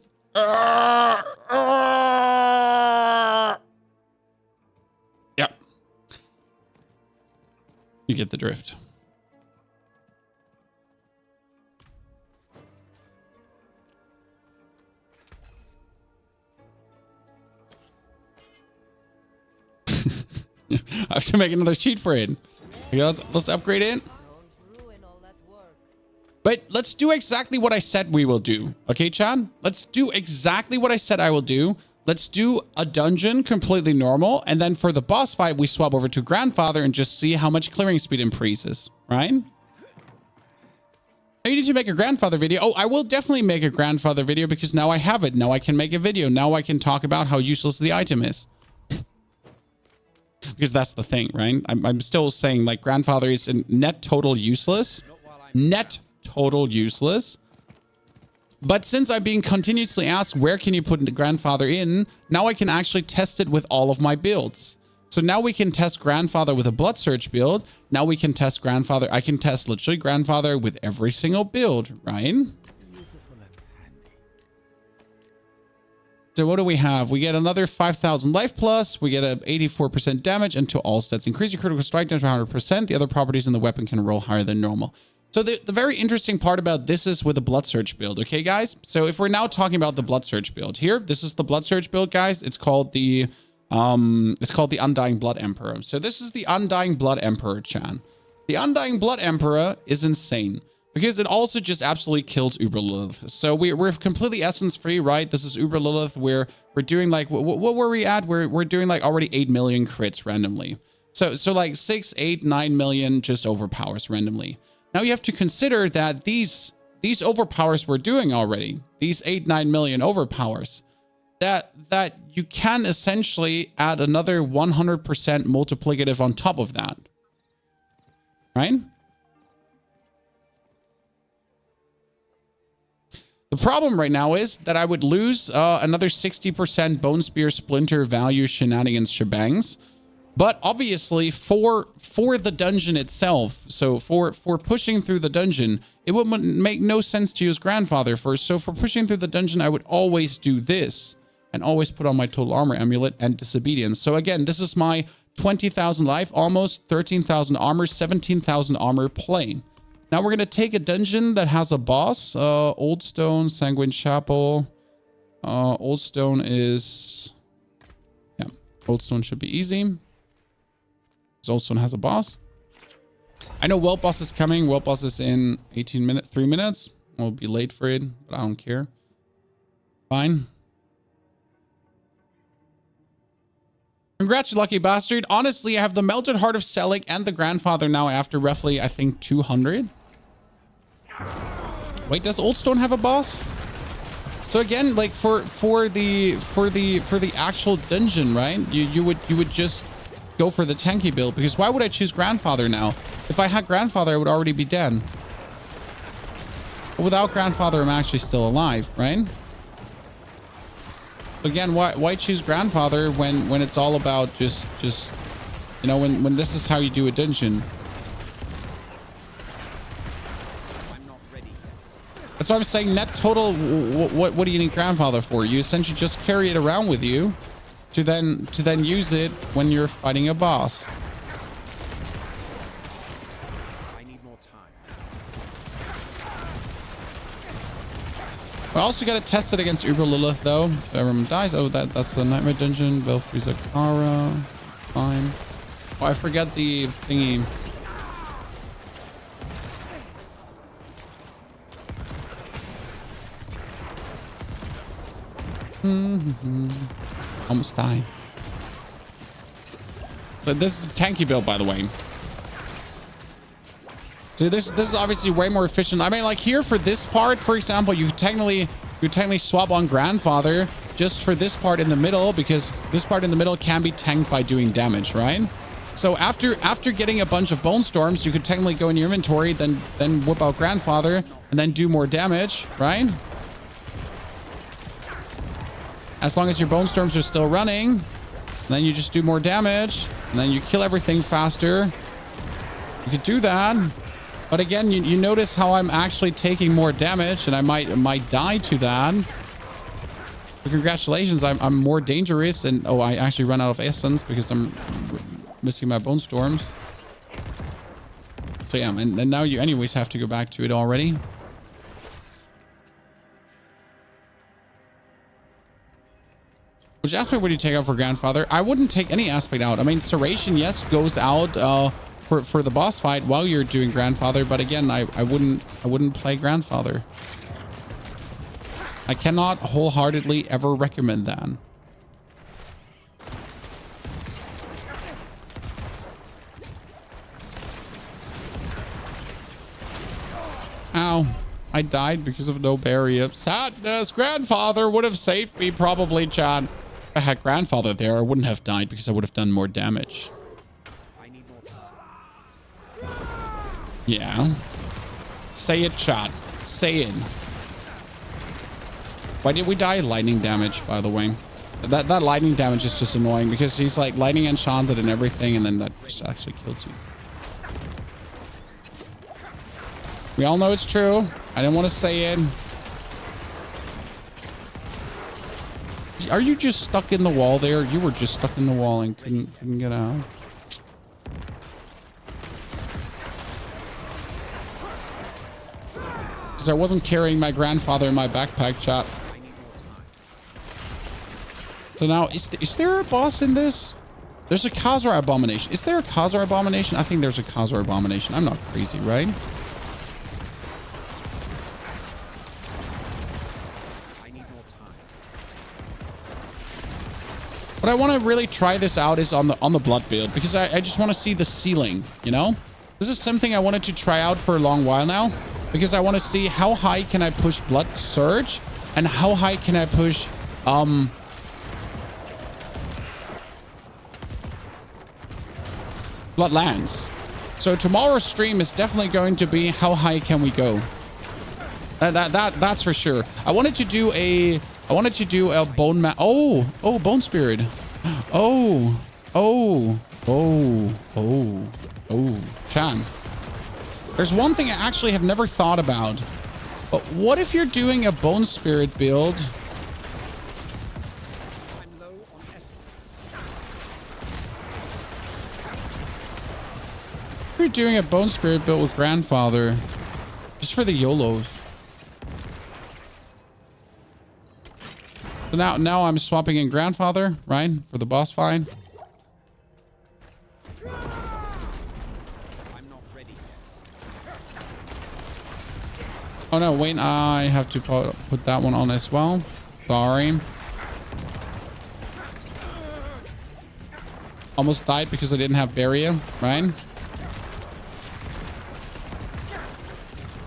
Yep. You get the drift. I have to make another cheat for it. Okay, let's upgrade it. But let's do exactly what I said we will do. Okay, Chad? Let's do exactly what I said I will do. Let's do a dungeon completely normal. And then for the boss fight, we swap over to Grandfather and just see how much clearing speed increases. Right? Now you need to make a Grandfather video. Oh, I will definitely make a Grandfather video because now I have it. Now I can make a video. Now I can talk about how useless the item is. Because that's the thing, right? I'm still saying, like, Grandfather is a net total useless. Net total useless. But since I'm being continuously asked, where can you put the Grandfather in? Now I can actually test it with all of my builds. So now we can test Grandfather with a Blood Search build. Now we can test Grandfather. I can test literally Grandfather with every single build, right? So what do we have? We get another 5,000 life plus. We get a 84% damage until all stats increase. Your critical strike down to 100%. The other properties in the weapon can roll higher than normal. So the very interesting part about this is with the Blood Search build. Okay, guys? So if we're now talking about the Blood Search build here, this is the Blood Search build, guys. It's called the Undying Blood Emperor. So this is the Undying Blood Emperor, Chan. The Undying Blood Emperor is insane. Because it also just absolutely kills Uber Lilith. So we're completely essence free, right? This is Uber Lilith where we're doing like, what were we at? We're doing like already 8 million crits randomly. So like 6, 8, 9 million just overpowers randomly. Now you have to consider that these overpowers we're doing already, these 8, 9 million overpowers, that you can essentially add another 100% multiplicative on top of that, right? The problem right now is that I would lose another 60% Bone Spear Splinter value shenanigans shebangs. But obviously for the dungeon itself, so for pushing through the dungeon, it would make no sense to use Grandfather first. So for pushing through the dungeon, I would always do this and always put on my Total Armor Amulet and Disobedience. So again, this is my 20,000 life, almost 13,000 armor, 17,000 armor play. Now we're going to take a dungeon that has a boss. Old Stone, Sanguine Chapel. Old Stone is... Yeah, Old Stone should be easy. Because Old Stone has a boss. I know World Boss is coming. World Boss is in 18 minutes, 3 minutes. We'll be late for it, but I don't care. Fine. Congrats, you lucky bastard. Honestly, I have the Melted Heart of Selig and the Grandfather now after roughly, I think, 200. Wait, does Old Stone have a boss? So again, like for the actual dungeon, right? You would just go for the tanky build, because why would I choose Grandfather now? If I had Grandfather, I would already be dead. But without Grandfather, I'm actually still alive, right? Again, why choose Grandfather when it's all about just you know, when this is how you do a dungeon? I'm not ready yet. That's why I'm saying net total. What do you need Grandfather for? You essentially just carry it around with you to then use it when you're fighting a boss. I need more time. We also got to test it against Uber Lilith, though. So everyone dies. Oh, that's the Nightmare Dungeon. Belfry Zakara. Fine. Oh, I forget the thingy. Almost died. So this is a tanky build, by the way. So this is obviously way more efficient. I mean, like here for this part, for example, you technically swap on Grandfather just for this part in the middle, because this part in the middle can be tanked by doing damage, right? So after getting a bunch of Bone Storms, you could technically go in your inventory, then whip out Grandfather, and then do more damage, right? As long as your Bone Storms are still running, then you just do more damage, and then you kill everything faster. You could do that. But again, you notice how I'm actually taking more damage, and I might die to that. But congratulations, I'm more dangerous, and oh, I actually run out of essence because I'm missing my Bone Storms. So yeah, and now you anyways have to go back to it already. Which aspect would you take out for Grandfather? I wouldn't take any aspect out. I mean, Serration, yes, goes out for the boss fight while you're doing Grandfather, but again, I wouldn't play Grandfather. I cannot wholeheartedly ever recommend that. Ow. I died because of no barrier. Sadness. Grandfather would have saved me probably, Chan. If I had Grandfather there, I wouldn't have died because I would have done more damage. I need more time. Yeah. Say it, chat. Say it. Why did we die? Lightning damage, by the way. That lightning damage is just annoying because he's like lightning enchanted and everything, and then that just actually kills you. We all know it's true. I didn't want to say it. Are you just stuck in the wall there? You were just stuck in the wall and couldn't get out. Because I wasn't carrying my Grandfather in my backpack, chat. So now, is there a boss in this? There's a Khazar Abomination. Is there a Khazar Abomination? I think there's a Khazar Abomination. I'm not crazy, right? But I want to really try this out is on the blood build, because I just want to see the ceiling, you know? This is something I wanted to try out for a long while now, because I want to see how high can I push Blood Surge and how high can I push Bloodlands. So tomorrow's stream is definitely going to be how high can we go? That's for sure. I wanted to do a bone bone spirit. Chan. There's one thing I actually have never thought about. But what if you're doing a bone spirit build? I'm low on essence. If you're doing a bone spirit build with Grandfather, Just for the YOLOs. So now I'm swapping in Grandfather, right? For the boss fight. I'm not ready yet. Oh no, wait, I have to put that one on as well. Sorry. Almost died because I didn't have barrier, right?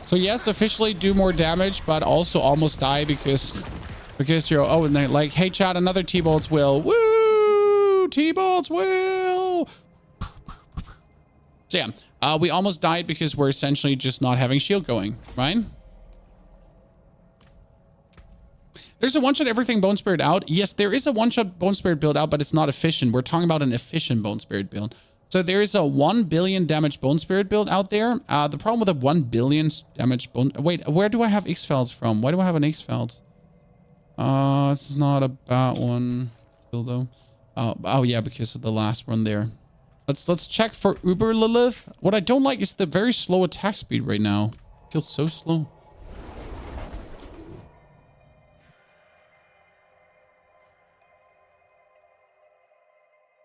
So yes, officially do more damage, but also almost die because you're, oh, and they like, hey chat, another T-Bolts will. Woo! T-Bolts will! So yeah, we almost died because we're essentially just not having shield going, right? There's a one-shot everything Bone Spirit out. Yes, there is a one-shot Bone Spirit build out, but it's not efficient. We're talking about an efficient Bone Spirit build. So there is a 1 billion damage Bone Spirit build out there. The problem with a 1 billion damage bone... Wait, where do I have X-Felds from? Why do I have an X-Felds? This is not a bad one. Dildo. Oh yeah, because of the last one there. Let's check for Uber Lilith. What I don't like is the very slow attack speed right now. It feels so slow.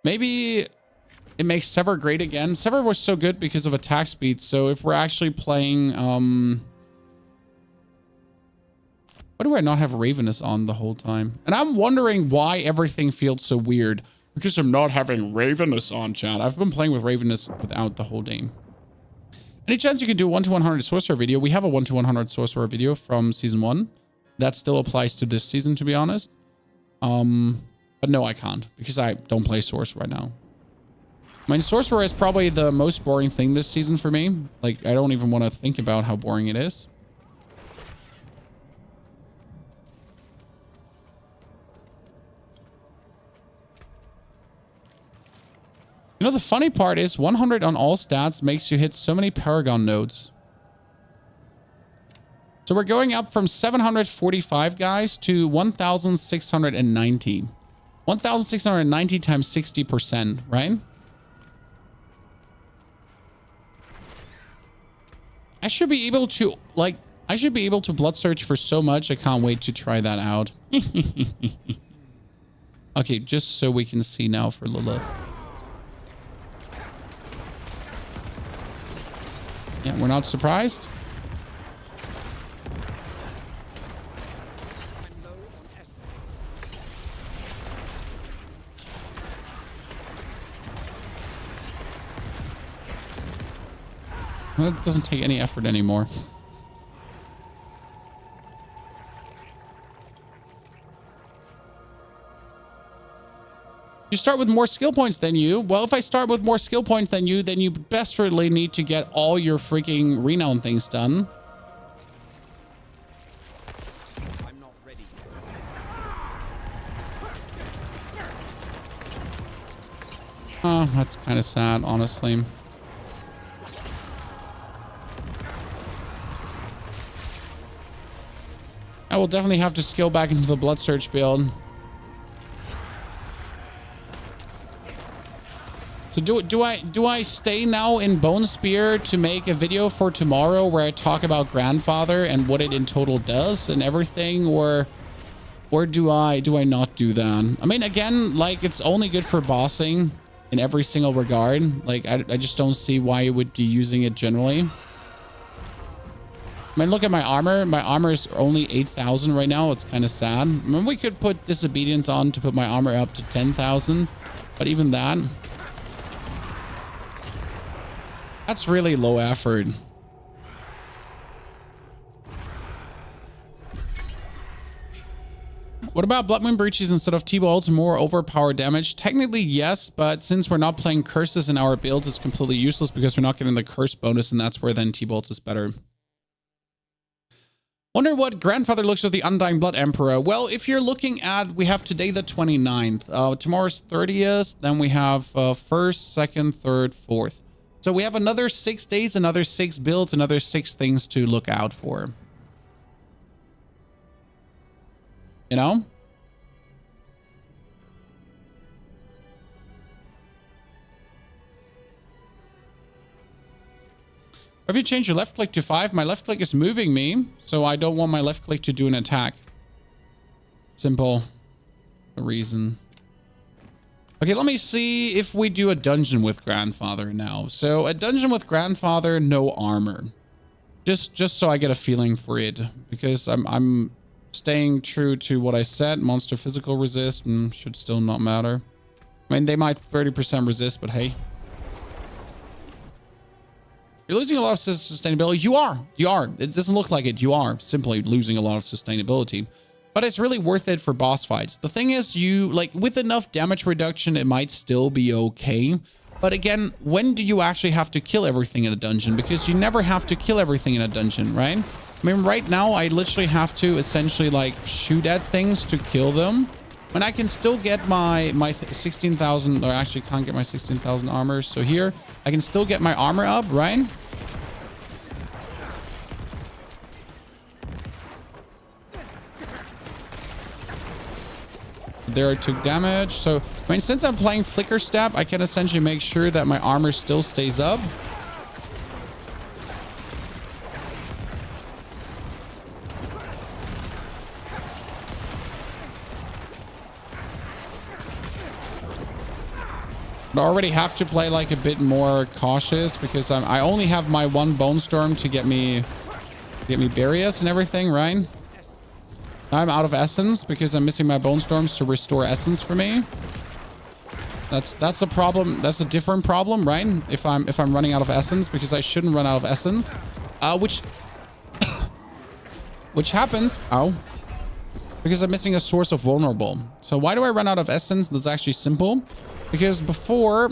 Maybe it makes Sever great again. Sever was so good because of attack speed. So if we're actually playing, why do I not have Ravenous on the whole time? And I'm wondering why everything feels so weird. Because I'm not having Ravenous on, chat. I've been playing with Ravenous without the whole game. Any chance you can do 1 to 100 Sorcerer video? We have a 1 to 100 Sorcerer video from season 1. That still applies to this season, to be honest. But no, I can't. Because I don't play Source right now. I mean, Sorcerer is probably the most boring thing this season for me. Like, I don't even want to think about how boring it is. You know, the funny part is 100 on all stats makes you hit so many Paragon nodes. So we're going up from 745 guys to 1,690. 1,690 times 60%, right? I should be able to, like, I should be able to blood search for so much. I can't wait to try that out. Okay, just so we can see now for Lilith. Yeah, we're not surprised. I'm low on essence. Well, it doesn't take any effort anymore. You start with more skill points than you. Well, if I start with more skill points than you, then you desperately need to get all your freaking renown things done. I'm not ready yet. Oh, that's kind of sad, honestly. I will definitely have to scale back into the blood search build. So do I stay now in Bone Spear to make a video for tomorrow where I talk about Grandfather and what it in total does and everything, or do I not do that? I mean, again, like, it's only good for bossing in every single regard. Like, I just don't see why you would be using it generally. I mean, look at my armor. My armor is only 8,000 right now. It's kind of sad. I mean, we could put Disobedience on to put my armor up to 10,000, but even that, that's really low effort. What about Blood Moon Breaches instead of T-Bolts? More overpowered damage? Technically, yes, but since we're not playing curses in our builds, it's completely useless because we're not getting the curse bonus, and that's where then T-Bolts is better. Wonder what Grandfather looks with the Undying Blood Emperor. Well, if you're looking at, we have today the 29th. Tomorrow's 30th. Then we have 1st, 2nd, 3rd, 4th. So we have another 6 days, another 6 builds, another 6 things to look out for. You know? If you change your left click to 5, my left click is moving me, so I don't want my left click to do an attack. Simple. The reason. Okay, let me see if we do a dungeon with Grandfather now. So a dungeon with Grandfather, no armor. Just so I get a feeling for it, because I'm staying true to what I said. Monster physical resist should still not matter. I mean, they might 30% resist, but hey. You're losing a lot of sustainability. You are. It doesn't look like it. You are simply losing a lot of sustainability. But it's really worth it for boss fights. The thing is, you like with enough damage reduction, it might still be okay. But again, when do you actually have to kill everything in a dungeon? Because you never have to kill everything in a dungeon, right? I mean, right now, I literally have to essentially like shoot at things to kill them. And I can still get my 16,000, or actually can't get my 16,000 armor. So here, I can still get my armor up, right? There I took damage. So, I mean, since I'm playing Flicker Stab, I can essentially make sure that my armor still stays up. But I already have to play like a bit more cautious because I only have my one Bone Storm to get me Barriers and everything, right? I'm out of essence because I'm missing my Bone Storms to restore essence for me. That's a problem. That's a different problem, right? If I'm running out of essence, because I shouldn't run out of essence, which happens. Ow. Because I'm missing a source of vulnerable. So why do I run out of essence? That's actually simple. Because before,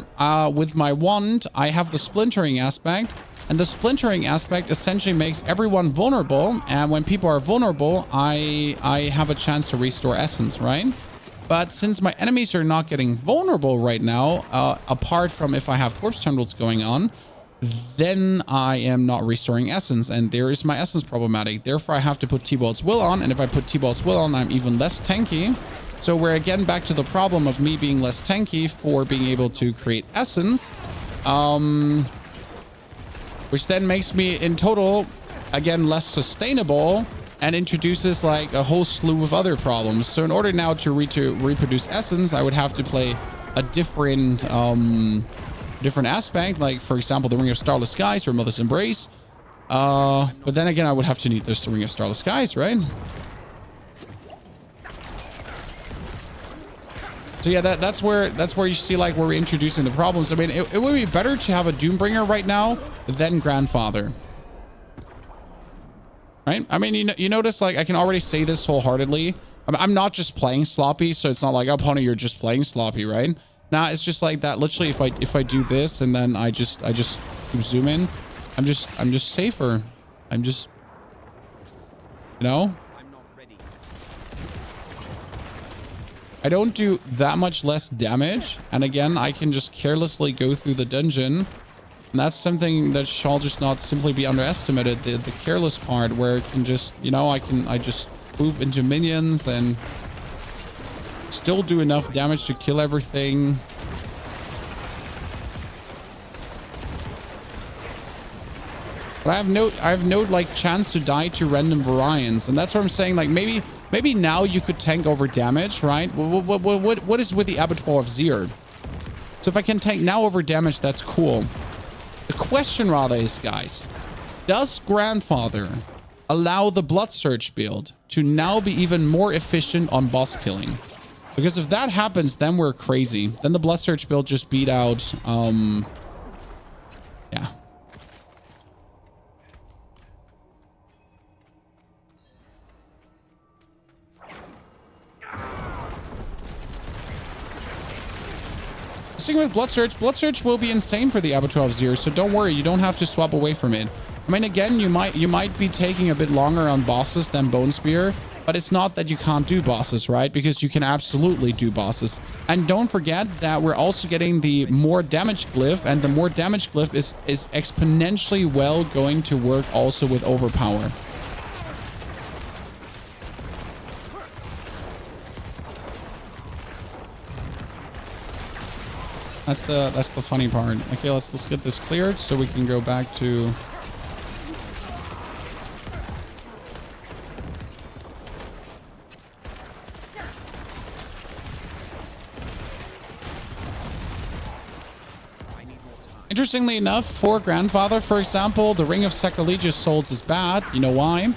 with my wand, I have the splintering aspect. And the splintering aspect essentially makes everyone vulnerable. And when people are vulnerable, I have a chance to restore essence, right? But since my enemies are not getting vulnerable right now, apart from if I have corpse tendrils going on, then I am not restoring essence. And there is my essence problematic. Therefore, I have to put T-Bolt's Will on. And if I put T-Bolt's Will on, I'm even less tanky. So we're again back to the problem of me being less tanky for being able to create essence. Which then makes me in total, again, less sustainable and introduces like a whole slew of other problems. So in order now to reproduce essence, I would have to play a different aspect. Like, for example, the Ring of Starless Skies or Mother's Embrace. But then again, I would have to need this Ring of Starless Skies, right? So yeah, that's where you see like where we're introducing the problems. I mean, it would be better to have a Doombringer right now than Grandfather, right? I mean, you notice like I can already say this wholeheartedly. I'm not just playing sloppy, so it's not like, oh, Pony, you're just playing sloppy, right? Nah, it's just like that. Literally, if I do this and then I just zoom in, I'm just safer. I'm just, you know. I don't do that much less damage. And again, I can just carelessly go through the dungeon. And that's something that shall just not simply be underestimated. The careless part where it can just, you know, I just move into minions and still do enough damage to kill everything. But I have no like chance to die to random variants. And that's what I'm saying. Like maybe now you could tank over damage, right? What is with the Abattoir of Zir? So if I can tank now over damage, that's cool. The question rather is, guys, does Grandfather allow the Blood Surge build to now be even more efficient on boss killing? Because if that happens, then we're crazy. Then the Blood Surge build just beat out, yeah. Sticking with Blood Surge will be insane for the Abattoir of Zir, so don't worry, you don't have to swap away from it. I mean, again, you might be taking a bit longer on bosses than Bone Spear, but it's not that you can't do bosses, right? Because you can absolutely do bosses. And don't forget that we're also getting the more damage glyph, and the more damage glyph is exponentially well going to work also with overpower. That's the funny part. Okay, let's get this cleared so we can go back to Interestingly enough, for Grandfather, for example, the Ring of Sacrilegious Souls is bad. You know why?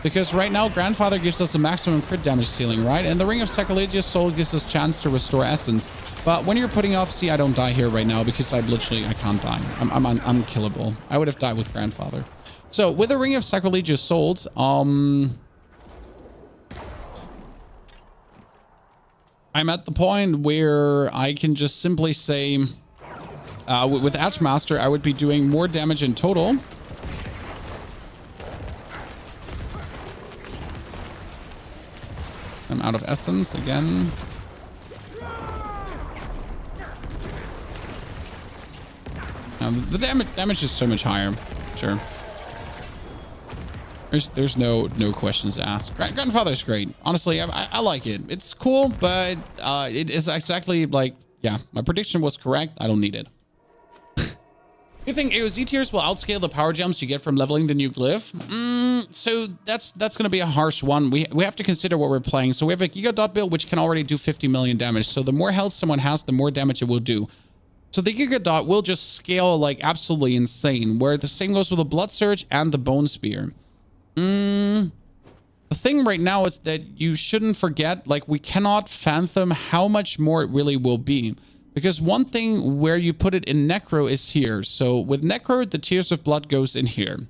Because right now, Grandfather gives us the maximum crit damage ceiling, right? And the Ring of Sacrilegious Soul gives us chance to restore essence. But when you're putting off, see, I don't die here right now because I can't die. I'm unkillable. I would have died with Grandfather. So with the Ring of Sacrilegious Souls, I'm at the point where I can just simply say, with Edgemaster, I would be doing more damage in total. I'm out of essence again. The damage is so much higher. Sure. There's no questions asked. Grandfather's great. Honestly, I like it. It's cool, but it is exactly like, yeah, my prediction was correct. I don't need it. You think AOZ tiers will outscale the power jumps you get from leveling the new glyph? So that's going to be a harsh one. We have to consider what we're playing. So we have a Giga Dot build, which can already do 50 million damage. So the more health someone has, the more damage it will do. So the Giga Dot will just scale like absolutely insane, where the same goes with the Blood Surge and the Bone Spear. The thing right now is that you shouldn't forget, like, we cannot fathom how much more it really will be. Because one thing where you put it in Necro is here. So with Necro, the Tears of Blood goes in here.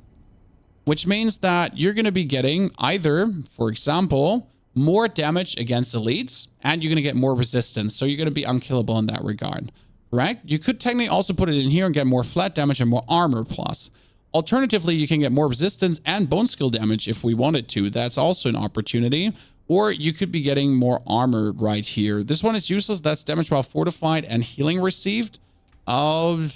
Which means that you're going to be getting either, for example, more damage against elites, and you're going to get more resistance. So you're going to be unkillable in that regard. Correct? You could technically also put it in here and get more flat damage and more armor plus. Alternatively, you can get more resistance and bone skill damage if we wanted to. That's also an opportunity. Or you could be getting more armor right here. This one is useless. That's damage while fortified and healing received. Blood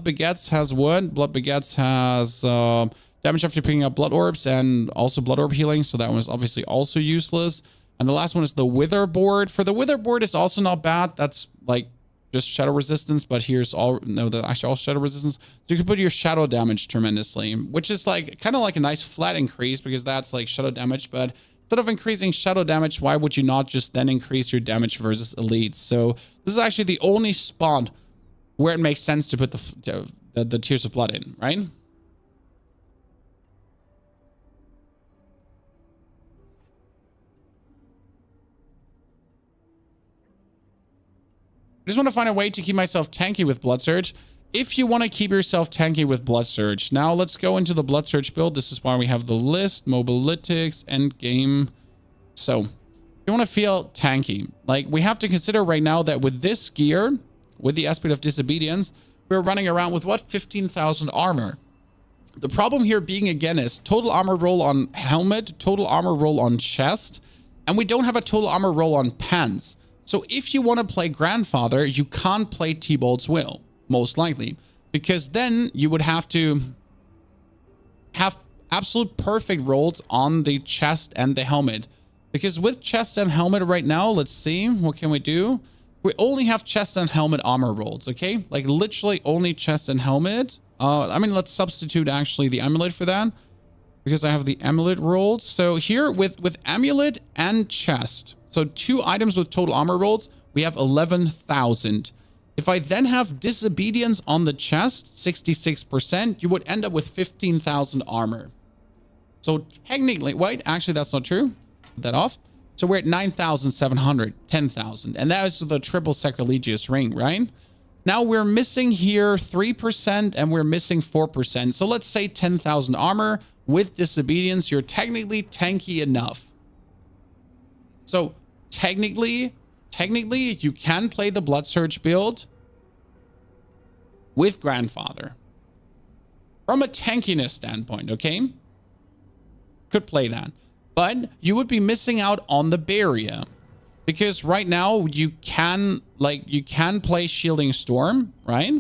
Begets has what? Blood Begets has damage after picking up blood orbs and also blood orb healing. So that one is obviously also useless. And the last one is the Wither Board. For the Wither Board, it's also not bad. That's like just shadow resistance, but here's actually all shadow resistance. So you can put your shadow damage tremendously, which is like kind of like a nice flat increase because that's like shadow damage. But instead of increasing shadow damage, why would you not just then increase your damage versus elites? So this is actually the only spot where it makes sense to put the Tears of Blood in, right? I just want to find a way to keep myself tanky with Blood Surge. If you want to keep yourself tanky with Blood Surge, now let's go into the Blood Surge build. This is why we have the list, Mobilytics, Endgame. So, if you want to feel tanky, like we have to consider right now that with this gear, with the aspect of disobedience, we're running around with what? 15,000 armor. The problem here being again is total armor roll on helmet, total armor roll on chest, and we don't have a total armor roll on pants. So if you want to play Grandfather, you can't play T-Bolt's Will, most likely. Because then you would have to have absolute perfect rolls on the chest and the helmet. Because with chest and helmet right now, let's see, what can we do? We only have chest and helmet armor rolls, okay? Like literally only chest and helmet. I mean, let's substitute actually the amulet for that. Because I have the amulet rolled. So here with amulet and chest, so 2 items with total armor rolls, we have 11,000. If I then have disobedience on the chest, 66%, you would end up with 15,000 armor. So technically, wait, actually that's not true. Put that off. So we're at 9,700, 10,000. And that is the triple sacrilegious ring, right? Now we're missing here 3% and we're missing 4%. So let's say 10,000 armor with disobedience. You're technically tanky enough. So technically, you can play the Blood Surge build with Grandfather. From a tankiness standpoint, okay? Could play that. But you would be missing out on the barrier. Because right now you can play Shielding Storm, right?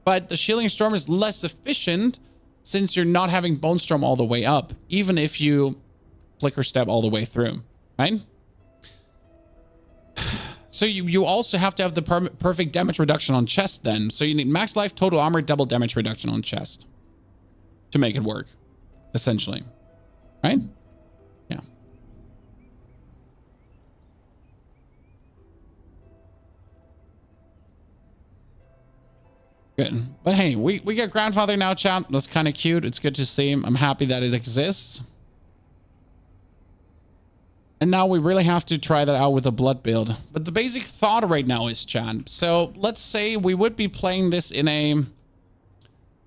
But the Shielding Storm is less efficient since you're not having Bone Storm all the way up, even if you Flicker Step all the way through, right? So you also have to have the perfect damage reduction on chest then. So you need max life, total armor, double damage reduction on chest to make it work, essentially. Right? Yeah. Good. But hey, we get grandfather now, chat. That's kind of cute. It's good to see. I'm happy that it exists. And now we really have to try that out with a blood build. But the basic thought right now is, chat. So let's say we would be playing this in a...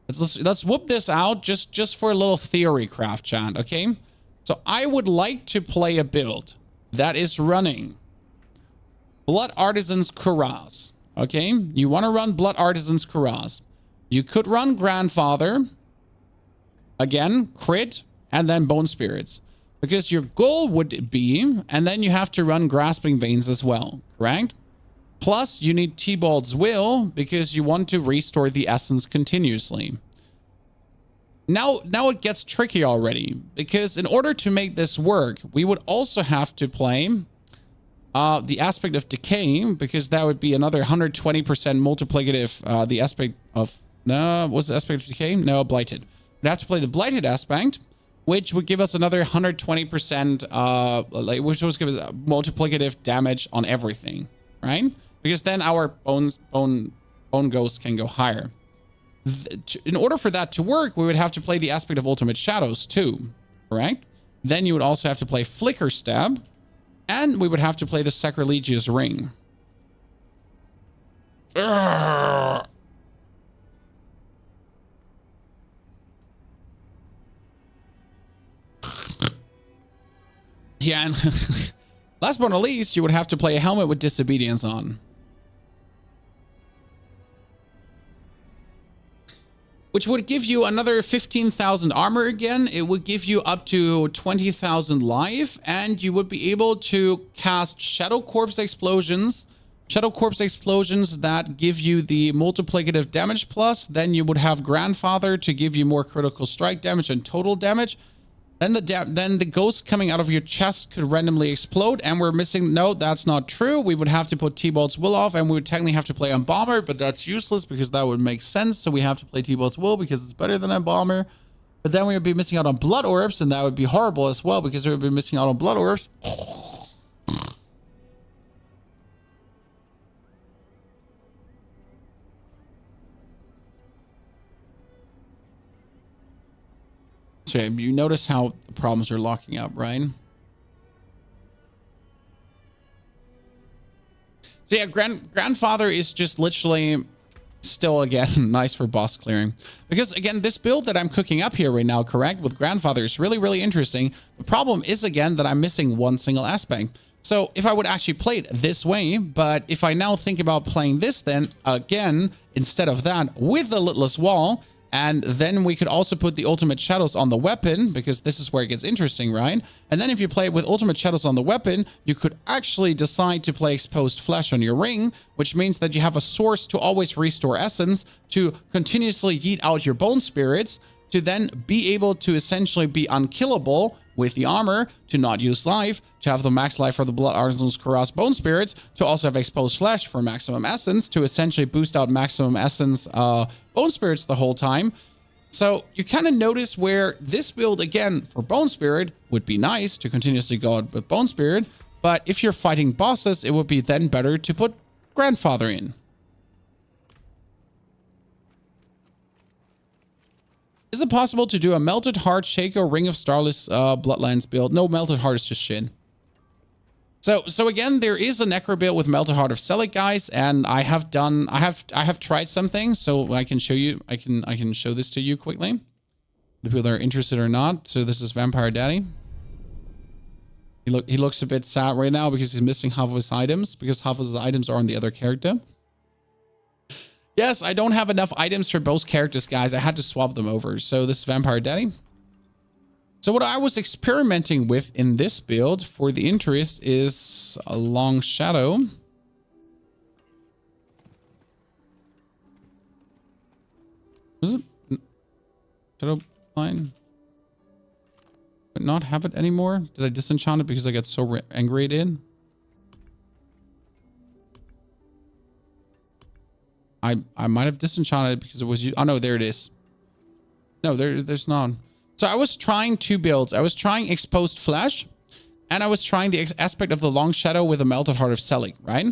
Let's whoop this out just for a little theory craft, chat, okay? So I would like to play a build that is running Blood Artisan's Kuraz. Okay, you want to run Blood Artisan's Kuraz. You could run Grandfather, again, crit, and then Bone Spirits. Because your goal would be, and then you have to run Grasping Veins as well, correct? Plus, you need T-Bald's Will, because you want to restore the essence continuously. Now it gets tricky already, because in order to make this work, we would also have to play... the aspect of decay, because that would be another 120% multiplicative. The aspect of... No, what's the aspect of decay? No, blighted. We'd have to play the blighted aspect, which would give us another 120%, which would give us multiplicative damage on everything, right? Because then our bone ghost can go higher. In order for that to work, we would have to play the aspect of ultimate shadows too, correct? Then you would also have to play flicker stab. And we would have to play the Sacrilegious Ring. Urgh. Yeah, and last but not least, you would have to play a helmet with disobedience on. Which would give you another 15,000 armor again. It would give you up to 20,000 life, and you would be able to cast Shadow Corpse Explosions. Shadow Corpse Explosions that give you the multiplicative damage plus. Then you would have Grandfather to give you more critical strike damage and total damage. Then the ghost coming out of your chest could randomly explode, and we're missing... No, that's not true. We would have to put T-Bolt's Will off, and we would technically have to play Embalmer, but that's useless because that would make sense. So we have to play T-Bolt's Will because it's better than Embalmer. But then we would be missing out on Blood Orbs, and that would be horrible as well because we would be missing out on Blood Orbs. So you notice how the problems are locking up, right? So yeah, Grandfather is just literally still, again, nice for boss clearing. Because, again, this build that I'm cooking up here right now, correct, with Grandfather is really, really interesting. The problem is, again, that I'm missing one single aspect. So if I would actually play it this way, but if I now think about playing this then, again, instead of that, with the Litless Wall... And then we could also put the Ultimate Shadows on the weapon, because this is where it gets interesting, right? And then if you play it with Ultimate Shadows on the weapon, you could actually decide to play Exposed Flesh on your ring, which means that you have a source to always restore essence, to continuously yeet out your Bone Spirits, to then be able to essentially be unkillable with the armor, to not use life, to have the max life for the Blood Artisan's Kuraz Bone Spirits, to also have Exposed Flesh for maximum essence, to essentially boost out maximum essence Bone Spirits the whole time. So you kind of notice where this build, again, for Bone Spirit would be nice to continuously go out with Bone Spirit, but if you're fighting bosses, it would be then better to put Grandfather in. Is it possible to do a Melted Heart, Shaker, Ring of Starless Bloodlines build? No, Melted Heart is just shit. So again, there is a Necro build with Melted Heart of Selig, guys, and I have tried something, so I can show you. I can show this to you quickly. The people that are interested or not. So this is Vampire Daddy. He looks a bit sad right now because he's missing half of his items, because half of his items are on the other character. Yes, I don't have enough items for both characters, guys. I had to swap them over. So this is Vampire Daddy. So what I was experimenting with in this build for the interest is a Long Shadow. Was it Shadow Line? But not have it anymore? Did I disenchant it because I got so angry it in? I might have disenchanted it because it was... Oh, no, there it is. No, there's not. So I was trying two builds. I was trying Exposed Flesh, and I was trying the aspect of the Long Shadow with a Melted Heart of Selig, right?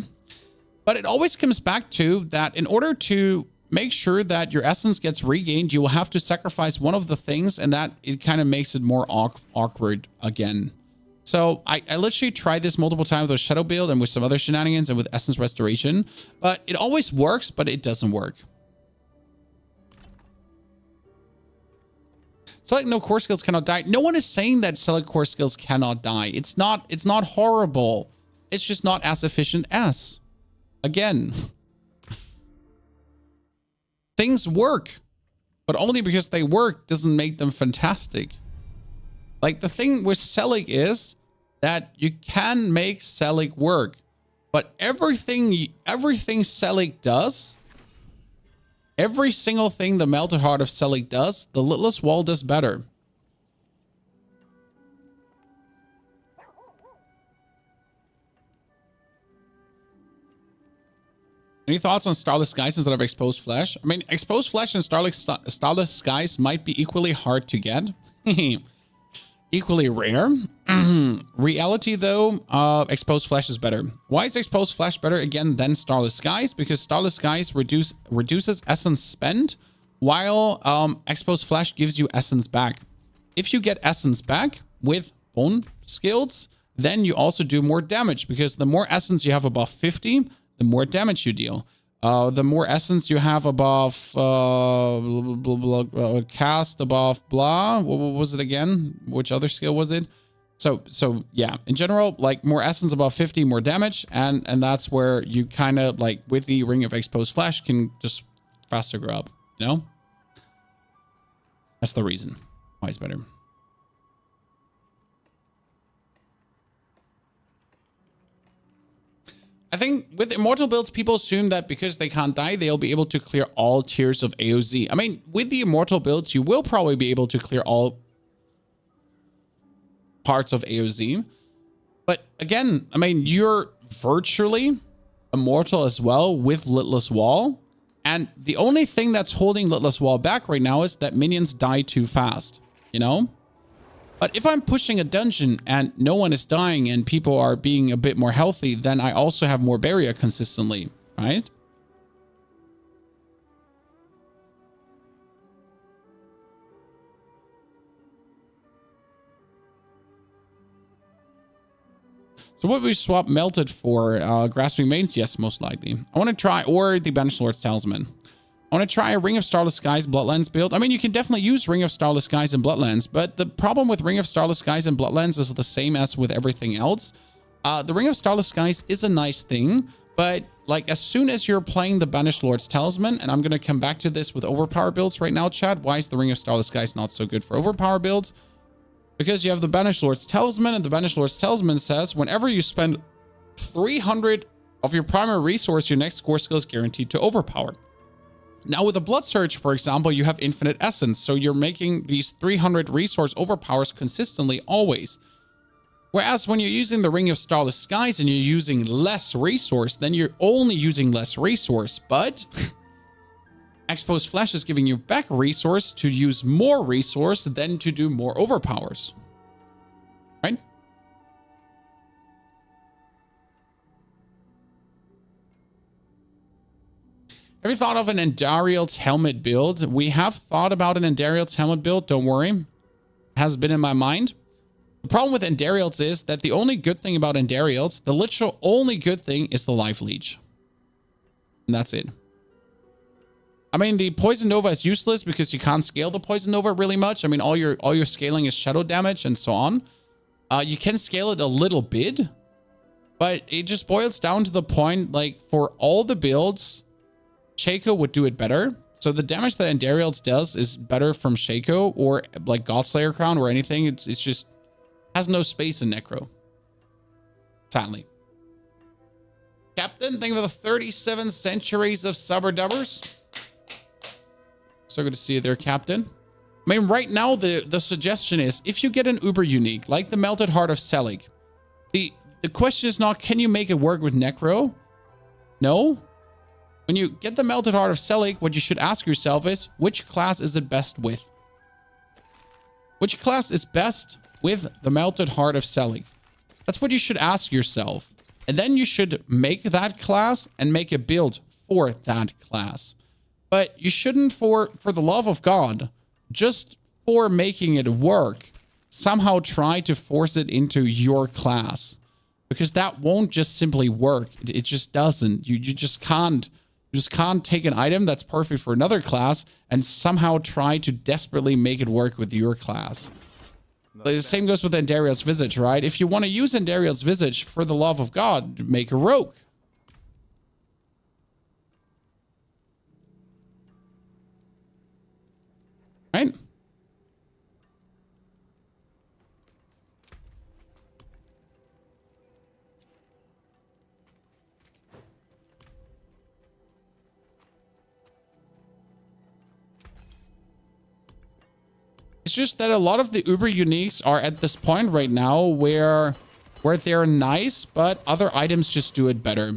But it always comes back to that in order to make sure that your essence gets regained, you will have to sacrifice one of the things, and that it kind of makes it more awkward again. So I literally tried this multiple times with Shadow Build and with some other shenanigans and with Essence Restoration, but it always works, but it doesn't work. Select no core skills cannot die. No one is saying that select core skills cannot die. It's not horrible. It's just not as efficient as. Again. Things work, but only because they work doesn't make them fantastic. Like, the thing with Selig is that you can make Selig work, but everything Selig does, every single thing the Melted Heart of Selig does, the Littlest Wall does better. Any thoughts on Starless Skies instead of Exposed Flesh? I mean, Exposed Flesh and Starless Skies might be equally hard to get. Equally rare. Reality, though, Exposed Flesh is better. Why is Exposed Flesh better, again, than Starless Skies? Because Starless Skies reduces essence spent, while Exposed Flesh gives you essence back. If you get essence back with bone skills, then you also do more damage, because the more essence you have above 50, the more damage you deal. The more essence you have above cast above blah. What was it again? Which other skill was it? So yeah, in general, like, more essence above 50, more damage, and that's where you kind of, like, with the Ring of Exposed Flesh, can just faster grow up, you know? That's the reason why it's better. I think with Immortal builds, people assume that because they can't die, they'll be able to clear all tiers of AOZ. I mean, with the Immortal builds, you will probably be able to clear all parts of AOZ. But again, I mean, you're virtually immortal as well with Littlest Wall. And the only thing that's holding Littlest Wall back right now is that minions die too fast, you know? But if I'm pushing a dungeon and no one is dying and people are being a bit more healthy, then I also have more barrier consistently, right? So what would we swap Melted for? Grasping Mains? Yes, most likely. I want to try, or the Banished Lord's Talisman. I want to try a Ring of Starless Skies Bloodlands build. I mean, you can definitely use Ring of Starless Skies and Bloodlands, but the problem with Ring of Starless Skies and Bloodlands is the same as with everything else. The Ring of Starless Skies is a nice thing, but like, as soon as you're playing the Banished Lord's Talisman, and I'm going to come back to this with overpower builds right now, chat. Why is the Ring of Starless Skies not so good for overpower builds? Because you have the Banished Lord's Talisman, and the Banished Lord's Talisman says whenever you spend 300 of your primary resource, your next core skill is guaranteed to overpower. Now with a Blood Surge, for example, you have infinite essence, so you're making these 300 resource overpowers consistently always. Whereas when you're using the Ring of Starless Skies and you're using less resource, then you're only using less resource, but Exposed Flesh is giving you back resource to use more resource than to do more overpowers. Right? Have you thought of an Endariel's helmet build? We have thought about an Endariel's helmet build, don't worry. It has been in my mind. The problem with Endariel's is that the only good thing about Endariel's, the literal only good thing, is the Life Leech. And that's it. I mean, the Poison Nova is useless because you can't scale the Poison Nova really much. I mean, all your scaling is shadow damage and so on. You can scale it a little bit, but it just boils down to the point, like, for all the builds, Shaco would do it better. So the damage that Endariel's does is better from Shaco or like Godslayer Crown or anything. It's just has no space in Necro. Sadly. Captain, thank you for the 37 centuries of subber dubbers. So good to see you there, Captain. I mean, right now, the suggestion is, if you get an uber unique, like the Melted Heart of Selig, the question is not, can you make it work with Necro? No. When you get the Melted Heart of Selig, what you should ask yourself is, which class is it best with? Which class is best with the Melted Heart of Selig? That's what you should ask yourself. And then you should make that class and make a build for that class. But you shouldn't, for the love of God, just for making it work, somehow try to force it into your class. Because that won't just simply work. It just doesn't. You just can't. You just can't take an item that's perfect for another class and somehow try to desperately make it work with your class. The same goes with Andariel's Visage, right? If you want to use Andariel's Visage, for the love of God, make a rogue. Right? It's just that a lot of the Uber uniques are at this point right now where they're nice, but other items just do it better.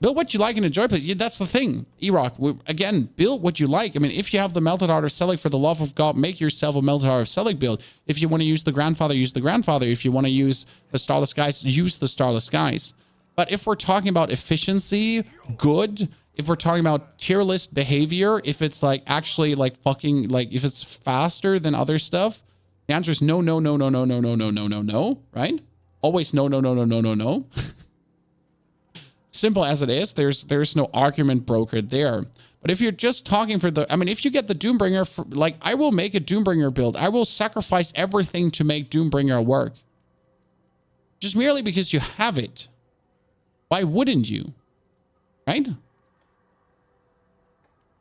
Build what you like and enjoy, but that's the thing. E-Rock, again, build what you like. I mean, if you have the Melted Heart of Selig, for the love of God, make yourself a Melted Heart of Selig build. If you want to use the Grandfather, use the Grandfather. If you want to use the Starless Skies, use the Starless Skies. But if we're talking about efficiency, good, if we're talking about tier list behavior, if it's like actually like fucking, like if it's faster than other stuff, the answer is no, no, no, no, no, no, no, no, no, no, no, right? Always no, no, no, no, no, no, no. Simple as it is, there's no argument brokered there. But if you're just talking for the, I mean, if you get the Doombringer, for, like I will make a Doombringer build. I will sacrifice everything to make Doombringer work. Just merely because you have it. Why wouldn't you? Right?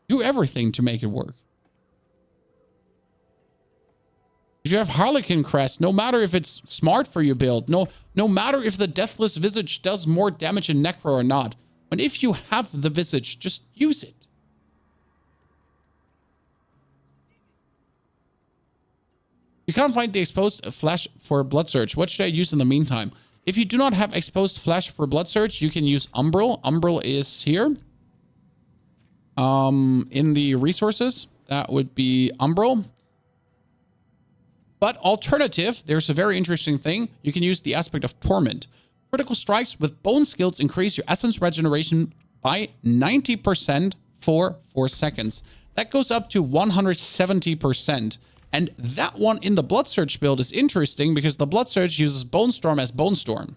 Do everything to make it work. If you have Harlequin Crest, no matter if it's smart for your build, no matter if the Deathless Visage does more damage in Necro or not, but if you have the Visage, just use it. You can't find the exposed flash for Blood Surge. What should I use in the meantime? If you do not have exposed flash for Blood Surge, you can use Umbral. Umbral is here. In the resources, that would be Umbral. But alternative, there's a very interesting thing. You can use the aspect of Torment. Critical strikes with bone skills increase your essence regeneration by 90% for 4 seconds. That goes up to 170%. And that one in the Blood Surge build is interesting because the Blood Surge uses Bone Storm as Bone Storm.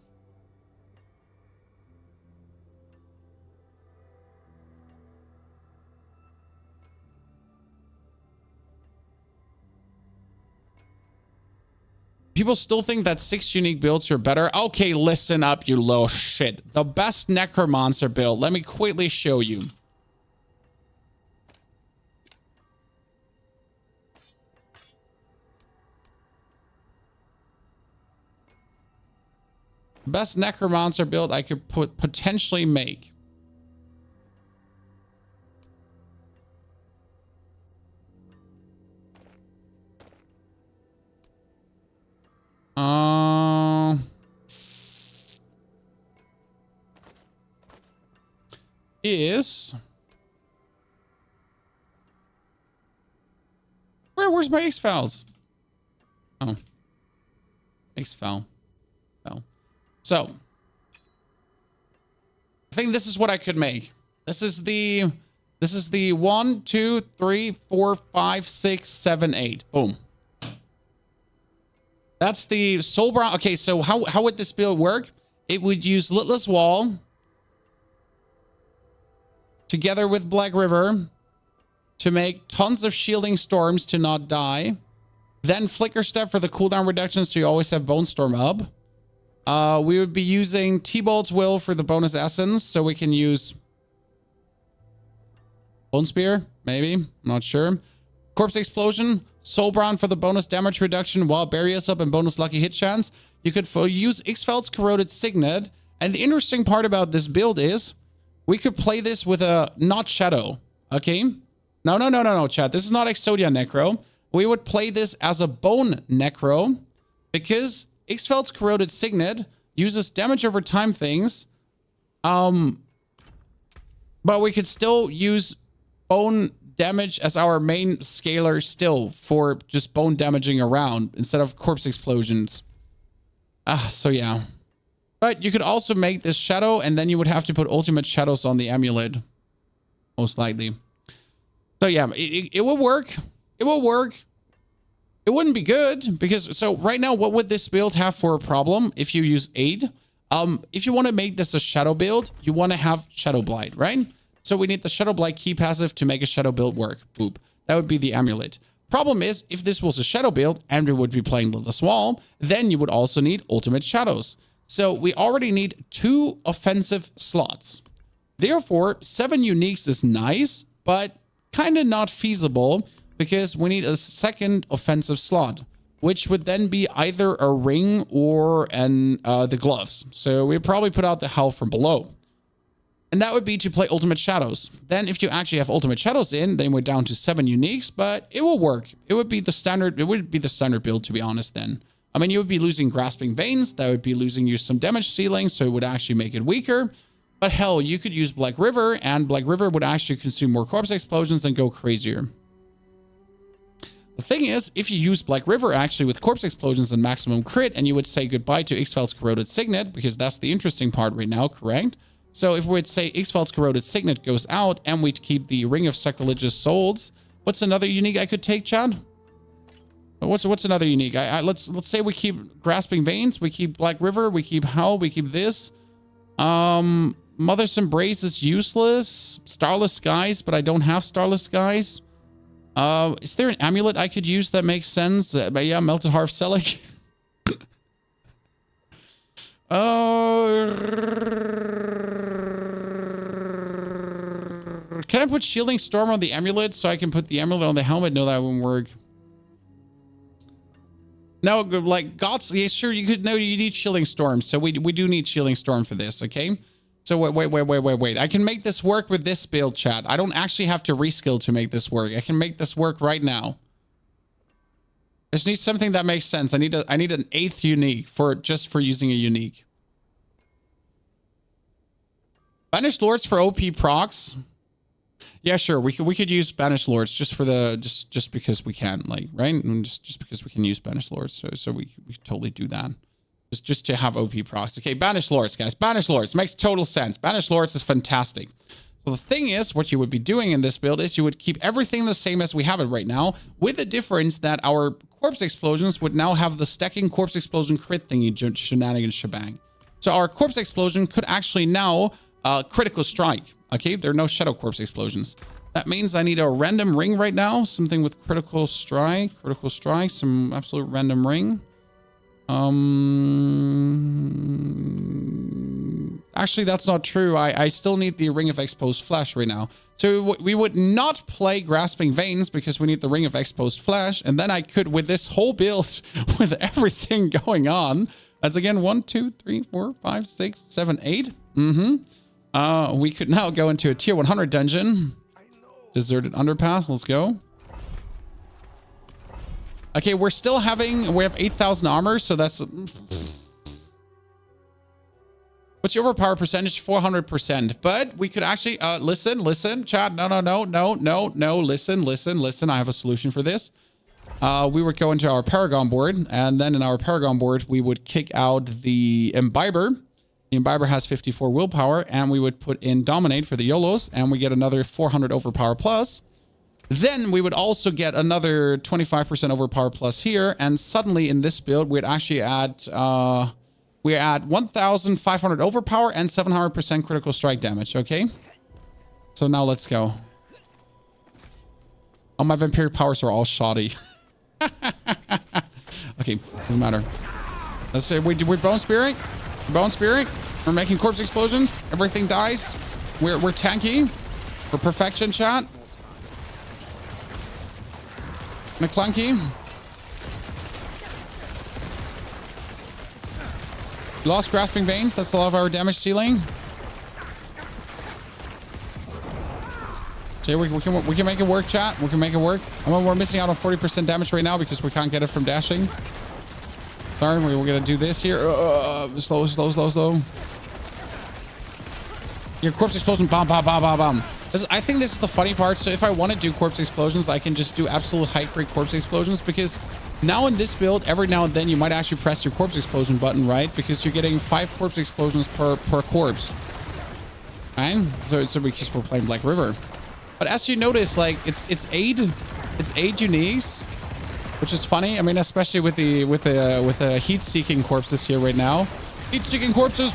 People still think that 6 unique builds are better. Okay, listen up, you little shit. The best Necromancer build. Let me quickly show you. Best Necromancer build I could potentially make. Is where's my X files? Oh, X file. Oh, so I think this is what I could make. This is the 1, 2, 3, 4, 5, 6, 7, 8. Boom. That's the Soul Brown. Okay, so how would this build work? It would use Litless Wall together with Black River to make tons of shielding storms to not die. Then Flicker Step for the cooldown reduction, so you always have Bone Storm up. We would be using T-Bolt's Will for the bonus essence, so we can use Bone Spear, maybe. I'm not sure. Corpse Explosion, Soulbrand for the bonus damage reduction while Barriers up and bonus lucky hit chance. You could use Ixfeld's Corroded Signet. And the interesting part about this build is we could play this with a not Shadow. Okay? No, chat. This is not Exodia Necro. We would play this as a Bone Necro because Ixfeld's Corroded Signet uses damage over time things. But we could still use Bone damage as our main scaler still for just bone damaging around instead of corpse explosions. So yeah. But you could also make this shadow, and then you would have to put ultimate shadows on the amulet. Most likely. So yeah, it will work. It will work. It wouldn't be good because, so right now, what would this build have for a problem if you use aid? If you want to make this a shadow build, you want to have Shadow Blight, right? So we need the Shadow Blight key passive to make a shadow build work. Boop. That would be the amulet. Problem is, if this was a shadow build and we would be playing Lilith's Wall, then you would also need ultimate shadows. So we already need 2 offensive slots. Therefore, 7 uniques is nice, but kind of not feasible because we need a second offensive slot, which would then be either a ring or the gloves. So we probably put out the Howl from Below. And that would be to play Ultimate Shadows. Then if you actually have Ultimate Shadows in, then we're down to 7 uniques, but it will work. It would be the standard build, to be honest, then. I mean, you would be losing Grasping Veins. That would be losing you some damage ceiling, so it would actually make it weaker. But hell, you could use Black River, and Black River would actually consume more corpse explosions and go crazier. The thing is, if you use Black River actually with corpse explosions and maximum crit, and you would say goodbye to Ixfeld's Corroded Signet, because that's the interesting part right now, correct? So if we would say Ixfeld's Corroded Signet goes out, and we'd keep the Ring of Sacrilegious Souls, what's another unique I could take, Chad? What's another unique? Let's say we keep Grasping Veins, we keep Black River, we keep Howl, we keep this. Mother's Embrace is useless. Starless Skies, but I don't have Starless Skies. Is there an amulet I could use that makes sense? But yeah, Melted Heart of Selig. Can I put Shielding Storm on the amulet so I can put the amulet on the helmet? No, that wouldn't work. No, like Gods, yeah, sure, you could. No, you need Shielding Storm, so we do need Shielding Storm for this, okay? So wait. I can make this work with this build, chat. I don't actually have to reskill to make this work. I can make this work right now. I just need something that makes sense. I need an 8th unique for using a unique. Banished Lords for OP procs. Yeah, sure. We could use Banished Lords just for the just because we can, like, right? And just because we can use Banished Lords, so we totally do that. Just to have OP procs. Okay, Banished Lords, guys. Banished Lords makes total sense. Banished Lords is fantastic. So the thing is, what you would be doing in this build is you would keep everything the same as we have it right now, with the difference that our Corpse Explosions would now have the stacking Corpse Explosion crit thingy shenanigans shebang. So our Corpse Explosion could actually now critical strike. Okay, there are no Shadow Corpse Explosions. That means I need a random ring right now. Something with critical strike, some absolute random ring. Actually, that's not true. I still need the Ring of Exposed Flesh right now. So we would not play Grasping Veins because we need the Ring of Exposed Flesh. And then I could, with this whole build, with everything going on, that's again 1, 2, 3, 4, 5, 6, 7, 8. We could now go into a tier 100 dungeon. Deserted Underpass. Let's go. Okay, we have 8,000 armor, so that's... What's your overpower percentage? 400%. But we could actually... listen, chat. No. Listen. I have a solution for this. We would go into our Paragon board, and then in our Paragon board, we would kick out the Imbiber. The Imbiber has 54 willpower, and we would put in Dominate for the YOLOs, and we get another 400 overpower plus. Then we would also get another 25% overpower plus here, and suddenly in this build, we'd actually add 1,500 overpower and 700% critical strike damage, okay? So now let's go. Oh, my vampiric powers are all shoddy. Okay, doesn't matter. Let's say we're bone spearing. We're making corpse explosions. Everything dies. We're tanky. We're perfection, chat. McClunky. Lost Grasping Veins. That's a lot of our damage ceiling. Okay, we can make it work, chat. We can make it work. We're missing out on 40% damage right now because we can't get it from dashing. Sorry, we're gonna do this here. Slow. Your corpse explosion. Bomb. I think this is the funny part. So if I want to do corpse explosions, I can just do absolute high crit corpse explosions, because now in this build, every now and then you might actually press your corpse explosion button, right? Because you're getting 5 corpse explosions per corpse. Right? So because we're playing Black River. But as you notice, like it's 8 uniques, which is funny. I mean, especially with the heat-seeking corpses here right now. Heat-seeking corpses.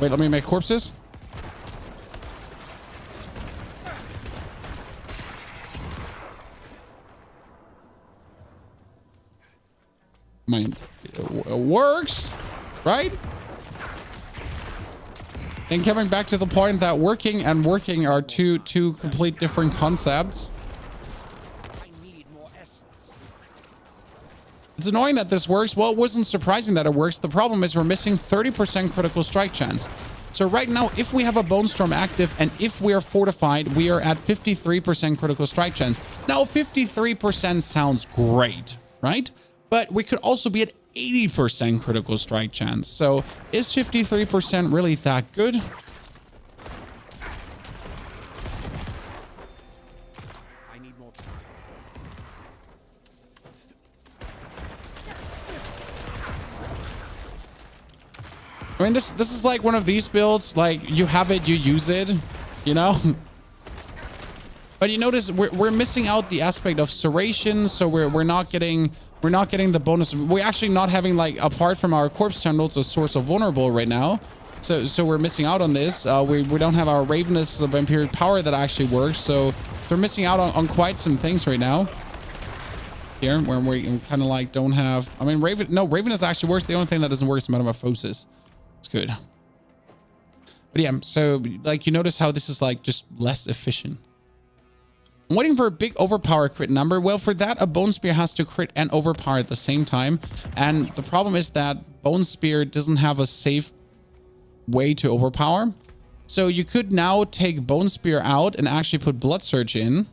Wait, let me make corpses. Mine, it works, right? And coming back to the point that working and working are two complete different concepts. It's annoying that this works. Well, it wasn't surprising that it works. The problem is we're missing 30% critical strike chance. So right now, if we have a Bone Storm active and if we are fortified, we are at 53% critical strike chance. Now, 53% sounds great, right? But we could also be at 80% critical strike chance. So is 53% really that good? I mean, this is like one of these builds, like you have it, you use it, you know? But you notice we're missing out the aspect of serration, so we're not getting the bonus. We're actually not having, like, apart from our corpse tendrils, a source of vulnerable right now. So we're missing out on this. We don't have our Ravenous Vampiric power that actually works, so we're missing out on quite some things right now. Here, where we kind of like don't have. I mean, Ravenous actually works. The only thing that doesn't work is Metamorphosis. It's good. But yeah, so like you notice how this is like just less efficient. I'm waiting for a big overpower crit number. Well, for that, a Bone Spear has to crit and overpower at the same time. And the problem is that Bone Spear doesn't have a safe way to overpower. So you could now take Bone Spear out and actually put Blood Surge in.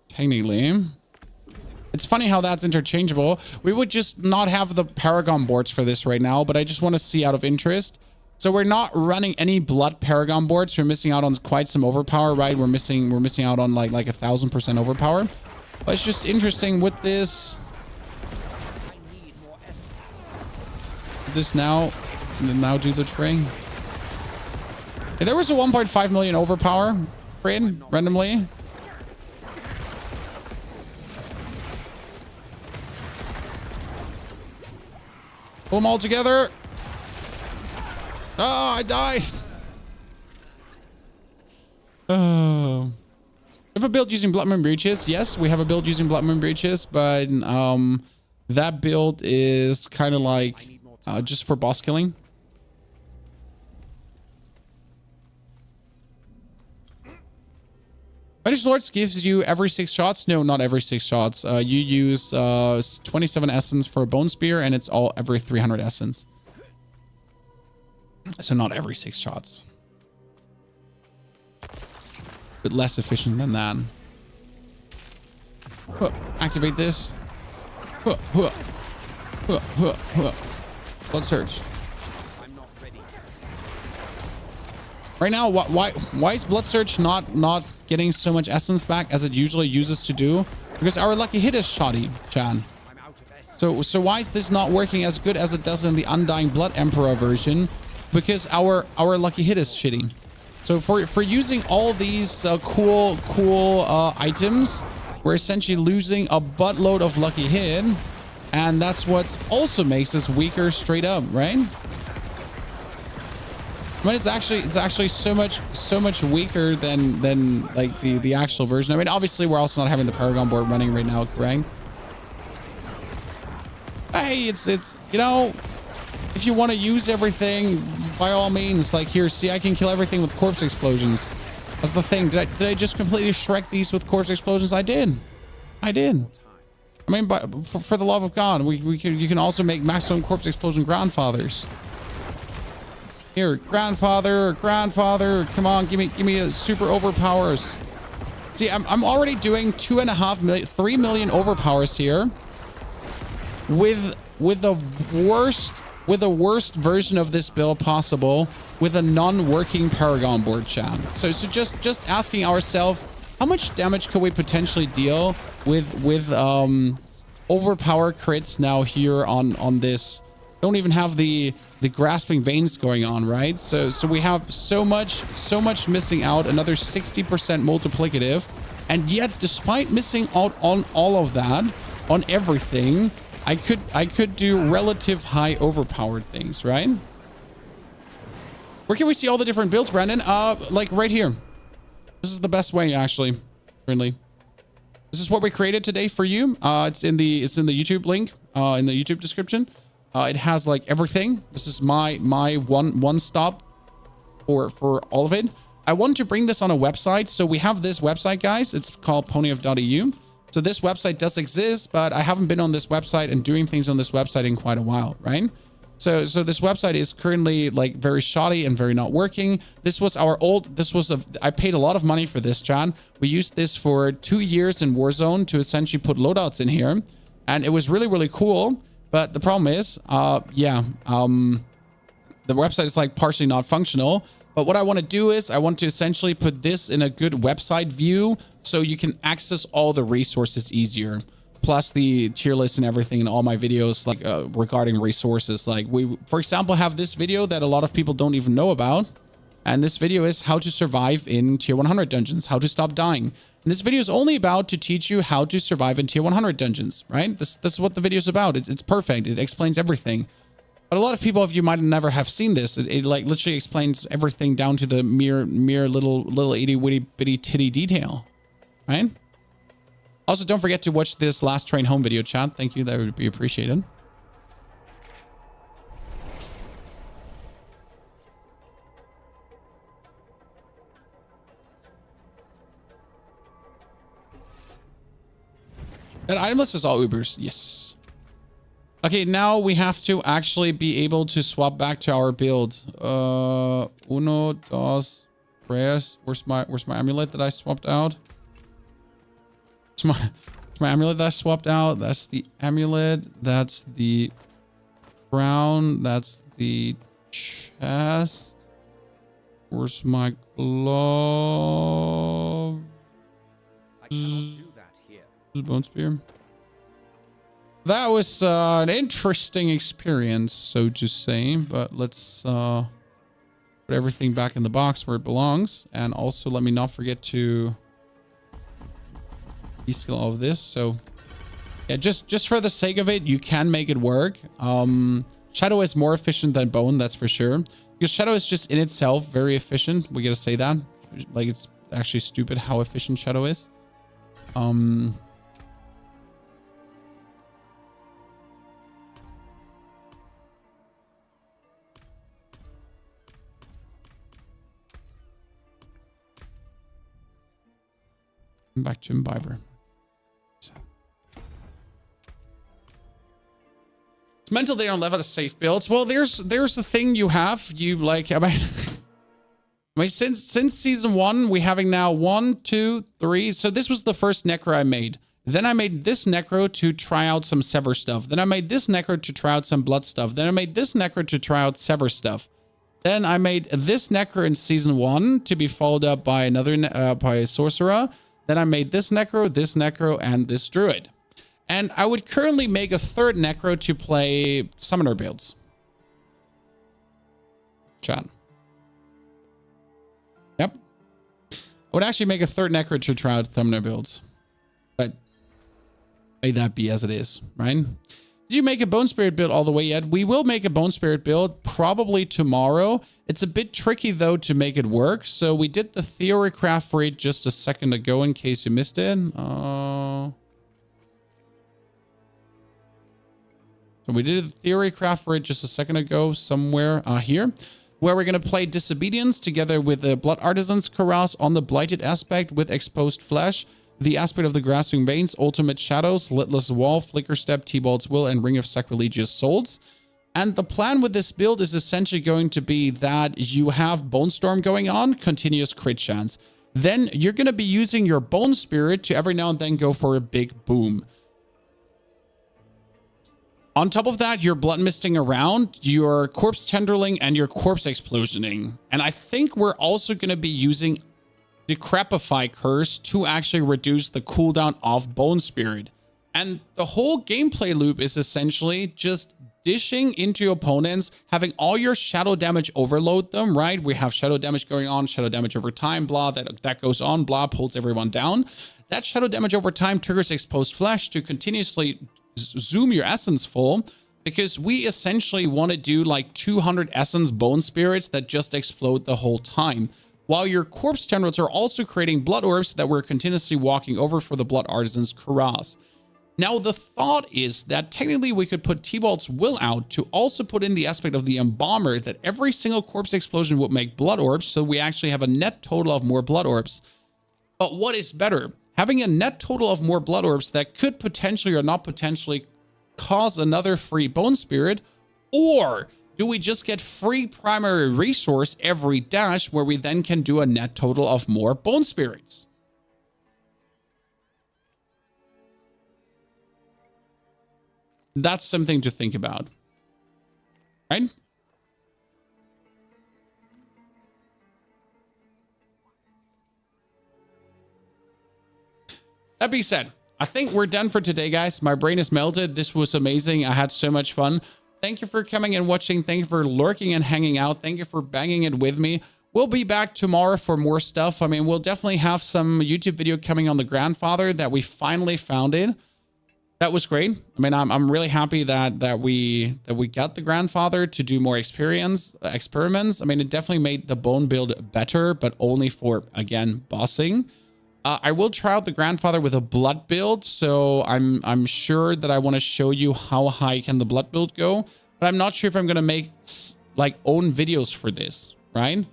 Technically, it's funny how that's interchangeable. We would just not have the Paragon boards for this right now, but I just want to see out of interest. So we're not running any blood Paragon boards. We're missing out on quite some overpower, right? We're missing out on like 1,000% overpower. But it's just interesting with this. This now do the trick. Hey, there was a 1.5 million overpower, Fred, randomly. Pull them all together. Oh, I died. Oh. We have a build using Blood Moon Breaches. Yes, we have a build using Blood Moon Breaches, but that build is kind of like just for boss killing. Vantage Lords gives you every 6 shots. No, not every 6 shots. You use 27 essence for a Bone Spear, and it's all every 300 essence. So not every 6 shots. But less efficient than that. Activate this. Blood Surge. Right now, why is Blood Surge not getting so much essence back as it usually uses to do? Because our lucky hit is shoddy, Chan. So why is this not working as good as it does in the Undying Blood Emperor version? Because our lucky hit is shitty. So for using all these cool items, we're essentially losing a buttload of lucky hit, and that's what also makes us weaker straight up, right? I mean, it's actually so much weaker than like the actual version. I mean, obviously we're also not having the Paragon board running right now, correct? Hey, it's you know, if you want to use everything, by all means, like here, see, I can kill everything with corpse explosions. That's the thing. Did I just completely Shrek these with corpse explosions? I did. I mean, for the love of God, you can also make maximum corpse explosion grandfathers. Here, grandfather, come on, give me a super overpowers. See, I'm already doing 2.5 million, 3 million overpowers here with the worst version of this build possible with a non-working Paragon board, chat. So just asking ourselves, how much damage could we potentially deal with overpower crits now here on this? Don't even have the grasping veins going on, right? So we have so much missing out, another 60% multiplicative, and yet despite missing out on all of that, on everything, I could do relative high overpowered things, right? Where can we see all the different builds, Brandon? Like right here. This is the best way, actually. Currently, this is what we created today for you. It's in the YouTube link, in the YouTube description. It has like everything. This is my one stop for all of it. I want to bring this on a website. So we have this website, guys. It's called p4wnyhof.eu. So this website does exist, but I haven't been on this website and doing things on this website in quite a while, right? So this website is currently like very shoddy and very not working. This was our old, I paid a lot of money for this, chat. We used this for 2 years in Warzone to essentially put loadouts in here. And it was really, really cool. But the problem is, the website is like partially not functional. But what I want to do is I want to essentially put this in a good website view so you can access all the resources easier. Plus the tier list and everything in all my videos, like regarding resources. Like we, for example, have this video that a lot of people don't even know about. And this video is how to survive in tier 100 dungeons, how to stop dying. And this video is only about to teach you how to survive in tier 100 dungeons, right? This is what the video is about. It's perfect. It explains everything. But a lot of people of you might never have seen this. It like literally explains everything down to the mere little itty bitty titty detail, right? Also, don't forget to watch this last train home video, chat. Thank you. That would be appreciated. And item list is all Ubers. Yes. Okay, now we have to actually be able to swap back to our build. Uno, dos, tres. Where's my amulet that I swapped out? It's my amulet that I swapped out. That's the amulet. That's the crown. That's the chest. Where's my glove? I cannot do that here. Bone spear. That was an interesting experience, so to say. But let's put everything back in the box where it belongs, and also let me not forget to skill all of this. So yeah, just for the sake of it, you can make it work. Shadow is more efficient than bone, that's for sure, because shadow is just in itself very efficient. We gotta say that, like, it's actually stupid how efficient shadow is. Back to Imbiber. It's mental they don't level the safe builds. Well, there's the thing you have. You like, I mean, since season 1, we having now 1, 2, 3. So this was the first necro I made. Then I made this necro to try out some sever stuff. Then I made this necro to try out some blood stuff. Then I made this necro to try out sever stuff. Then I made this necro in season 1 to be followed up by another by a sorcerer. Then I made this necro, and this druid. And I would currently make a third necro to play summoner builds. Chat. Yep. I would actually make a third necro to try out summoner builds. But may that be as it is, right? Did you make a Bone Spirit build all the way yet? We will make a Bone Spirit build probably tomorrow. It's a bit tricky, though, to make it work. So we did the theory craft for it just a second ago in case you missed it. So we did the theory craft for it just a second ago somewhere here, where we're going to play Disobedience together with the Blood Artisan's Carouse on the Blighted aspect with Exposed Flesh. the aspect of the Grasping Veins, Ultimate Shadows, Litless Wall, Flicker Step, T-Bolt's Will, and Ring of Sacrilegious Souls. And the plan with this build is essentially going to be that you have Bone Storm going on, continuous crit chance. Then you're going to be using your Bone Spirit to every now and then go for a big boom. On top of that, you're Blood Misting around, your Corpse Tenderling, and your Corpse Explosioning. And I think we're also going to be using Decrepify Curse to actually reduce the cooldown of Bone Spirit. And the whole gameplay loop is essentially just dishing into opponents, having all your shadow damage overload them, right? We have shadow damage going on, shadow damage over time, blah, that goes on, blah, pulls everyone down. That shadow damage over time triggers Exposed Flesh to continuously zoom your essence full, because we essentially want to do like 200 essence Bone Spirits that just explode the whole time. While your Corpse Tendrils are also creating Blood Orbs that we're continuously walking over for the Blood Artisan's Kuraz. Now, the thought is that technically we could put T-Bolt's Will out to also put in the aspect of the Embalmer, that every single Corpse Explosion would make Blood Orbs, so we actually have a net total of more Blood Orbs. But what is better? Having a net total of more Blood Orbs that could potentially or not potentially cause another free Bone Spirit, or do we just get free primary resource every dash where we then can do a net total of more Bone Spirits? That's something to think about, right? That being said, I think we're done for today, guys. My brain is melted. This was amazing. I had so much fun. Thank you for coming and watching. Thank you for lurking and hanging out. Thank you for banging it with me. We'll be back tomorrow for more stuff. I mean, we'll definitely have some YouTube video coming on the Grandfather that we finally found it. That was great. I mean, I'm really happy that we got the Grandfather to do more experiments. I mean, it definitely made the bone build better, but only for, again, bossing. I will try out the Grandfather with a blood build, so I'm sure that I want to show you how high can the blood build go, but I'm not sure if I'm going to make like own videos for this, right?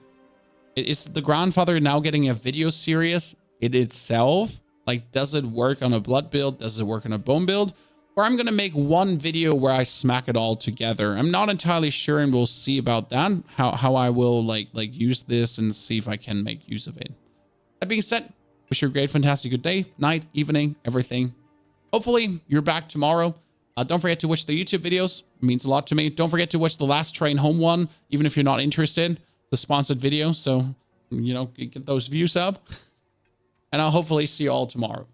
Is the Grandfather now getting a video series in itself? Like, does it work on a blood build? Does it work on a bone build? Or I'm going to make one video where I smack it all together. I'm not entirely sure, and we'll see about that, how I will like use this and see if I can make use of it. That being said, wish you a great, fantastic good day, night, evening, everything. Hopefully you're back tomorrow. Don't forget to watch the YouTube videos. It means a lot to me. Don't forget to watch the Last Train Home one, even if you're not interested. It's a sponsored video, so, you know, get those views up. And I'll hopefully see you all tomorrow.